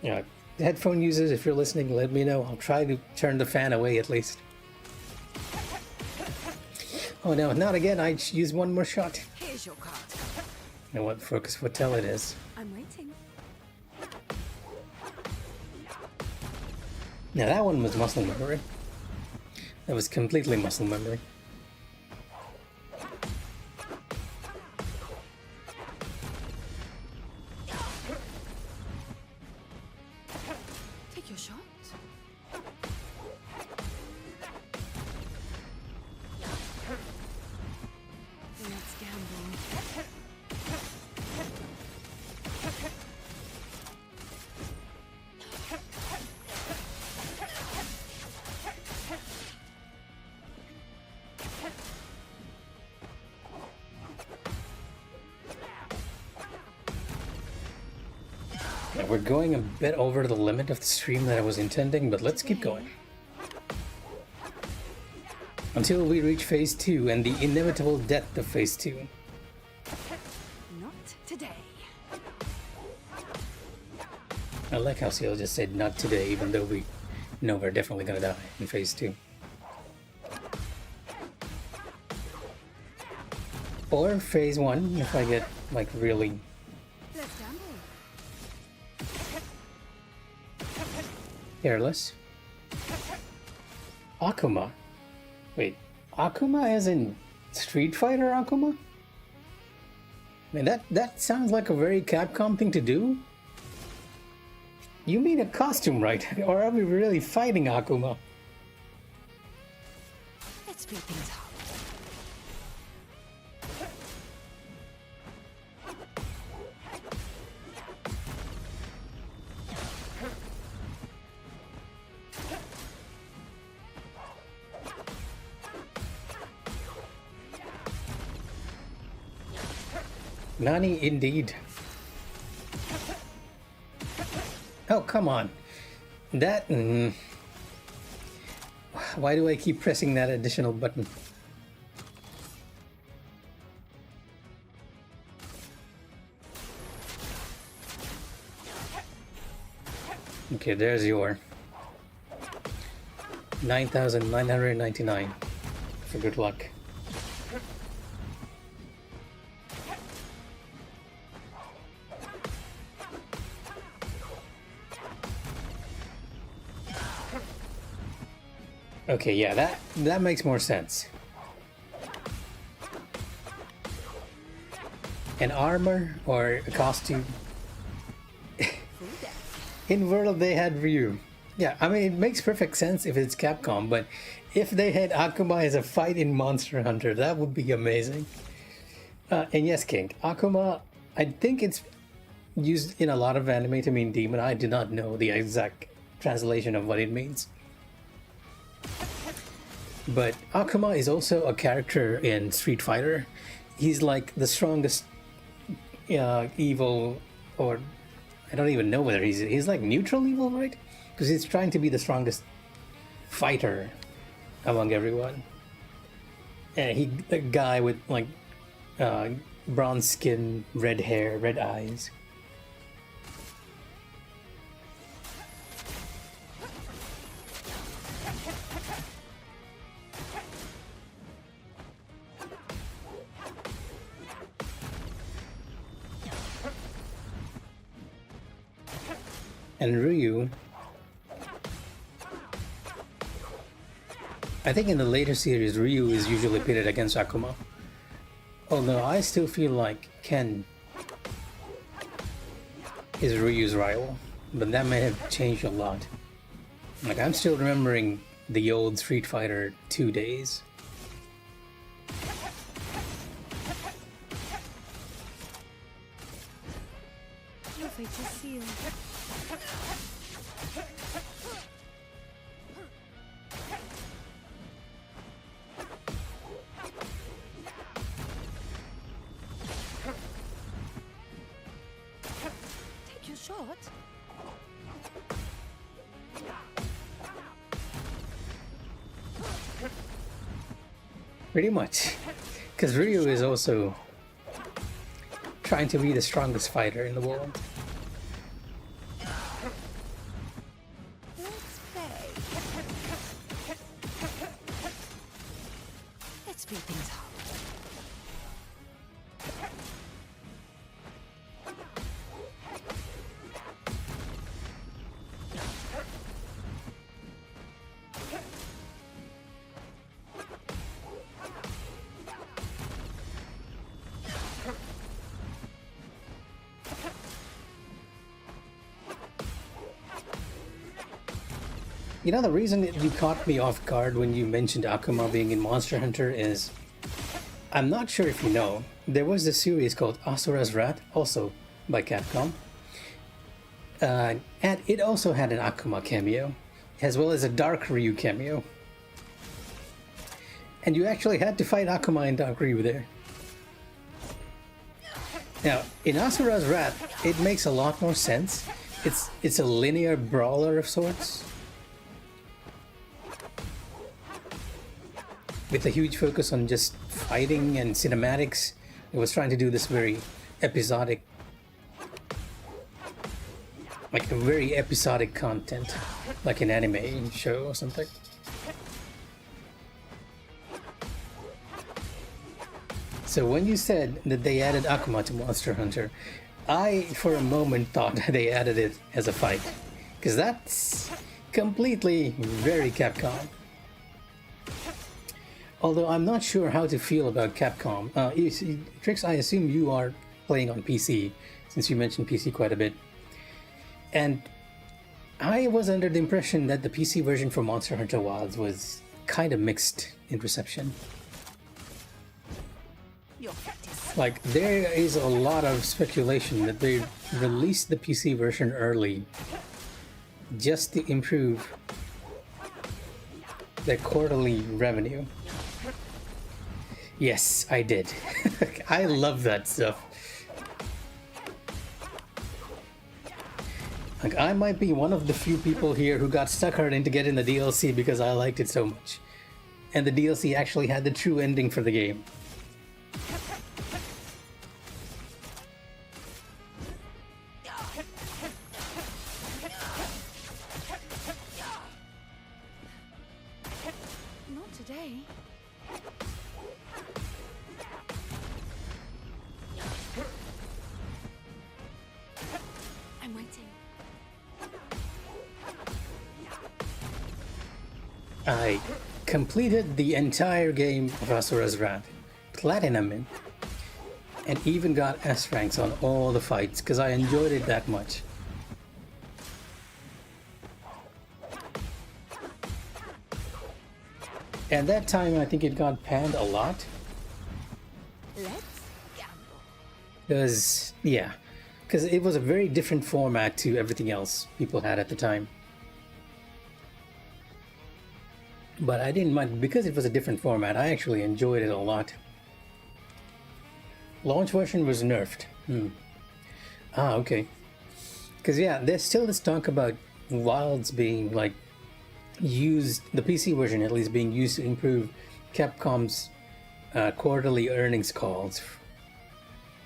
Yeah, headphone users, if you're listening, let me know. I'll try to turn the fan away at least. Oh no, not again. I use one more shot. Here's your card. You know what focus foretell it is. I'm waiting. Now that one was muscle memory. That was completely muscle memory. Take your shot. Let's gamble. Now we're going a bit over the limit of the stream that I was intending, but let's keep going. Until we reach phase 2 and the inevitable death of phase 2. Not today. I like how Sciel just said not today, even though we know we're definitely gonna die in phase 2. Or phase 1 if I get like really Let's gamble. careless. Akuma. Wait, Akuma as in Street Fighter Akuma? I mean, that sounds like a very Capcom thing to do. You mean a costume, right? Or are we really fighting Akuma? Let's speed things up. Nani indeed. Oh, come on. That... Why do I keep pressing that additional button? Okay, there's your 9,999 for good luck. Okay, yeah, that makes more sense. An armor or a costume. In World they had Ryu. Yeah, I mean it makes perfect sense if it's Capcom, but if they had Akuma as a fight in Monster Hunter, that would be amazing. And yes, King, Akuma, I think it's used in a lot of anime to mean demon. I do not know the exact translation of what it means. But Akuma is also a character in Street Fighter. He's like the strongest evil, or I don't even know whether he's like neutral evil, right? Because he's trying to be the strongest fighter among everyone. And the guy with like bronze skin, red hair, red eyes. And Ryu, I think in the later series, Ryu is usually pitted against Akuma. Although I still feel like Ken is Ryu's rival, but that may have changed a lot. Like, I'm still remembering the old Street Fighter 2 days. Your fate is sealed. Take your shot. Pretty much. Because Ryu is also trying to be the strongest fighter in the world. Let's play. Let's break things up. You know, the reason that you caught me off guard when you mentioned Akuma being in Monster Hunter is, I'm not sure if you know, there was this series called Asura's Wrath, also by Capcom. And it also had an Akuma cameo, as well as a Dark Ryu cameo. And you actually had to fight Akuma and Dark Ryu there. Now, in Asura's Wrath, it makes a lot more sense. It's a linear brawler of sorts, with a huge focus on just fighting and cinematics. It was trying to do this very episodic, like a very episodic content, like an anime show or something. So when you said that they added Akuma to Monster Hunter, I for a moment thought they added it as a fight, because that's completely very Capcom. Although I'm not sure how to feel about Capcom. Trix, I assume you are playing on PC, since you mentioned PC quite a bit. And I was under the impression that the PC version for Monster Hunter Wilds was kind of mixed in reception. Your fate is Like, there is a lot of speculation that they released the PC version early just to improve their quarterly revenue. Yes, I did. I love that stuff. Like, I might be one of the few people here who got suckered into getting the DLC because I liked it so much. And the DLC actually had the true ending for the game. not today. I'm waiting. I completed the entire game of Asura's Wrath, platinum it, and even got S ranks on all the fights because I enjoyed it that much. At that time, I think it got panned a lot. Let's gamble. Because it was a very different format to everything else people had at the time. But I didn't mind, because it was a different format, I actually enjoyed it a lot. Launch version was nerfed. Ah, okay. Because there's still this talk about Wilds being like used, the PC version at least being used to improve Capcom's quarterly earnings calls.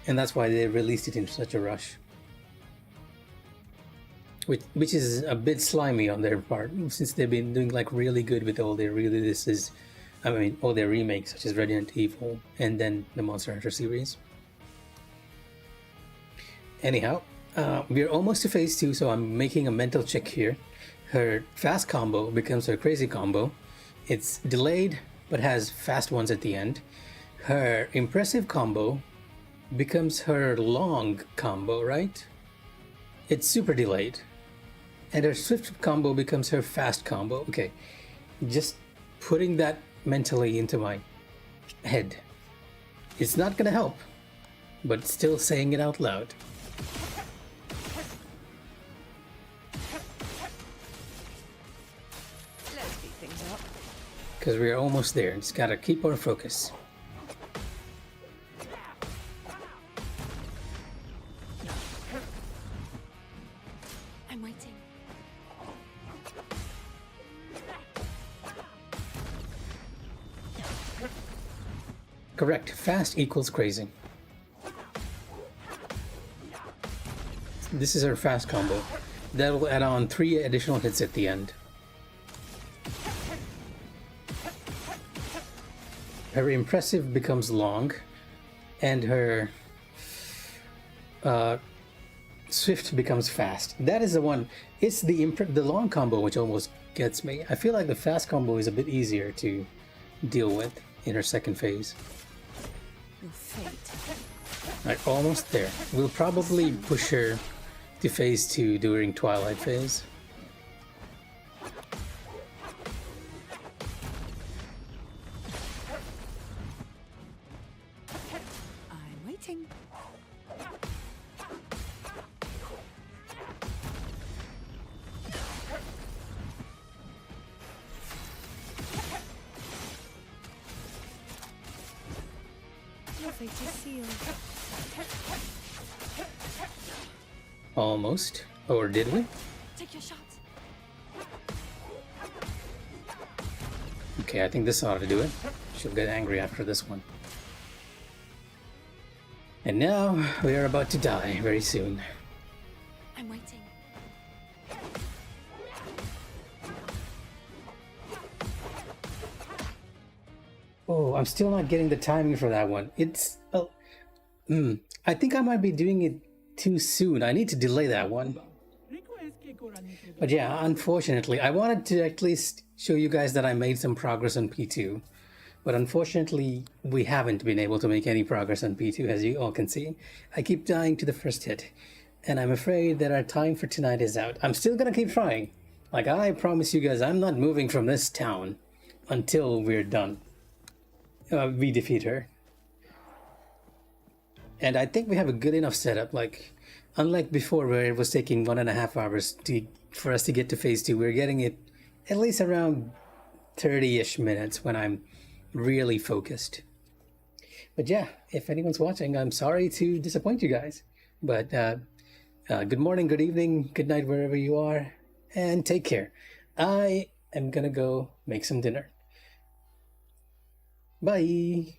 And that's why they released it in such a rush. Which is a bit slimy on their part, since they've been doing like really good with all their releases. I mean, all their remakes, such as Resident Evil and then the Monster Hunter series. Anyhow, we're almost to phase 2, so I'm making a mental check here. Her fast combo becomes her crazy combo. It's delayed, but has fast ones at the end. Her impressive combo becomes her long combo, right? It's super delayed. And her swift combo becomes her fast combo. Okay, just putting that mentally into my head. It's not gonna help, but still saying it out loud. Let's speed things up. Because we're almost there. Just gotta keep our focus. I'm waiting. Correct. Fast equals crazy. This is her fast combo. That'll add on 3 additional hits at the end. Her impressive becomes long, and her swift becomes fast. That is the one. It's the long combo which almost gets me. I feel like the fast combo is a bit easier to deal with in her second phase. Your fate. Right, almost there. We'll probably push her to phase 2 during Twilight phase. I'm waiting. Your fate is sealed. Almost. Or did we? Take your shot. Okay, I think this ought to do it. She'll get angry after this one. And now we are about to die very soon. I'm waiting. Oh, I'm still not getting the timing for that one. It's... I think I might be doing it too soon. I need to delay that one. But yeah, unfortunately, I wanted to at least show you guys that I made some progress on P2. But unfortunately, we haven't been able to make any progress on P2, as you all can see. I keep dying to the first hit. And I'm afraid that our time for tonight is out. I'm still gonna keep trying. Like, I promise you guys, I'm not moving from this town until we're done. We defeat her. And I think we have a good enough setup. Like, unlike before where it was taking 1.5 hours for us to get to phase 2, we're getting it at least around 30-ish minutes when I'm really focused. But yeah, if anyone's watching, I'm sorry to disappoint you guys. But good morning, good evening, good night, wherever you are, and take care. I am gonna go make some dinner. Bye.